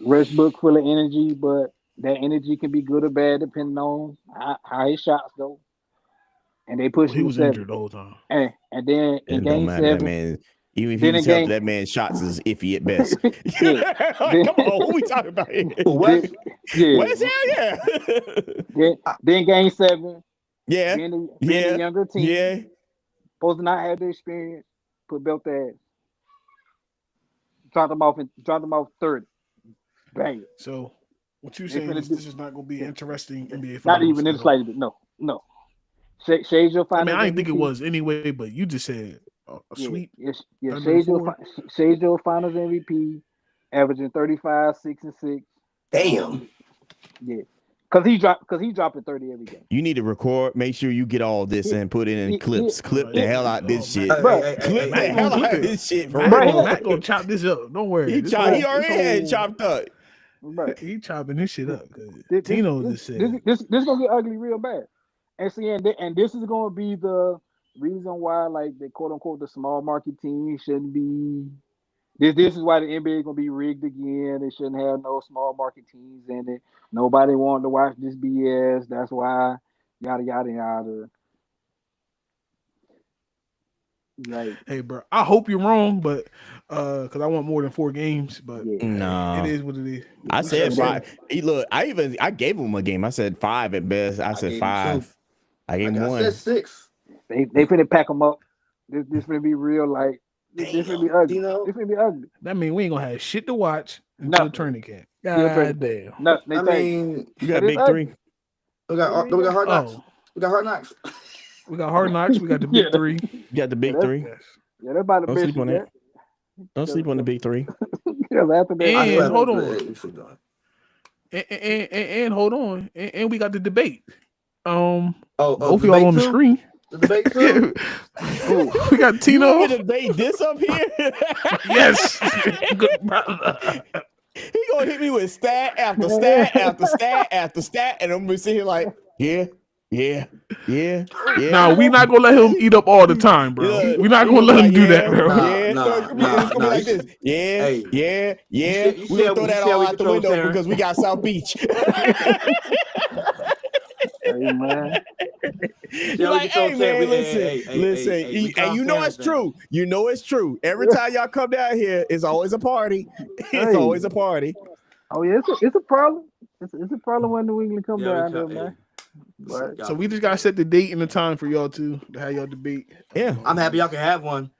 Westbrook full of energy, but that energy can be good or bad depending on how his shots go. And they Well, pushed he him to was 7. injured the whole time. And then in It don't game matter. That 7, man, even if he then was in healthy, game that man's shots is iffy at best. yeah, Like, then come on, who we talking about here? What? then, yeah, West, hell yeah. then game 7, Yeah, being a yeah, younger team, yeah. supposed to not have the experience, put belt ass, dropped them off 30. Bang. So what you They saying finna is do this is not going to be interesting NBA not Finals even in the at all. slightest bit. No, no. Shay's your I mean, finals I didn't think it MVP. was anyway, but you just said a Yeah, sweep yeah. under the 4. Shay's your finals MVP, averaging 35, 6 and 6. Damn. Yeah, because he dropping 30 every game. You need to record. Make sure you get all this He, and put it in he, he, clips. Clip the he, hell out this Mac, shit. bro, Clip the Mac gonna hell clip out it. this shit for Mac, real. Mac gonna chop this up. Don't worry. He This chop. whole He already this had whole chopped up. bro. he chopping this shit up. This, Tino this, just said, this gonna get ugly real bad. And see, and this is gonna be the reason why, like, the quote unquote the small market team shouldn't be. This is why the NBA is gonna be rigged again. They shouldn't have no small market teams in it. Nobody wanted to watch this BS. That's why yada yada yada. Like, "Hey, bro, I hope you're wrong, but because I want more than 4 games, but yeah, hey, No. it is what it is. I We said shall see. 5. He look. I gave him a game. I said 5 at best. I said gave him 5. I gave him I 1. said 6. they finna pack them up. This finna be real. Like, this finna be Damn. ugly. Tino. This finna be ugly. That mean we ain't gonna have shit to watch until the Nothing. tournament camp. Still training. God damn. No, they I think, mean, You but got it's big ugly. 3. we got hard knocks. Oh, We got hard knocks. we got Hard Knocks. We got the Yeah, big 3. You got the yeah, big 3. Yes. yeah, they're about to Don't miss sleep you on yet. that. Don't sleep on the big 3. Because after that, I And slept. hold on. We slept on. And hold on. And we got the debate. Oh, Both of y'all debate on the too? screen. The debate too? Who? We got You Tino. want me to debate this up here? Yes. Good brother. He gonna hit me with stat after stat after stat after stat, and I'm gonna sit here like, yeah, Yeah. Now we not gonna let him eat up all the time, bro. Yeah, We're not he gonna let him be do like, that, bro. No, it's gonna be like this. Yeah. We're gonna throw that all out the window because we got South Beach. Hey man, You're like, hey man, listen, and you know it's true. You know it's true. Every time y'all come down here, it's always a party. It's Hey. always a party. Oh yeah, it's a problem. It's a problem when New England come down there, man. But So we just gotta set the date and the time for y'all to have y'all debate. Yeah, I'm happy y'all can have one.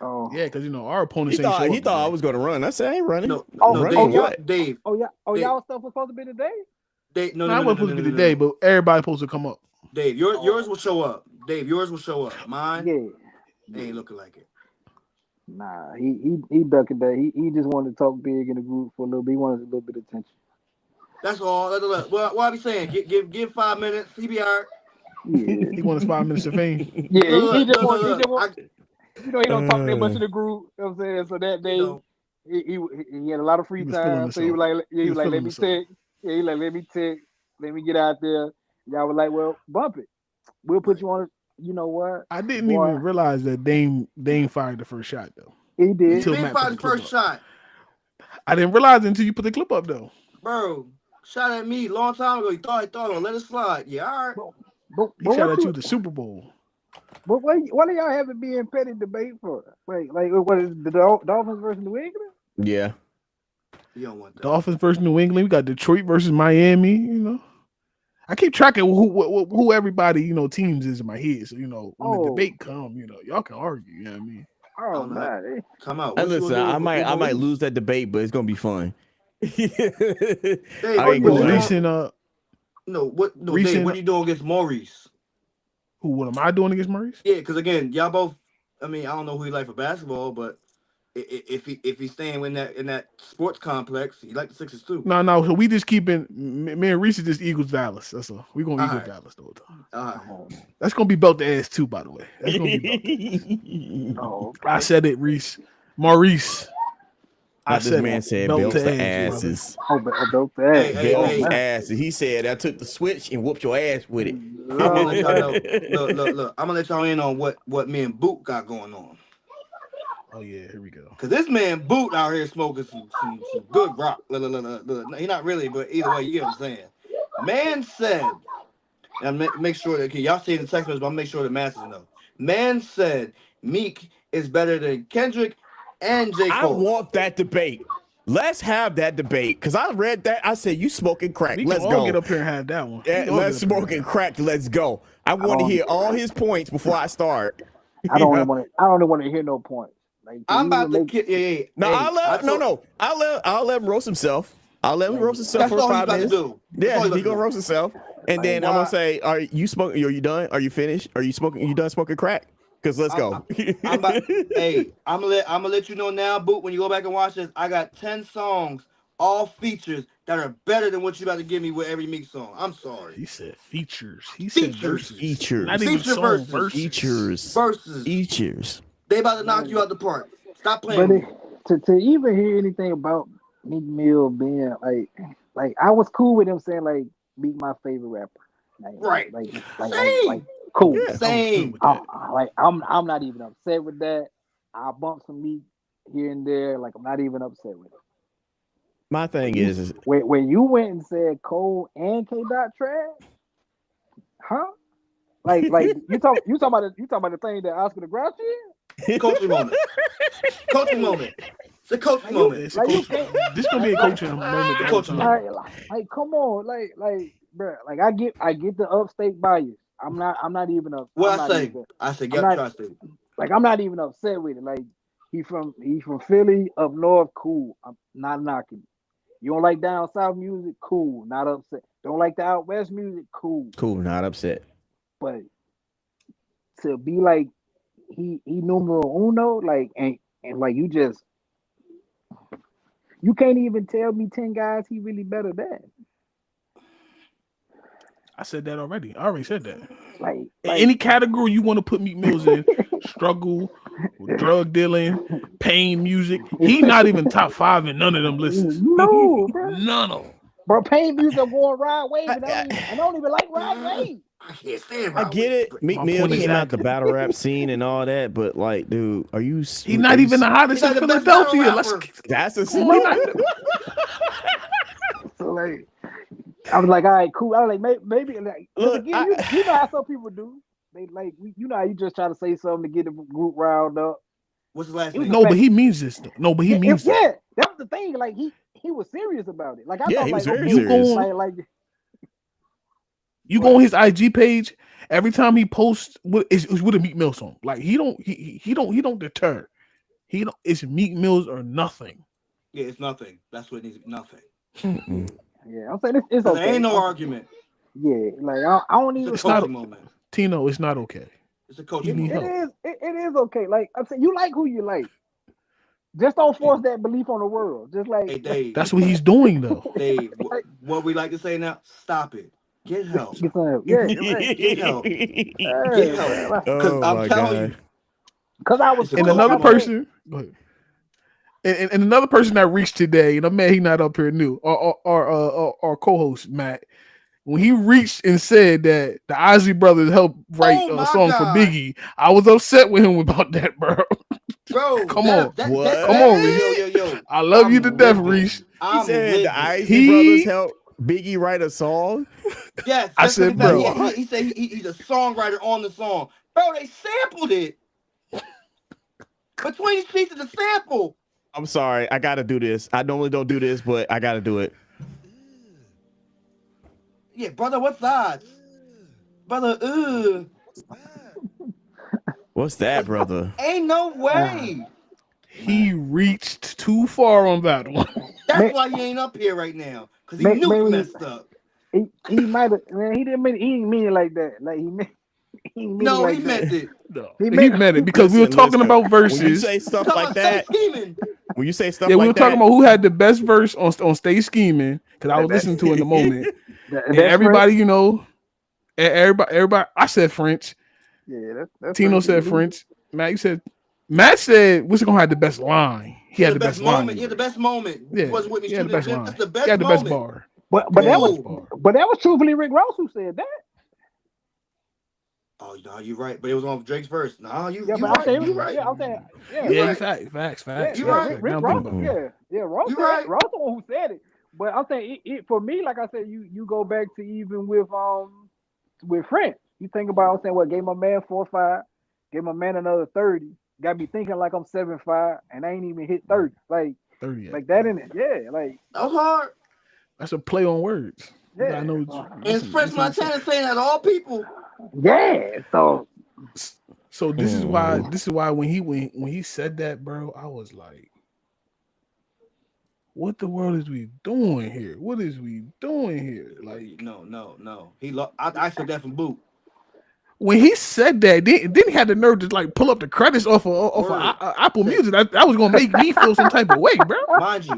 oh Yeah, because our opponents he ain't show thought up today. I was gonna run. I said I ain't running. No, running Dave, what? Dave. oh yeah, Dave. y'all stuff was supposed to be today. Dave, No, I wasn't supposed to be today, but everybody supposed to come up. Dave, yours will show up. Dave, yours will show up. Mine ain't looking like it. Nah, he ducking that. He just wanted to talk big in the group for a little bit. He wanted a little bit of attention. That's all. What I be saying? Give 5 minutes. He be all right. Yeah, He wants 5 minutes of fame. yeah. He just want. He don't talk that much Uh, in the group. You know what I'm saying? So that day, know. he had a lot of free He was feeling time. So he was himself. like, He was let feeling me himself. take. Yeah, he like, let me take. Let me get out there. Y'all were like, well, bump it. We'll put you on. You know what? I didn't Boy, even realize that Dame fired the first shot though. he did. Until Big Matt put fired the his clip first up. shot. I didn't realize it until you put the clip up though. Bro, shot at me a long time ago. He thought I'll let it slide. Yeah, all right. But He shot what at you you? at the Super Bowl. But what are y'all having being petty debate for? Wait, like what is the Dolphins versus New England? yeah. You don't want that. Dolphins versus New England. We got Detroit versus Miami. I keep track of who everybody teams is in my head. So when the debate come, y'all can argue. You know what I mean? Oh man, Come out. And What you listen, gonna do I might Maurice? lose that debate, but it's gonna be fun. I Dave, ain't Well, gonna lie. recent Dave, what are you doing against Maurice? What am I doing against Maurice? Yeah, because again, y'all both. I mean, I don't know who he like for basketball, but if he's staying in that sports complex, he like the Sixers too. No. So we just keeping me and Reese is just Eagles Dallas. That's all. We gonna Eagles Dallas the whole time. All right. That's gonna be belt to ass too, by the way. That's gonna be belt to ass. oh, I said it, Maurice. I This said man it. said Belt belts to to ass, brother. asses. belt that. Belts asses. He said I took the switch and whooped your ass with it. I'm gonna let y'all know. Look. I'm gonna let y'all in on what me and Boot got going on. Oh yeah, here we go. Cause this man Boot out here smoking some good rock. Look. He not really, but either way, you get what I'm saying. Man said, and make sure that y'all see it in the text message, but I'll make sure the masses know. Man said Meek is better than Kendrick and J. I Cole. want that debate. Let's have that debate. Cause I read that. I said, you smoking crack. We Let's can all go. get up here and have that one. Yeah, let's smoking crack. Let's go. I want to hear all his points before I start. I don't want to hear no points. Like I'm about to get No, I'll let him roast himself. I'll let him roast himself for 5 minutes. Yeah, he gonna roast himself, and then I'm gonna say, "Are you smoking? Are you done? Are you finished? Are you smoking? You done smoking crack? Because let's go." I'm gonna let you know now, Boot. When you go back and watch this, I got 10 songs, all features that are better than what you about to give me with every Meek song. I'm sorry. He said features. He said verses. Features. Not even Feature song, verses. Features. They about to knock you out the park. Stop playing with me. To even hear anything about Meek Mill being like I was cool with him saying like Meek my favorite rapper. Like cool. Yeah, Same. I'm not even upset with that. I bump some Meek here and there. Like I'm not even upset with it. My thing is when you went and said Cole and K Dot trash, huh? Like you talking about the thing that Oscar the Grouch is? Coaching moment. It's a coaching moment. This gonna be a coaching moment. The coaching moment. Like come on, bro. Like I get the upstate bias. I'm not even up. What I say, get trusted. Like I'm not even upset with it. Like he's from Philly up north, cool. I'm not knocking it. You don't like down south music, cool. Not upset. Don't like the out west music, cool. cool. Not upset. But to be like he numero uno, like and like you can't even tell me 10 guys he really better than. I said that already. I already said that. Like any category you want to put Meek Mills in, struggle, drug dealing, pain music, he not even top 5 in none of them lists. No, bro. None of them. Bro, pain music going Rod Wave, and I don't even like Rod Wave. I can't stand I Rod get Wave. it. Meek My Mill point came out the exactly. battle rap scene and all that, but like, dude, are you? He's not even the hottest He's in not the best battle Philadelphia. Let's rapper. That's a come on. He not, So like, I was like, all right, cool. I was like, maybe like, because Look, again, you know how some people do. They like, you know how you just try to say something to get the group riled up. What's his last It was name? the no, but fact, he means this though. No, but he yeah, means this. yeah, that was the thing. Like he was serious about it. Like I yeah, thought, he was like very okay, You serious. go like you go on his IG page. Every time he posts, it's with a Meek Mill song. Like he don't deter. He don't. It's Meek Mills or nothing. Yeah, it's nothing. That's what it needs. Nothing. Mm-mm. yeah, I'm saying it's There ain't okay. no argument. Yeah, like I don't It's a even. It's not coaching moment. Tino. It's not okay. It's a You coaching need It moment. help. is. It is okay. Like I'm saying, you like who you like. Just don't force that belief on the world. Just Hey, like Dave. That's what he's doing though. Dave, like, what we like to say now? Stop it. Get help. get some help. Yeah, like, Get help. Get hey, help. man, like, Because Oh I'm my telling god. you, cause I was it's a And cool. Like coaching another I moment. said, person. Go ahead. And another person that reached today, and I'm mad he not up here new. Our co-host Matt, when he reached and said that the Ozzy brothers helped write Oh a my song for God. Biggie, I was upset with him about that, bro. Bro, Come on, come What? on, yo, Reese. yo, yo. I love you to I'm death, livid. Reese. He I'm said the livid. Isley brothers He, helped Biggie write a song. Yes, I that's what he said, said. bro, What? He said he's a songwriter on the song. Bro, they sampled it. Between his feet to the sample. I'm sorry. I gotta do this. I normally don't do this, but I gotta do it. Yeah, brother, what's odds? Brother, What's that, brother? ain't no uh, way. he reached too far on that one. That's may, why he ain't up here right now. Because he knew he maybe messed up. he might have. Man, he didn't mean it like that. Like he didn't mean it No, he like that. meant it. No, He he meant meant it because we were Listen, talking listen. about When you verses. say You stuff talking like about stay that, scheming. when you say stuff Yeah, we were like talking that, about who had the best verse on Stay Scheming because I was that, listening to it in the moment, and that's French. everybody, everybody. I said French. Yeah, that's Tino French. said French. Matt said what's gonna have the best line. He He had had the the best best line moment. He had the anyway. best moment. He Yeah, wasn't with me he had the shooting at best him. That's line. the He best had the best moment. bar. But He had the best Cool. bar. that was truthfully Rick Ross who said that. Oh, no, you're right. But it was on Drake's verse. No, Yeah, you but I'm right. saying, You right. yeah, I'm saying, yeah, You Yeah, you right. facts. You yeah. right. Rick Now I'm Ross, thinking about it. Ross You said, right. Ross the one who said it. But I'm saying, for me, like I said, you go back to even with French. You think about, I'm saying, what gave my man 4-5, gave my man another 30. Got me thinking like I'm 7-5, and I ain't even hit 30. 38. Like that in it. Yeah, like That was hard. That's a play on words. You gotta yeah, know. And it's French Listen what you say. Montana saying that to all people. yeah. So So this is why. Hmm. This is why when he said that, bro, I was like, "What the world is we doing here? What is we doing here?" Like No. I said that from Boot. when he said that, then he had the nerve to like pull up the credits off of Word. Apple Said, Music. That was gonna make me feel some type of way, bro.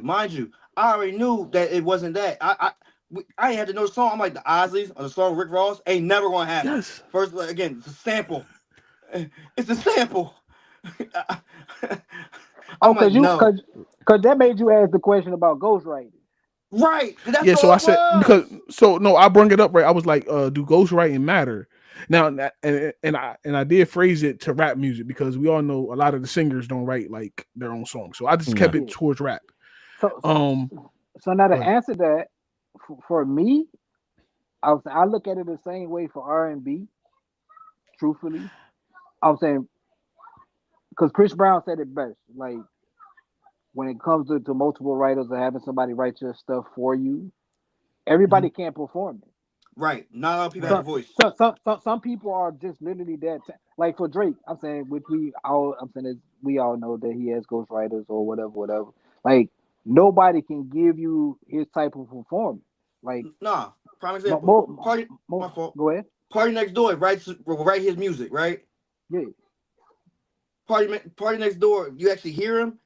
mind you, I already knew that it wasn't that. I ain't had to know the song. I'm like the Ozleys or the song Rick Ross ain't never gonna happen. Yes. First, again, it's a sample. It's a sample. I'm oh, like, no. cause that made you ask the question about ghostwriting. Right. That's Yeah, so all I it said because was. so no, I bring it up right. I was like, do ghostwriting matter? Now, and I did phrase it to rap music because we all know a lot of the singers don't write like their own songs. So I just kept No. it Yeah. towards rap. So Um, so now to go ahead. answer that, for me, I look at it the same way for R&B. Truthfully, I'm saying because Chris Brown said it best. Like when it comes to multiple writers or having somebody write your stuff for you, Mhm. everybody can't perform it. Right. Not all people have Right. a voice. Some people are just literally that. Like for Drake, I'm saying, which I'm saying is we all know that he has ghostwriters or whatever. Like nobody can give you his type of performance. Like Nah. Prime mo, example. mo, My fault. go ahead. Party Next Door write his music, right? Yeah, Party Next Door, you actually hear him.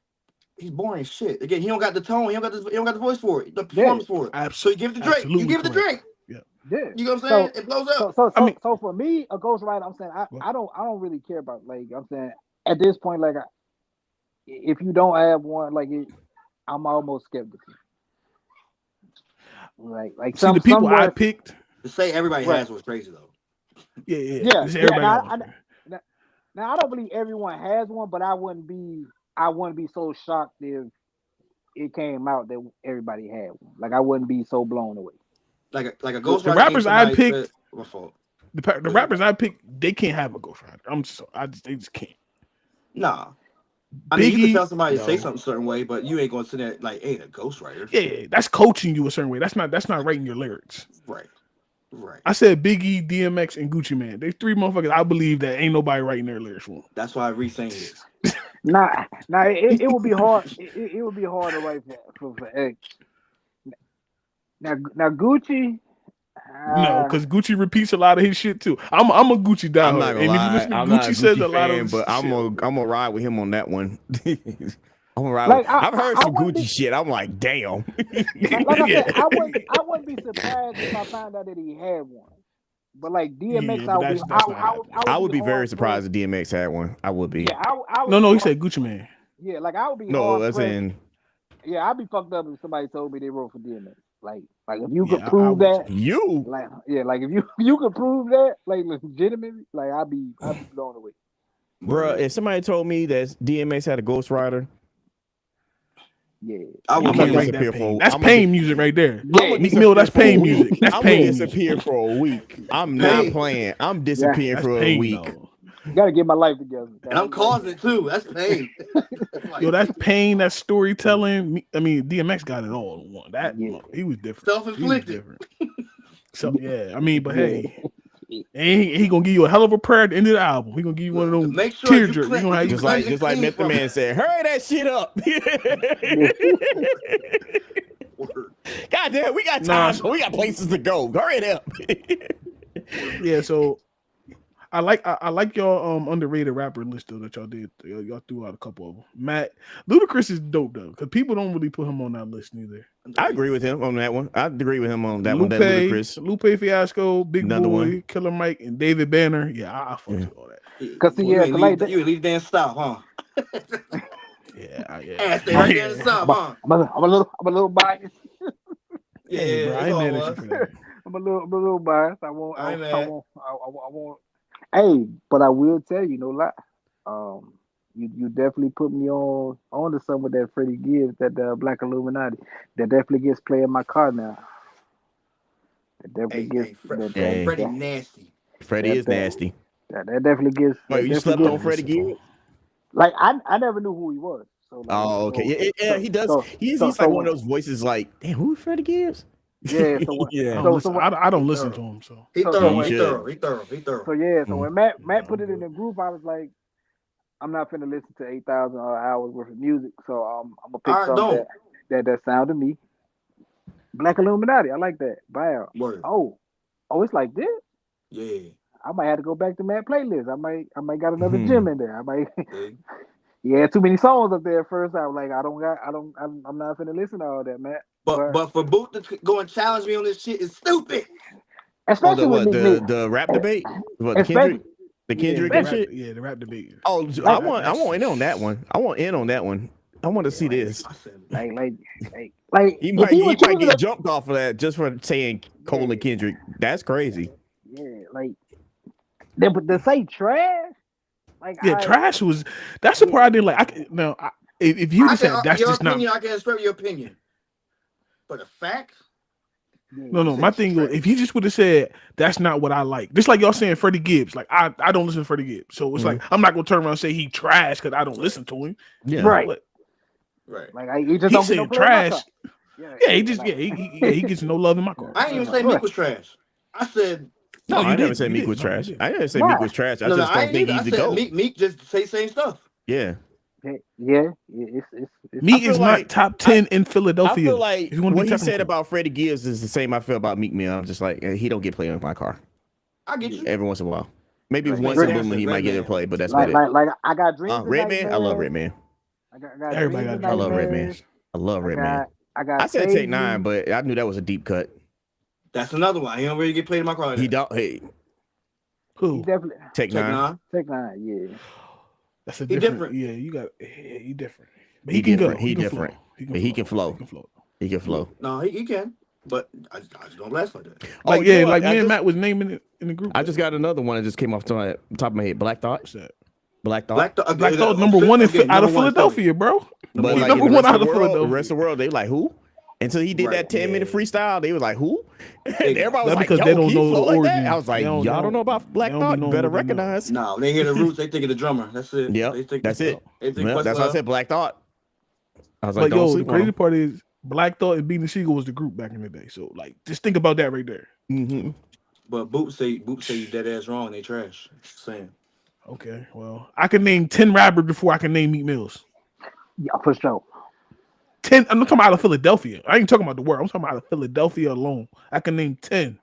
He's boring as shit. Again, he don't got the tone. He don't got the voice for it. The yeah, performance for it. So you give it to Drake. You Absolutely give it to correct. Drake. Yeah. yeah. You know what I'm saying? So It blows so up. so I so mean, so for me, a ghostwriter, I'm saying well, I don't really care about, like I'm saying at this point, like if you don't have one, like I'm almost skeptical. Like See, the people I somewhere. picked. To say everybody Right. has was crazy though. Yeah. This everybody Now, got one. now I don't believe everyone has one, but I wouldn't be so shocked if it came out that everybody had one. Like I wouldn't be so blown away. Like a Ghost The Rider game. rappers I Somebody said, picked, my fault. the rappers I picked, they can't have a Ghost Rider. They just can't. Nah. I mean, you can Biggie, tell somebody to say no. something a certain way, but you ain't gonna say that like, ain't a Ghost Rider. Yeah, that's coaching you a certain way. That's not writing your lyrics. Right. I said Biggie, DMX, and Gucci Man. They three motherfuckers. I believe that ain't nobody writing their lyrics for them. That's why I re-saying it. Nah, it would be hard. It would be hard to write for X. Now Gucci. No, because Gucci repeats a lot of his shit too. I'm a Gucci diehard, I'm not gonna and if you lie. listen to I'm Gucci, not a says Gucci a lot fan, of but I'm shit. gonna ride with him on that one. I'm gonna ride Like, with. I've heard some wouldn't Gucci be- shit. I'm like, damn. like I Yeah. said, I wouldn't be surprised if I found out that he had one. But like DMX, Yeah, but that's not happening. I would be very hard surprised pressed. if DMX had one. I would be. Yeah, I would No, be he hard, said Gucci Man. yeah, like I would be No, hard as pressed. in Yeah, I'd be fucked up if somebody told me they wrote for DMX. Like if you could Yeah, I prove would that, too. you. like like if you could prove that, like legitimately, like I'd be blown away. Bruh, if somebody told me that DMX had a Ghost Rider, Yeah, I You would I'm can't gonna write disappear that pain. for. That's I'm gonna pain music right there. yeah, Meek Mill, that's disappear for a pain week. music. That's I'm gonna pain music. disappear for a week. I'm Pain. not playing. I'm disappearing That's for a pain, week. though. you gotta get my life together. and I'm causing it too. That's pain. Like, Yo, that's pain. That's storytelling. I mean, DMX got it all in one. That Yeah. he was different. Self-inflicted. He was different. So yeah, I mean, but Yeah. hey, and he gonna give you a hell of a prayer at the end of the album. He gonna give you one of those Make sure tear you jerks. clean- You know how you you Just like clean Method from Man it. said, hurry that shit up. Word. God damn, we got Nah, time. We got places to go. Hurry it up. Yeah, so I like y'all underrated rapper list though that y'all did. Y'all threw out a couple of them. Matt Ludacris is dope though, because people don't really put him on that list neither. I agree with him on that one. I agree with him on that one. That Ludacris. Lupe Fiasco, Big Another Boy, one. Killer Mike, and David Banner. Yeah, I fuck with all that. Cause see, you yeah, ain't like leave, you ain't leave damn stop, huh? Yeah, Ass stay right there in the south, huh? I'm a little biased. Yeah, Hey, bro, I it's ain't all mad at you us. for that. I'm a little biased. I won't. I ain't mad. I won't. Hey, but I will tell you, no lie. You definitely put me on to some of that Freddie Gibbs, that Black Illuminati. That definitely gets played in my car now. That definitely gets. Hey. Freddie nasty. Freddie is nasty. That definitely gets. Wait, you slept on Freddie Gibbs? Like I never knew who he was. So like, Oh, okay. Yeah, he does. He's like one of those voices like, damn, who is Freddie Gibbs? Yeah, so yeah. I don't listen to him, so He So thorough. you He should. thorough. He thorough. He thorough. So yeah, so when Matt put it in the group, I was like, I'm not finna listen to 8,000 hours worth of music. So I'm gonna pick Alright, something don't. that sound to me. Black Illuminati, I like that. Wow. Word. Oh, it's like this. Yeah. I might have to go back to Matt playlist. I might got another gym in there. I might. Yeah. He had too many songs up there at first. I was like, I'm not finna listen to all that, Matt. But for Boot to go and challenge me on this shit is stupid. Especially with Meek Mill. the rap debate? What, Especially- the Kendrick the and rap, shit? yeah, the rap debate. Oh, I want in on that one. I want in on that one. I want to see this. I said, like He if might was choosing get jumped off of that just for saying Cole and Kendrick. That's crazy. Yeah, like they say trash. Like Trash was. That's the part I didn't like. If you just said that's your just opinion, not. I can express your opinion. But the fact, No. My thing was, if he just would have said that's not what I like, just like y'all saying Freddie Gibbs, like I don't listen to Freddie Gibbs, so it's like I'm not gonna turn around and say he trash because I don't listen to him. Yeah. right. But right? Like he just he's don't get no saying play in my trash. car. Yeah, he gets no love in my car. I ain't even say Meek was trash. I said No, you I never did. said You Meek did. was No, you trash. did. I didn't say Nah. Meek was trash. I just I don't ain't think either. he's I the said GOAT. Meek just say same stuff. Yeah. Yeah, it's Meek feel is like- not top 10 in I Philadelphia. feel like if you want to what be he said technical. about Freddie Gibbs is the same I feel about Meek Mill. I'm just like, he don't get played in my car I get you. every once in a while. Maybe Like once in a Redman. blue moon he might get a play, but that's like about it. like I got dreams. Redman, I love Redman. I got Everybody dreams got and I love Redman. nightmares. I love Redman. I got. I said Save Take Nine, Me. but I knew that was a deep cut. That's another one. He don't really get played in my car. Like He that. don't. Hey, He Who? definitely Take Nine. Take 9. Yeah. That's a He different. different. Yeah, you got. He different. But He he can different. go. He can different. Flow. He can flow. He can flow. He can flow. No, he can. But I just don't blast like that. Like you know like what? me and Matt was naming it in the group. I just got another one that just came off the top of my head. Black Thought. What's that? Black Thought. Black Thought number one out of Philadelphia, bro. But He's like number in the one rest out of of the world, Philadelphia. the rest of the world, they like who? Until he did that 10-minute freestyle, they were like who? And everybody was That's like, because yo, they don't he know the flow like origin. that? I was like, y'all don't know about Black Thought. You better recognize. No, when they hear the roots, they think of the drummer. That's it. Yep, that's it. They think That's why I said Black Thought. I was like, but don't yo, sleep the on crazy him. part is Black Thought and Beanie Siegel was the group back in the day. So like, just think about that right there. Mm-hmm. But Boop say you dead ass wrong. They trash. Saying. Okay, well, I can name 10 rappers before I can name Meek Mills. Yeah, for sure. 10. I'm not talking about out of Philadelphia. I ain't talking about the world. I'm talking about out of Philadelphia alone. I can name 10.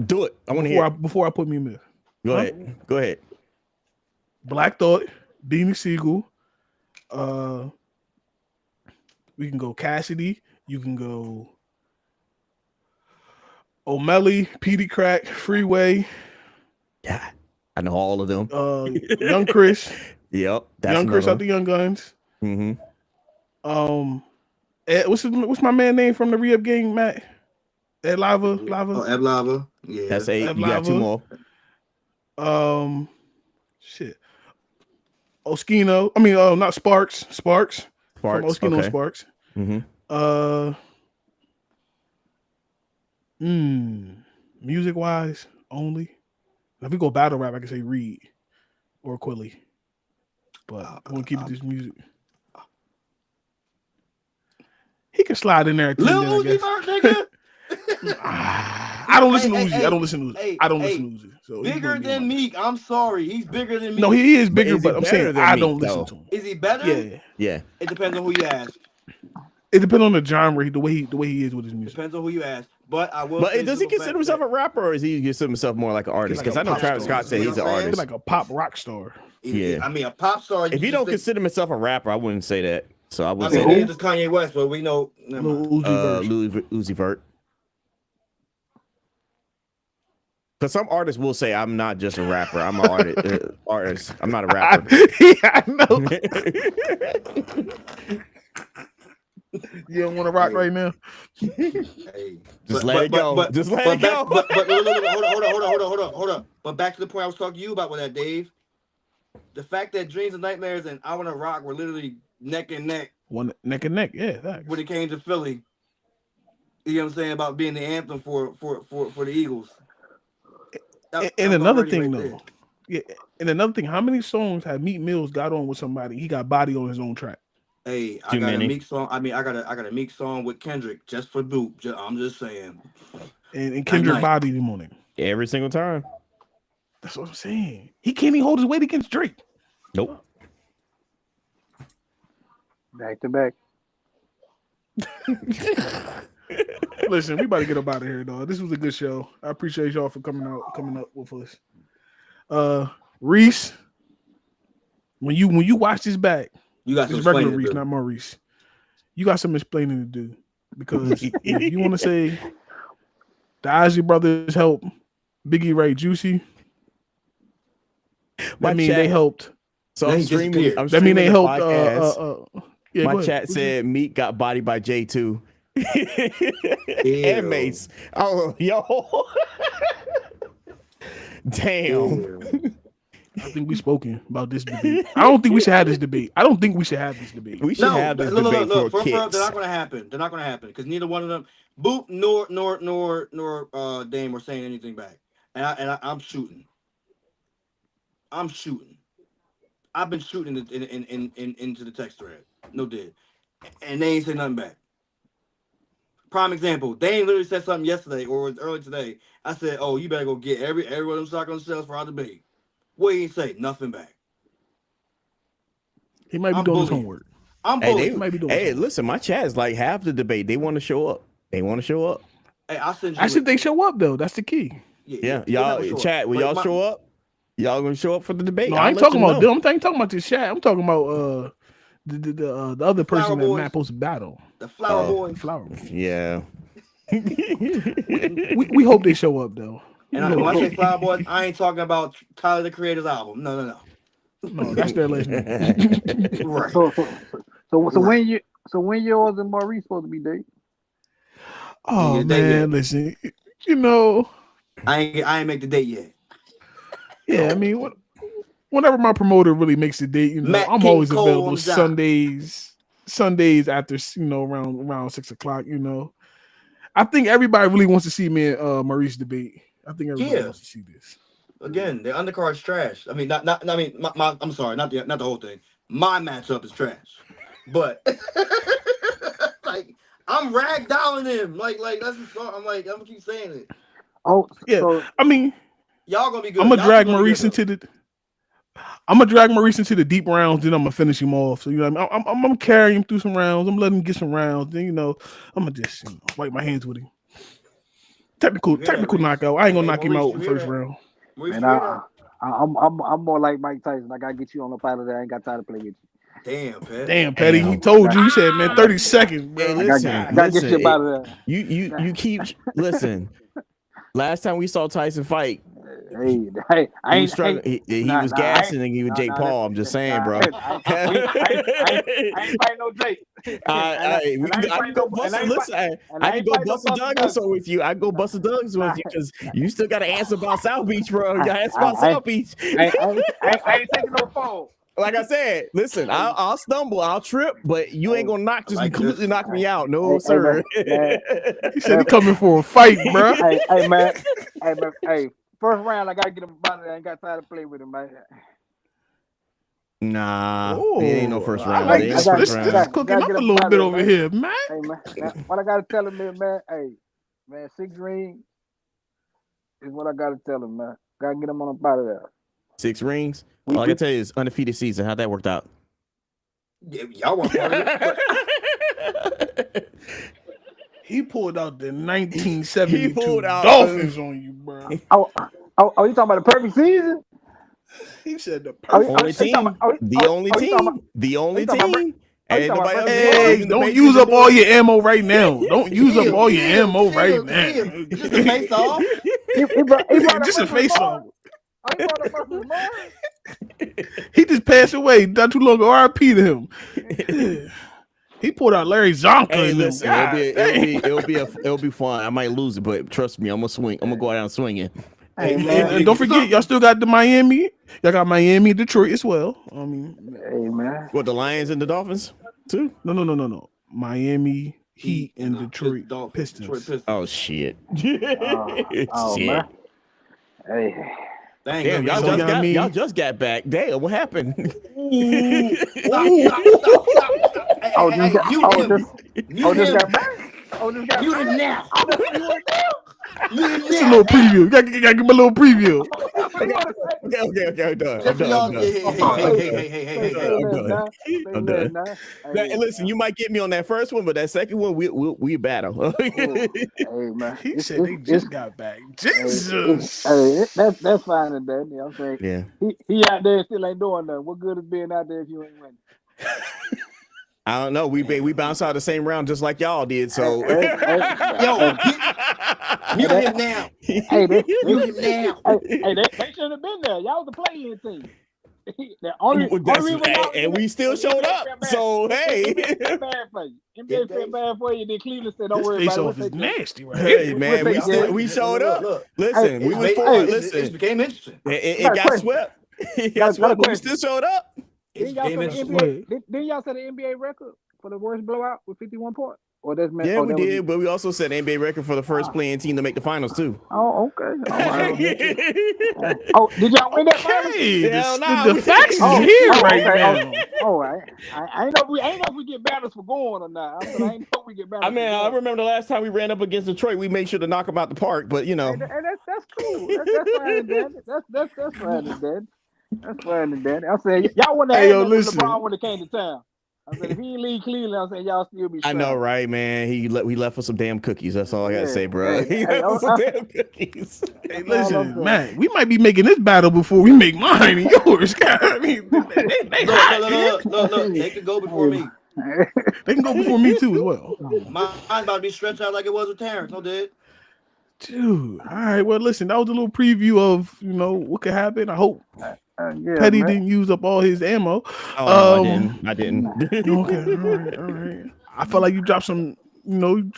Do it. I want to hear. Before I put Meek Mills. Go ahead. Go ahead. Black Thought, Beanie Siegel. We can go Cassidy. You can go O'Malley, Petey Crack, Freeway. Yeah, I know all of them. Young Chris. Yep, Young Chris out the Young Guns. Mm-hmm. What's my man name from the Re-Up Gang, Matt? Ed Lava. Oh, Ed Lava. Yeah, that's 8. Ed You got 2 more. Shit. Oskino. I mean, not Sparks. Sparks. From Oskino okay. Sparks. Mm-hmm. Music wise only. If we go battle rap, I can say Reed or Quilly. But I want to keep it this music. He can slide in there at 10, Lil I Uzi guess. Vert, nigga. I don't listen to Uzi. I don't listen to Uzi. I don't listen to Uzi. So bigger than Meek. I'm sorry. He's bigger than Meek. No, he is bigger, But is he but I'm better saying than I Meek, don't though? listen to him. Is he better? Yeah. It depends on who you ask. It depends on the genre, the way he is with his music. Depends on who you ask. But I will. But say does he simple consider fact himself that- a rapper, or is he consider himself more like an artist? Because I know Travis Scott said he's an artist. He's like a pop rock star. Yeah. I mean, a pop star. If he don't consider himself a rapper, I wouldn't say that. So I I would mean, say it's Kanye West, but we know. Lil Uzi Vert. Uzi Vert. Because some artists will say, I'm not just a rapper. I'm an artist. I'm not a rapper. Yeah, I know. You don't want to rock right now? Hey. Just let it go. Just let it go. But hold up. But back to the point I was talking to you about with that, Dave. The fact that Dreams and Nightmares and I Wanna Rock were literally neck and neck. Neck and neck, yeah. Thanks. When it came to Philly. You know what I'm saying? About being the anthem for the Eagles. And another thing, though. Yeah, and another thing, how many songs have Meek Mills got on with somebody? He got Body on his own track. Hey, I got a Meek song. I mean, I got a Meek song with Kendrick just for Boop. I'm just saying. And Kendrick bodied him on it. Every single time. That's what I'm saying. He can't even hold his weight against Drake. Nope. Back to back. Listen, we about to get up out of here, dog. This was a good show. I appreciate y'all for coming up with us. Reese, when you watch this back, you got this regular Reese, not Maurice. You got some explaining to do because if you want to say the Ozzy Brothers helped Biggie write Juicy, that mean they helped. So I'm streaming. That mean they helped. Yeah, my chat said Meek got bodied by J2 and Mace. Oh, yo. Damn. I think we spoken about this debate. I don't think we should have this debate. We should have this debate for kids. They're not going to happen. Because neither one of them, Boop nor Dame were saying anything back. And I'm shooting. I've been shooting into the text thread. No did. And they ain't say nothing back. Prime example, they ain't literally said something yesterday or it was early today. I said, oh, you better go get every one of them shotgun shells for our debate. What he ain't say? Nothing back. He might be doing his homework. Hey, listen, my chat is like half the debate. They want to show up. Hey, I said they show up though. That's the key. Yeah. Y'all chat. Will y'all show up? Y'all gonna show up for the debate? No, I ain't talking about them. I'm talking about this chat. I'm talking about the other person that Matt supposed to battle. The Flower Boys. Yeah. we hope they show up though. And when I say Flower Boys, I ain't talking about Tyler the Creator's album. No. No, that's their last name. Right. So when yours and Maurice supposed to be, Dave? Oh Get a date man, yet. listen, you know, I ain't make the date yet. yeah. I mean, whenever my promoter really makes a date, Matt I'm King always Cole on available the job. Sundays after around 6 o'clock. I think everybody really wants to see me and Maurice debate. I think everybody Yeah. wants to see this. Again, the undercard's trash. I mean, not. I mean, I'm sorry, not the whole thing. My matchup is trash, but like I'm ragdolling him. Like that's. I'm gonna keep saying it. Oh, Yeah, so I mean, Y'all gonna be I'm good. gonna Y'all two drag gonna be good Maurice though. into the. I'm gonna drag Maurice into the deep rounds, then I'm gonna finish him off. So I'm gonna carry him through some rounds. I'm letting him get some rounds. Then I'm gonna just wipe my hands with him. You hear that, Technical Reese? knockout. I ain't gonna Hey, knock him Maurice, out you in hear first that? round. Maurice, man, you hear that? I'm more like Mike Tyson. I gotta get you on the pilot. I ain't got time to play with you. Damn, Pet. Damn, Petty, he Damn. told you. He said, man, I got, 30 seconds, Hey, bro. listen, I gotta get you listen. about it. You keep listen. Last time we saw Tyson fight, Hey, he was struggling. He was I ain't, gassing and he was Jake Paul. I'm just saying, nah, bro. I ain't fighting no Jake. We can, I can go bust a listen. I can go fighting no bust a Buster dug or Douglas. so with you. I can go bust a dugs with you because you still got to answer about South Beach, bro. You got to answer about South Beach. I ain't taking no fall. Like I said, listen, I'll stumble, I'll trip, but you ain't gonna I like completely this. knock me out, no sir. He said he coming for a fight, bro. Hey, first round I gotta get him about it. I ain't got time to play with him, man. Nah, it ain't no Oh, first I round. It like ain't no this. first This round. cooking Gotta up get a him little about bit it, over man. here, man. Hey man, what I gotta tell him is, man, 6 rings is what I gotta tell him, man. Gotta get him on the body there. 6 rings. We, All I we, can tell you is undefeated season. How'd that worked out? Yeah, y'all weren't part of it. But He pulled out the He 1972 pulled out. Dolphins on you, bro. oh, you talking about the perfect season? He said the Oh, perfect. Only you talking team. about? The only You talking about? team. The You only talking about? team. You Ain't talking about nobody else. Brandon Ain't nobody Hey, in the don't Patriots use to up do all it. your ammo right now. Don't use up all your ammo right now. Just a face off. He brought up Just a Russell face Lamar. off. Oh, he brought up Russell Lamar. He just passed away not too long ago. R.I.P. to him. He pulled out Larry Zonka Hey, in them. listen, God dang. it'll be fun. I might lose it, but trust me, I'm gonna swing. I'm gonna go out and swinging. Hey And, man, and don't forget, y'all still got the Miami. Y'all got Miami, Detroit as well. I mean, hey man. What, the Lions and the Dolphins too? no. Miami Heat and Detroit Dolphins, Detroit Pistons. Pistons. Oh shit! Oh Shit! man. Hey. They ain't Damn, gonna y'all So, be you just know what I got mean? back. Damn, what happened? Ooh, Ooh. stop. Oh, Hey, mute him. Mute just got him. back. Oh, just got Mute back. him now. Oh, that's what you want to do. Mute him It's a now. little preview. You gotta give me a little preview. Oh, that's what you want to say. Okay. I'm done. Just for y'all. I'm Say Hey. less now. Say I'm less done. now. Now, Hey, and listen, you might get me on that first one, but that second one, we battle. oh, hey man. He said they It's just got back. hey, Jesus. that's fine and dandy. I'm saying Yeah. he out there still ain't doing nothing. What good is being out there if you ain't winning? I don't know. We bounced out the same round just like y'all did. So Yo, mute him now. Hey, Mute him now. they shouldn't have been there. Y'all was the play-in team. The only reason y'all and we still showed up. So hey, NBA felt bad for you. NBA felt bad for you. Then Cleveland said, "Don't This worry face about it. We'll off is take care of it." nasty right hey here. man, take care of we it. showed up. Look. Listen, we was It listen. became interesting. It Got a got question. swept. It Got got a swept, but we question. still showed up. It Didn't y'all became set the interesting. NBA? Didn't y'all set the NBA record for the worst blowout with 51 points? Or that's meant? Yeah, Oh, we that was. did, but we also set an NBA record for the first playing team to make the finals too. Oh, okay. All right. Hell Oh, did y'all win that finals? Okay, no. the facts is Oh, here right okay. now. I ain't know if we get banners for going or not. I said I ain't know if we get banners I mean, for I going. remember the last time we ran up against Detroit, we made sure to knock them out the park. But you know, Hey, that's cool. That's fine and dandy. That's fine and dandy. That's fine and dandy. I said y'all wouldn't have Hey, had yo, nothing if listen. LeBron would have came to town. I said if he didn't leave Cleveland, I said y'all still be. I know, right, man? We left for some damn cookies. That's all I gotta say, bro. He left for some damn cookies. Hey, That's all I'm listen, saying. man. We might be making this battle before we make mine and yours. God, I mean, they hot. Look. They could go before me. They can go before me too as well. Mine's about to be stretched out like it was with Terrence. No, dude. Dude, all right. Well, listen, that was a little preview of what could happen. I hope Yeah, Petty man. didn't use up all his ammo. Oh no, I didn't. Okay, all right. I felt like you dropped some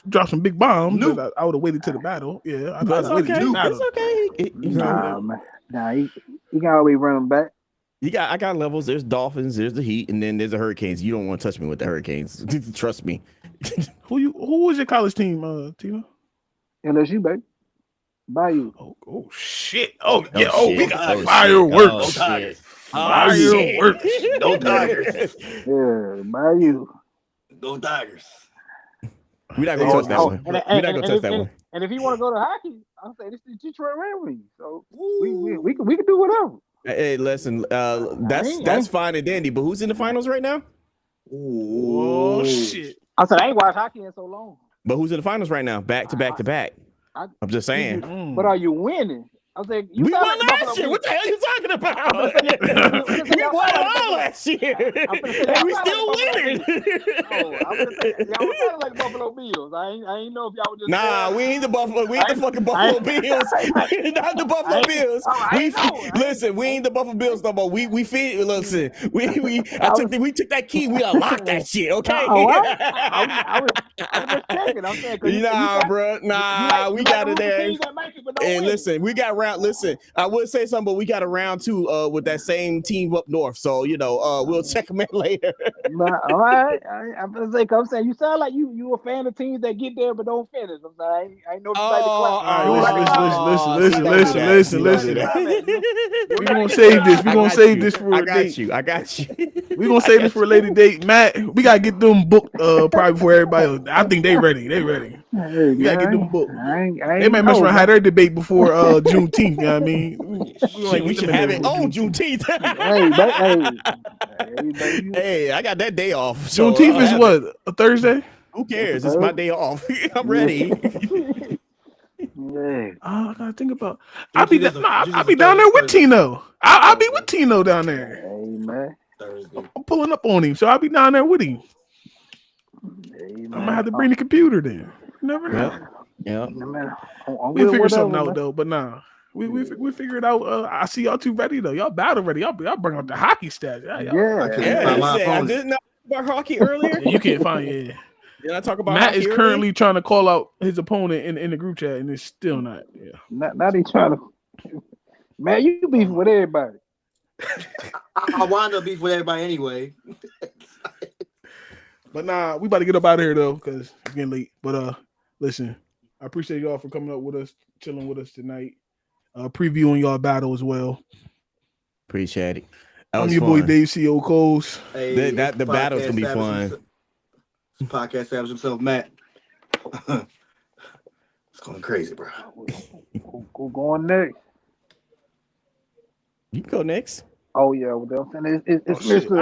drop some big bombs. Nope. But I would have waited to the battle. Yeah, I'd That's have waited to okay. the That's battle. okay. Nah, man. Nah, he can always run them back. I got levels. There's Dolphins, there's the Heat, and then there's the Hurricanes. You don't want to touch me with the Hurricanes. Trust me. Who was your college team, Tina? LSU, baby. Bayou. Oh shit! Oh yeah! Oh, We shit. got Oh, fireworks! Oh, shit. Fireworks! Go Tigers. Yeah, Bayou. Go Tigers. We're not gonna touch that one. We're not gonna touch that one. And if you want to go to hockey, I'll say this is Detroit Red Wings. So we can do whatever. Hey, listen, that's fine and dandy, but who's in the finals right now? Oh shit! I said I ain't watched hockey in so long. But who's in the finals right now? Back to back to back. I'm just saying. But are you winning? I was like, we won last year. What the hell are you talking about? We won all last year. And we still winning. Y'all sounded like Buffalo Bills. I ain't know if y'all were just. Nah, we ain't the Buffalo. We ain't the fucking Buffalo Bills. We not the Buffalo Bills. Listen, we ain't the Buffalo Bills no more. We feed. Listen, we took that key. We unlocked that shit. Okay. I was just checking. I'm saying, nah, bro. Nah, we got it there. And listen, we got round. Listen, I would say something, but we got a round 2 with that same team up north. So we'll check them in later. All right, I'm saying you sound like you a fan of teams that get there but don't finish. I'm saying I ain't know Listen. We're gonna save this. We're gonna save this for a date. I got you. We're gonna save this for a later date, Matt. We gotta get them booked probably before everybody else. I think they ready. We gotta get them booked. They might mess around have their debate before Juneteenth. You know what I mean? We should have it on Juneteenth. Hey, I got that day off. So Juneteenth is what? A Thursday? Who cares? It's my day off. I'm ready. I gotta think about. I'll be down there with Tino. I'll be with Tino down there. Hey man, I'm pulling up on him, so I'll be down there with him. I'm gonna have to bring the computer then. You never know. Yeah. We'll figure something out though. But nah, we figure it out. I see y'all two ready though. Y'all battle ready. Y'all bring out the hockey stats. I didn't know about hockey earlier. You can't find it. Did I talk about Matt is currently trying to call out his opponent in the group chat, and it's still not. Yeah. Not he trying to. Man, you beefing with everybody. I wound up beefing with everybody anyway. But nah, we about to get up out of here though, because it's getting late. But listen, I appreciate y'all for coming up with us, chilling with us tonight, previewing y'all battle as well. Appreciate it. I'm your boy Dave C.O. Coles. Hey, the battle's gonna be fun. Podcast established himself, Matt. It's going crazy, bro. Who going next? You can go next. Oh yeah, well, it's Mr.